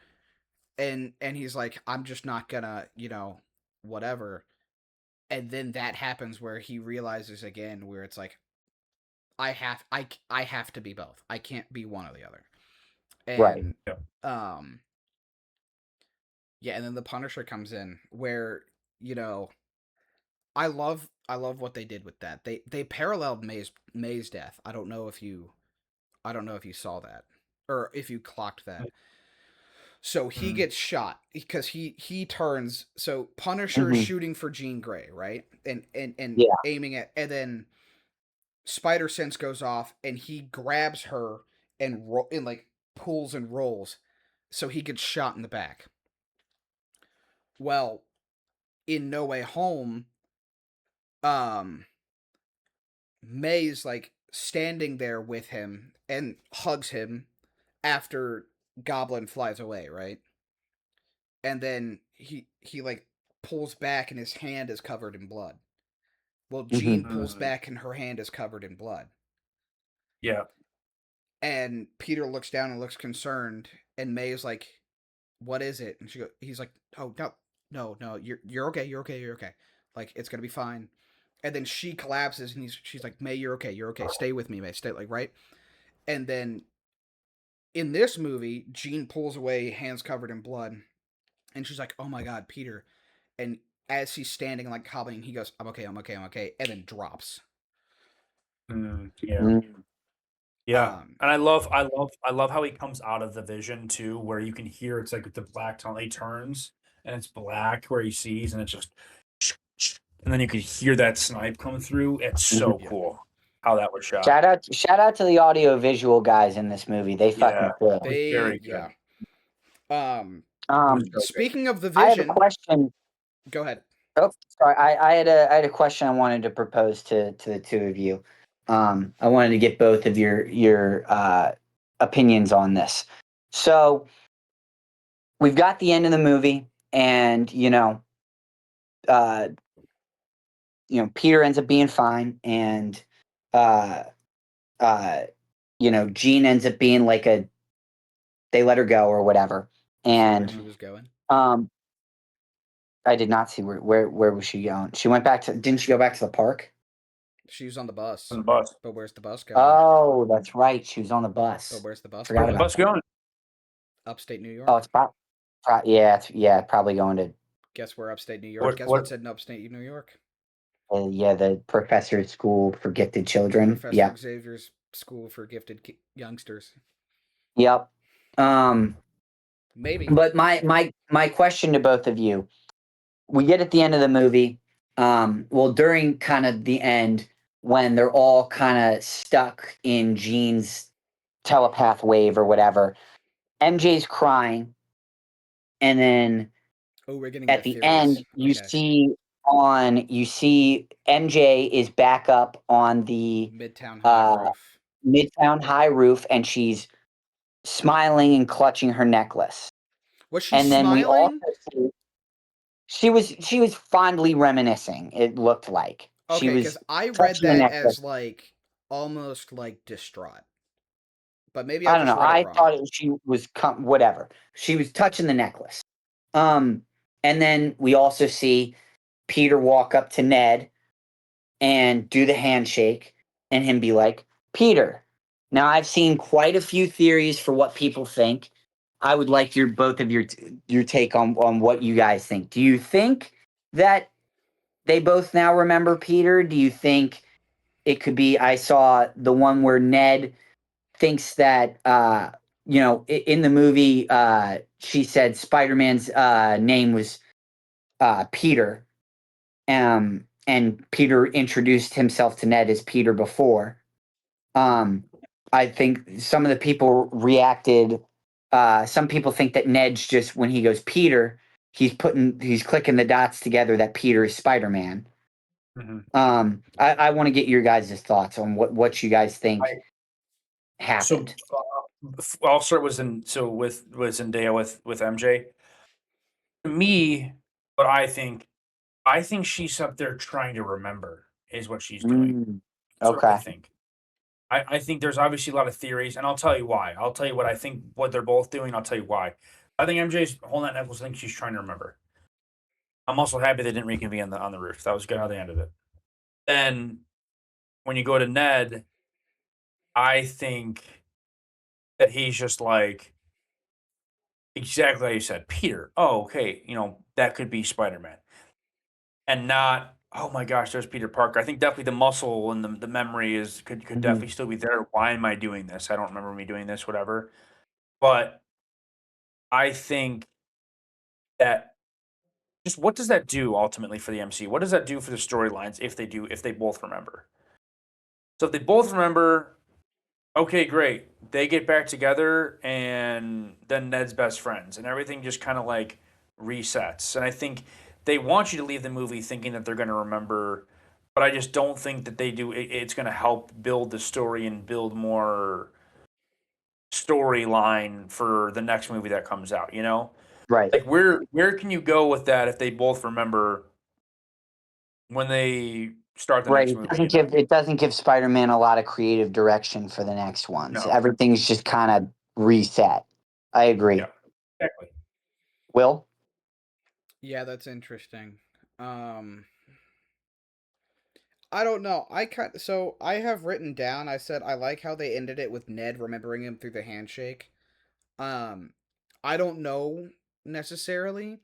and he's like, "I'm just not gonna, whatever." And then that happens where he realizes again, where it's like, I have to be both. I can't be one or the other. Right. And yeah. um yeah, and then the Punisher comes in where, you know, I love what they did with that. They paralleled May's death. I don't know if you saw that or if you clocked that. So he Mm. gets shot because he turns. So Punisher is Hmm. shooting for Jean Grey, right? And Yeah. aiming at, and then Spider Sense goes off and he grabs her and like pulls and rolls, so he gets shot in the back. Well, in No Way Home, um, May's like standing there with him and hugs him after Goblin flies away, right? And then he like pulls back and his hand is covered in blood. Well, Hmm. Jean pulls Mm. back and her hand is covered in blood. Yeah. And Peter looks down and looks concerned, and May is like, "What is it?" And he's like, "Oh no, no, you're okay, you're okay. Like it's gonna be fine." And then she collapses, and she's like, "May, you're okay. Stay with me, May. Stay like right." And then in this movie, Jean pulls away, hands covered in blood, and she's like, "Oh my God, Peter!" And as he's standing like hobbling, he goes, "I'm okay, I'm okay, I'm okay," and then drops. Yeah. Mm. Yeah. Um, And I love how he comes out of the vision too, where you can hear it's like the black tunnel. He turns and it's black where he sees, and it's just, and then you could hear that snipe come through. It's so yeah, cool how that was shot. Shout out to the audio visual guys in this movie. They Yeah, fucking kill. it was they very good. yeah. Um, It was Um, so good. Speaking of the I have a Vision, question. go ahead. Oh, sorry. I had a question I wanted to propose to the two of you. I wanted to get both of your opinions on this. So we've got the end of the movie, and uh, Peter ends up being fine, and uh, uh, Jean ends up being like they let her go or whatever, You see where and she was going? um, I did not see where was she going. She went back to. Didn't she go back to the park? She was on the bus. On the bus. But where's the bus going? Oh, that's right. She was on the But bus. where's the bus Forgot Where's the going? about bus that. going? Upstate New Oh, York. yeah, probably going to Guess where upstate New York? What? Guess What? what's in upstate New York? the professor's school for gifted children. Professor Yep, Xavier's School for Gifted Youngsters. yep. Um, Maybe. but my question to both of you: we get at the end of the movie. Well, during kind of the end when they're all kind of stuck in Jean's telepath wave or whatever. MJ's crying, and then Oh, we're getting into at the end theories. you Okay. see MJ is back up on the Midtown High uh Roof. Midtown High roof, and she's smiling and clutching her necklace. Was she And then we also smiling? see she was fondly reminiscing. It looked like she Okay, because was I read touching the that necklace. as like almost like distraught. But maybe I I don't just know. read it I wrong. thought she was whatever. She was touching the necklace. Um, and then we also see Peter walk up to Ned and do the handshake, and him be like, Peter. Now I've seen quite a few theories for what people think. I would like both of your take on what you guys think. Do you think that they both now remember Peter? Do you think it could be. I saw the one where Ned thinks that in the movie she said Spider-Man's name was Peter, and Peter introduced himself to Ned as Peter before. I think some of the people reacted. Some people think that Ned's just when he goes Peter, he's clicking the dots together that Peter is Spider-Man. I want to get your guys' thoughts on what you guys think happened. So I'll start with Zendaya with MJ. To me, what I think she's up there trying to remember is what she's doing. That's what I Okay. think. I think there's obviously a lot of theories, and I'll tell you why. I'll tell you what I think, what they're both doing. I'll tell you why. I think MJ's holding that necklace. I think she's trying to remember. I'm also happy they didn't reconvene on the roof. That was good how they ended it. Then, when you go to Ned, I think that he's just like exactly how you said, Peter. Oh, okay, that could be Spider-Man, and not. Oh my gosh, there's Peter Parker. I think definitely the muscle and the memory could definitely still be there. Why am I doing this? I don't remember me doing this, whatever. But I think that just what does that do ultimately for the MC? What does that do for the storylines if they both remember? So if they both remember, okay, great. They get back together and then Ned's best friends and everything just kind of like resets. And I think they want you to leave the movie thinking that they're going to remember, but I just don't think that they do. It's going to help build the story and build more storyline for the next movie that comes out, Right. Like where can you go with that if they both remember when they start the Right. next movie? It doesn't give Spider-Man a lot of creative direction for the next ones. No. Everything's just kind of reset. I agree. Yeah. Exactly. Will? Yeah, that's interesting. I don't know. I have written down. I said I like how they ended it with Ned remembering him through the handshake. Um, I don't know necessarily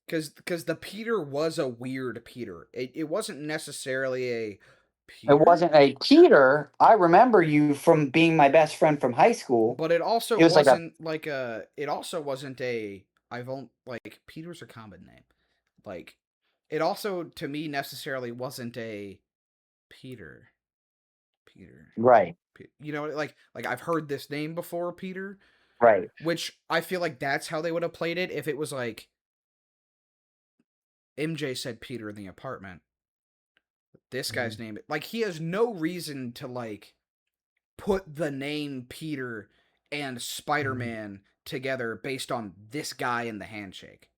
because the Peter was a weird Peter. It wasn't necessarily a Peter. It wasn't a Peter. I remember you from being my best friend from high school. But it also It was wasn't like a. It also wasn't a. I've only like Peter's a common name. Like, it also to me necessarily wasn't a Peter. Peter. Right. You know, like I've heard this name before, Peter. Right. Which I feel like that's how they would have played it if it was like MJ said Peter in the apartment. This guy's name, like he has no reason to like put the name Peter and Spider-Man together based on this guy in the handshake.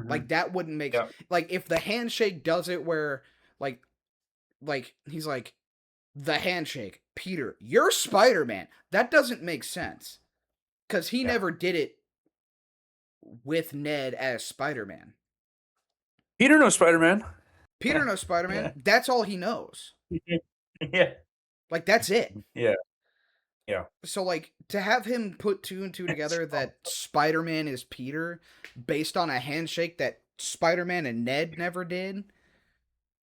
Like that wouldn't make like if the handshake does it where like he's like the handshake, Peter, you're Spider-Man. That doesn't make sense. Cuz he never did it with Ned as Spider-Man. Peter knows Spider-Man. Peter knows Spider-Man. Yeah. That's all he knows. Yeah. Like that's it. Yeah. Yeah. So like to have him put two and two together that Spider-Man is Peter based on a handshake that Spider-Man and Ned never did.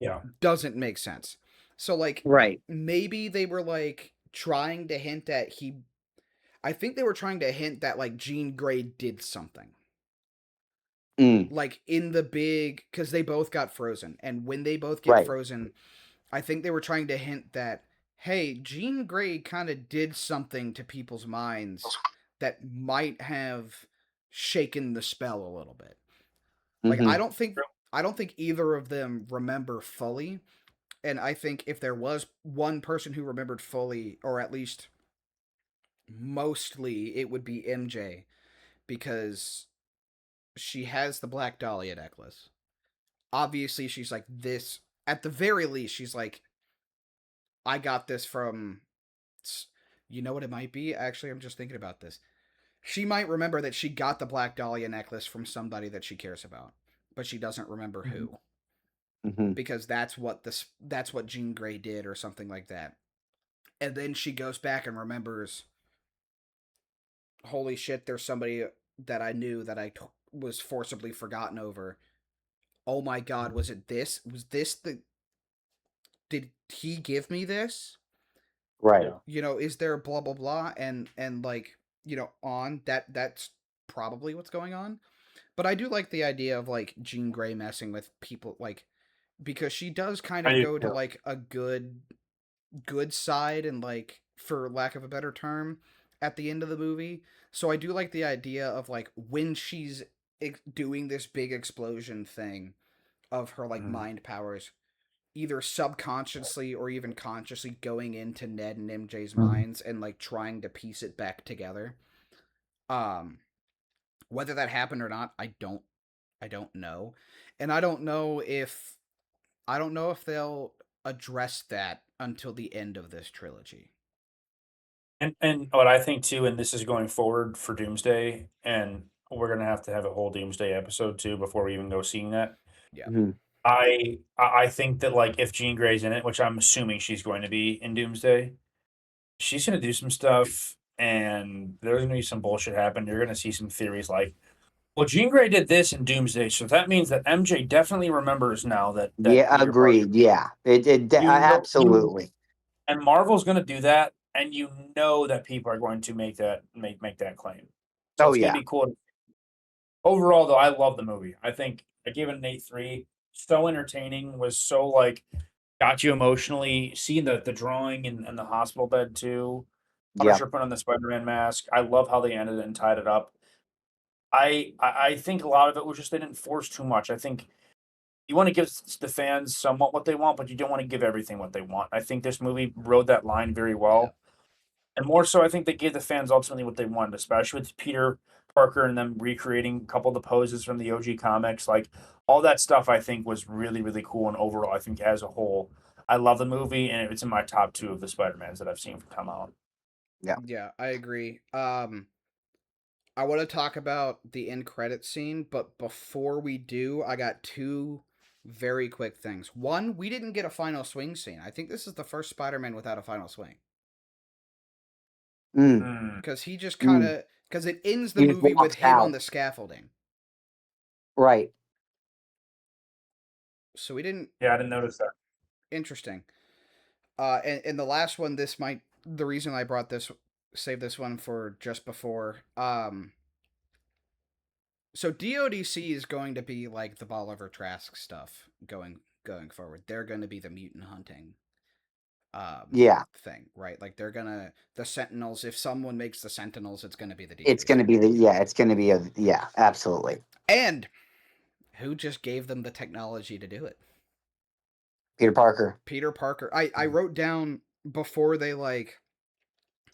Yeah. Doesn't make sense. So like right. Maybe they were like trying to hint that I think they were trying to hint that like Jean Grey did something. Like in the big cuz they both got frozen and when they both get frozen I think they were trying to hint that hey, Jean Grey kind of did something to people's minds that might have shaken the spell a little bit. Like I don't think either of them remember fully, and I think if there was one person who remembered fully or at least mostly, it would be MJ because she has the Black Dahlia necklace. Obviously, she's like this at the very least she's like I got this from. You know what it might be? Actually, I'm just thinking about this. She might remember that she got the Black Dahlia necklace from somebody that she cares about, but she doesn't remember who. Because that's what Jean Grey did or something like that. And then she goes back and remembers, holy shit, there's somebody that I knew that I was forcibly forgotten over. Oh my god, was it this? Was this the did he give me this? Right. Yeah. You know, is there blah blah blah, and like, you know, on that's probably what's going on. But I do like the idea of like Jean Grey messing with people, like, because she does kind I of do go to too. like a good side, and like, for lack of a better term, at the end of the movie. So I do like the idea of like when she's doing this big explosion thing of her like Mhm. mind powers, either subconsciously or even consciously going into Ned and MJ's minds and like trying to piece it back together. Um whether that happened or not, I don't know. And I don't know if they'll address that until the end of this trilogy. And what I think too, and this is going forward for Doomsday, and we're gonna have to have a whole Doomsday episode too before we even go seeing that. Yeah. Mhm. I think that like if Jean Grey's in it, which I'm assuming she's going to be in Doomsday, she's gonna do some stuff, and there's gonna be some bullshit happen. You're gonna see some theories like, well, Jean Grey did this in Doomsday, so that means that MJ definitely remembers now that Yeah, Peter Parker. agreed. Yeah, You know, absolutely. and Marvel's gonna do that, and you know that people are going to make that claim. So Oh it's gonna yeah, be cool. Overall, though, I love the movie. I think I gave it an 8.3. So entertaining, was so like got you emotionally. Seeing the drawing and the hospital bed too. yeah. Punisher put on the Spider-Man mask. I love how they ended it and tied it up. I think a lot of it was just they didn't force too much. I think you want to give the fans somewhat what they want, but you don't want to give everything what they want. I think this movie rode that line very Yeah. well. And more so, I think they gave the fans ultimately what they wanted, especially with Peter Parker and them recreating a couple of the poses from the OG comics. Like all that stuff, I think was really, really cool. And overall, I think as a whole, I love the movie, and it's in my top 2 of the Spider-Mans that I've seen come out. Yeah, I agree. I want to talk about the end credit scene, but before we do, I got two very quick things. One, we didn't get a final swing scene. I think this is the first Spider-Man without a final swing, Mm, Mm, because he just kind mm. of, because it ends the He just movie with walks him on out. the scaffolding. Right. So we didn't. yeah, I didn't notice that. Interesting. And the last one, this might, the reason I brought this, save this one for just before. So DODC is going to be like the Bolivar Trask stuff going forward. They're going to be the mutant hunting Yeah, thing, right? Like they're gonna, the Sentinels. If someone makes the Sentinels, it's going to be the it's going to DODC. be it's going to be absolutely. And who just gave them the technology to do it? Peter Parker, Peter Parker. I wrote down before they like,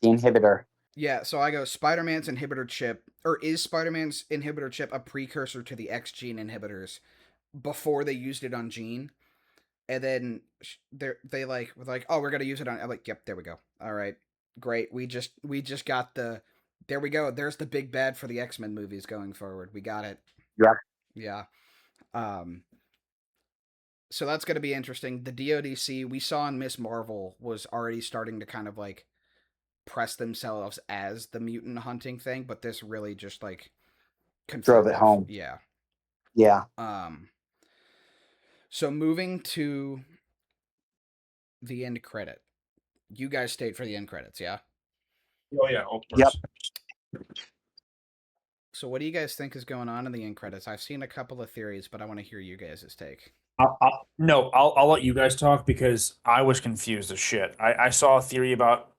the inhibitor. yeah, so I go Spider-Man's inhibitor chip, or is Spider-Man's inhibitor chip a precursor to the X gene inhibitors before they used it on Jean? And then they like were like, oh, we're gonna use it on. I'm like, yep, there we go. All right, great. We just got the. There we go. There's the big bad for the X-Men movies going forward. We got it. Yeah. Yeah. Um. So that's gonna be interesting. The DODC we saw in Miss Marvel was already starting to kind of like press themselves as the mutant hunting thing, but this really just like Drove confirmed it that. home. Yeah. Yeah. So moving to the end credit. You guys stayed for the end credits, yeah? Oh yeah, of Yep. course. So what do you guys think is going on in the end credits? I've seen a couple of theories, but I want to hear you guys' take. I'll let you guys talk because I was confused as shit. I saw a theory about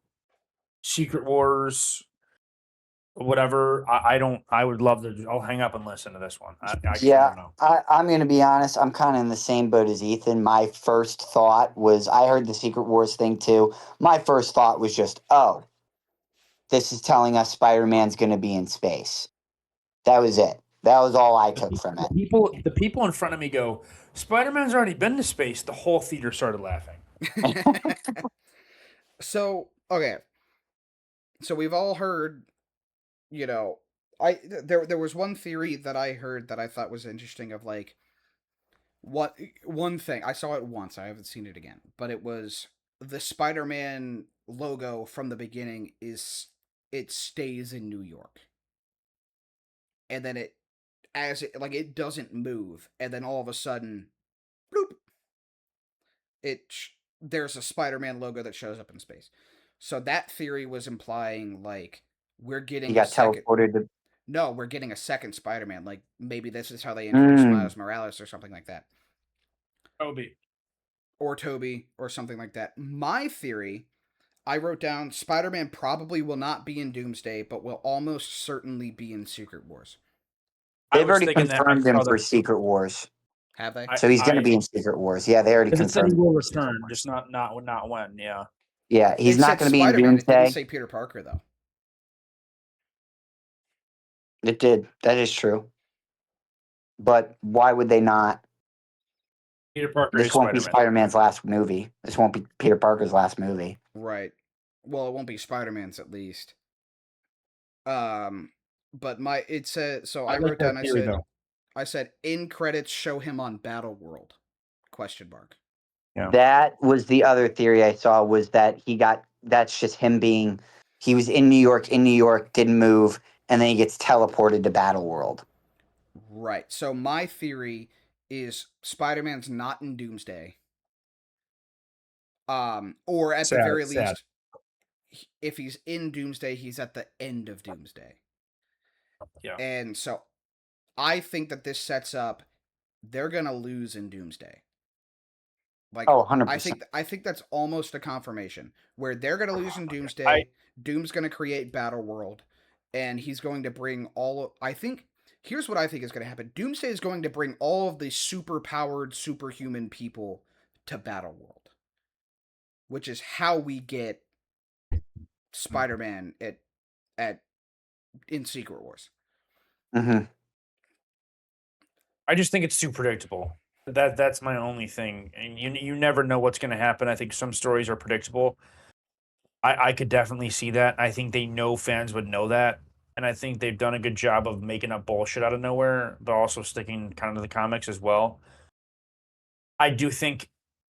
Secret Wars, whatever. I don't. I would love to. I'll hang up and listen to this one. I Yeah, don't know. I'm going to be honest. I'm kind of in the same boat as Ethan. My first thought was I heard the Secret Wars thing too. My first thought was just, oh, this is telling us Spider-Man's going to be in space. That was it. That was all I took from it. The people in front of me go, Spider-Man's already been to space. The whole theater started laughing. So, okay. So we've all heard, you know, there was one theory that I heard that I thought was interesting of like what one thing. I saw it once. I haven't seen it again, but it was the Spider-Man logo from the beginning is it stays in New York. And then it as it like it doesn't move, and then all of a sudden bloop, it there's a Spider-Man logo that shows up in space. So that theory was implying like we're He getting a got second. teleported to. No, we're getting a second Spider-Man. Like maybe this is how they introduce Miles Morales or something like that. Toby. Or Toby or something like that. My theory, I wrote down Spider-Man probably will not be in Doomsday, but will almost certainly be in Secret Wars. They've already confirmed him for Secret Wars. Have they? So he's going to be in Secret Wars. Yeah, they already Because it said he confirmed. will return, just not when. Yeah. Yeah, he's It not said going to be in Spider-Man. It Doomsday. didn't say Peter Parker though. It did. That is true. But why would they not? Peter Parker This is won't be Spider-Man. Spider-Man's last movie. This won't be Peter Parker's last movie. Right. Well, it won't be Spider-Man's at least. But it said so. I wrote down. I said in credits show him on Battle World? Question mark. Yeah. That was the other theory I saw, was that that's just him being, he was in New York, didn't move, and then he gets teleported to Battle World. Right. So my theory is Spider-Man's not in Doomsday. Or at the very least, if he's in Doomsday, he's at the end of Doomsday. Yeah. And so I think that this sets up they're gonna lose in Doomsday. Like, 100%. I think that's almost a confirmation where they're gonna lose in Doomsday. Doom's gonna create Battle World, and he's going to bring I think here's what I think is going to happen. Doomsday is going to bring all of the super-powered, superhuman people to Battle World, which is how we get Spider-Man in Secret Wars. Mm-hmm. I just think it's too predictable. That's my only thing, and you never know what's going to happen. I think some stories are predictable. I could definitely see that. I think they know fans would know that, and I think they've done a good job of making up bullshit out of nowhere, but also sticking kind of to the comics as well. I do think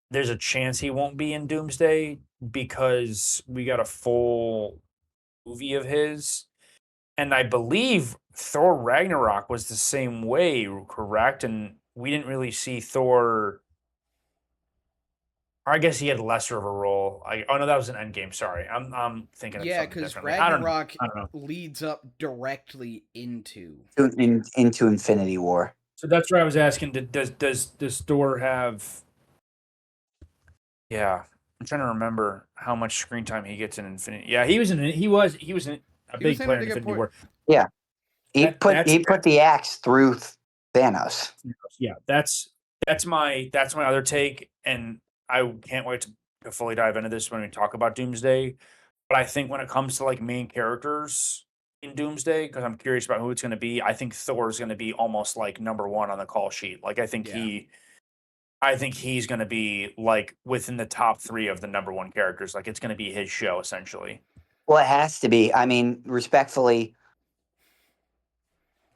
there's a chance he won't be in Doomsday because we got a full movie of his. And I believe Thor Ragnarok was the same way, correct? And we didn't really see Thor. Or I guess he had lesser of a role. Oh no, that was an Endgame. Sorry, I'm thinking of something because differently. Ragnarok I don't know. leads up directly into Infinity War. So that's where I was asking. Does Thor have? Yeah, I'm trying to remember how much screen time he gets in Infinity. Yeah, he was a big player in Infinity War. Yeah, he put the axe through Thanos. Yeah, that's my other take, and I can't wait to fully dive into this when we talk about Doomsday. But I think when it comes to like main characters in Doomsday, because I'm curious about who it's going to be, I think Thor is going to be almost like number one on the call sheet. Like I think he's going to be like within the top 3 of the number one characters. Like it's going to be his show essentially. Well, it has to be. I mean, respectfully,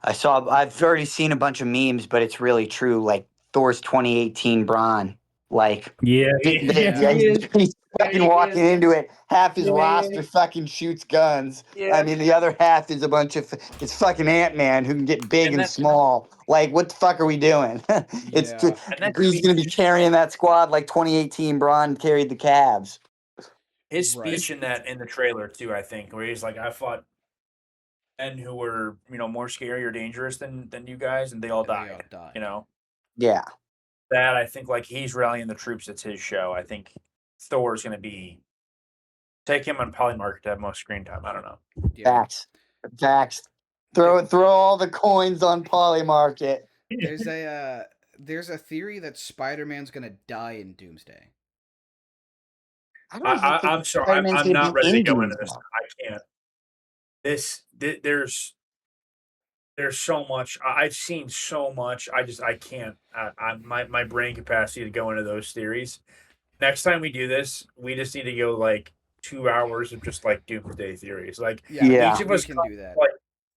I've already seen a bunch of memes, but it's really true. Like Thor's 2018 Braun. Like, he's fucking walking into it. Half his roster fucking shoots guns. Yeah. I mean, the other half is it's fucking Ant-Man who can get big and small. Like, what the fuck are we doing? He's gonna be carrying that squad like 2018 Braun carried the Cavs. His speech in the trailer too, I think, where he's like, I fought men who were, more scary or dangerous than you guys, and they all died. Yeah. That I think like he's rallying the troops. It's his show. I think Thor's going to take him on Polymarket to have most screen time. I don't know. Yeah. Facts. Throw all the coins on Polymarket. There's a theory that Spider-Man's going to die in Doomsday. I'm sorry. I'm not ready to go into this. I can't. There's so much. I've seen so much. I can't. My brain capacity to go into those theories. Next time we do this, we just need to go like 2 hours of just like Doomsday theories. Like each of us can do that.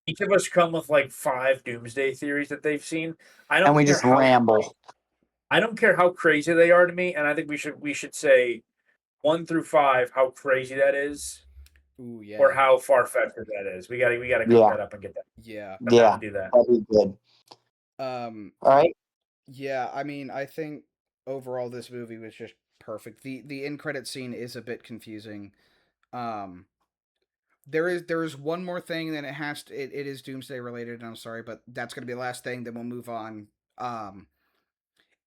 Each of us come with like 5 Doomsday theories that they've seen. And we just ramble. I don't care how crazy they are to me, and I think we should say 1 through 5 how crazy that is. Ooh, yeah. Or how far-fetched that is. We gotta cut that up and get that. Yeah. Do that. That'd be good. All right. Yeah, I mean, I think overall this movie was just perfect. The end credit scene is a bit confusing. There is one more thing that it is Doomsday related, and I'm sorry, but that's gonna be the last thing. Then we'll move on.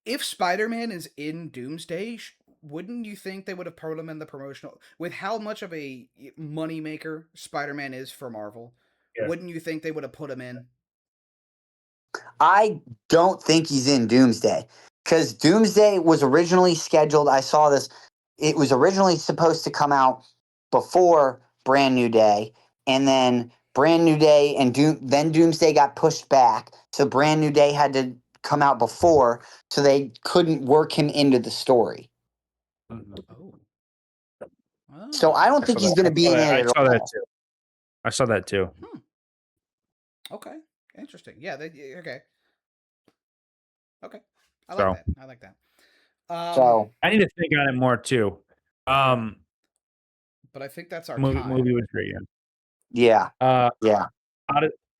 If Spider-Man is in Doomsday, wouldn't you think they would have put him in the promotional with how much of a moneymaker Spider-Man is for Marvel? Yeah. Wouldn't you think they would have put him in? I don't think he's in Doomsday because Doomsday was originally scheduled. I saw this. It was originally supposed to come out before Brand New Day, and then Brand New Day and then Doomsday got pushed back. So Brand New Day had to come out before, so they couldn't work him into the story. Oh. So I don't think he's going to be in it at all. I saw that too. Okay. Interesting. Yeah. Okay. Okay. I So- like that. I like that. So I need to think on it more too. but I think that's our time. Movie was great. Yeah. yeah.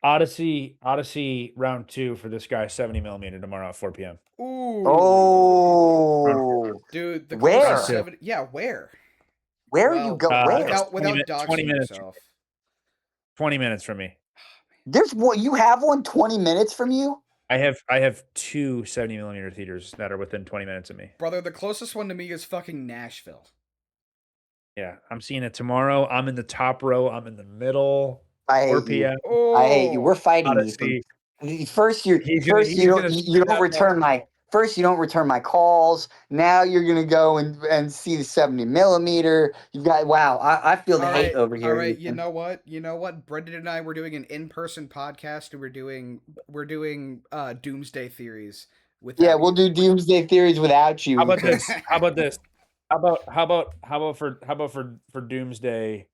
Odyssey round 2 for this guy 70mm tomorrow at 4 p.m. Ooh. Oh, Dude, the Where? closest 70 Yeah, where? where Well, you go? uh, Where? Without 20 doxing minutes. yourself. 20 minutes from me. There's one. You have one 20 minutes from you. I have 2 70mm theaters that are within 20 minutes of me. Brother, the closest one to me is fucking Nashville. Yeah, I'm seeing it tomorrow. I'm in the top row. I'm in the middle. I 4 hate you. p.m. Oh, I hate you. We're fighting, Ethan. Odyssey. First, you He's you gonna don't screw that return my calls. Now you're gonna go and see the 70mm. You've got I feel the hate over here. All right, Ethan. you know what? Brendan and I were doing an in-person podcast, and we're doing Doomsday theories with. Yeah, we'll do Doomsday theories without you. How about this? How about for Doomsday,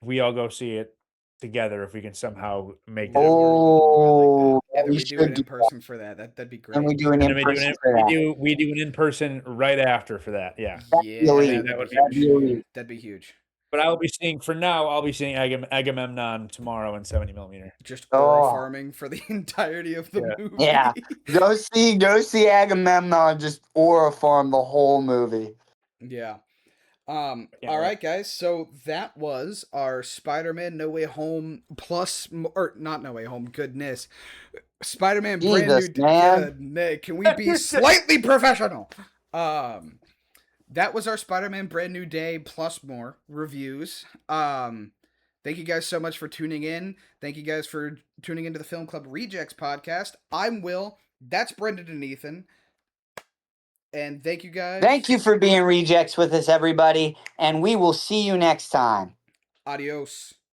we all go see it together if we can somehow make that. Oh, and then we we do should it in person for that. That'd be great. And we do an And in-person for that. we do an in-person right after for that. Yeah. Yeah, that'd be huge. But I'll be seeing Agamemnon tomorrow in 70mm. Just oral farming for the entirety of the movie. Yeah. Go see Agamemnon just aura farm the whole movie. Yeah. All right, guys. So that was our Spider-Man No Way Home plus, or not No Way Home. Goodness, Spider-Man Jesus, brand new. man. Can we be slightly professional? That was our Spider-Man Brand New Day plus more reviews. Thank you guys so much for tuning in. Thank you guys for tuning into the Film Club Rejects podcast. I'm Will. That's Brendan and Ethan. And thank you guys. Thank you for being rejects with us, everybody. And we will see you next time. Adios.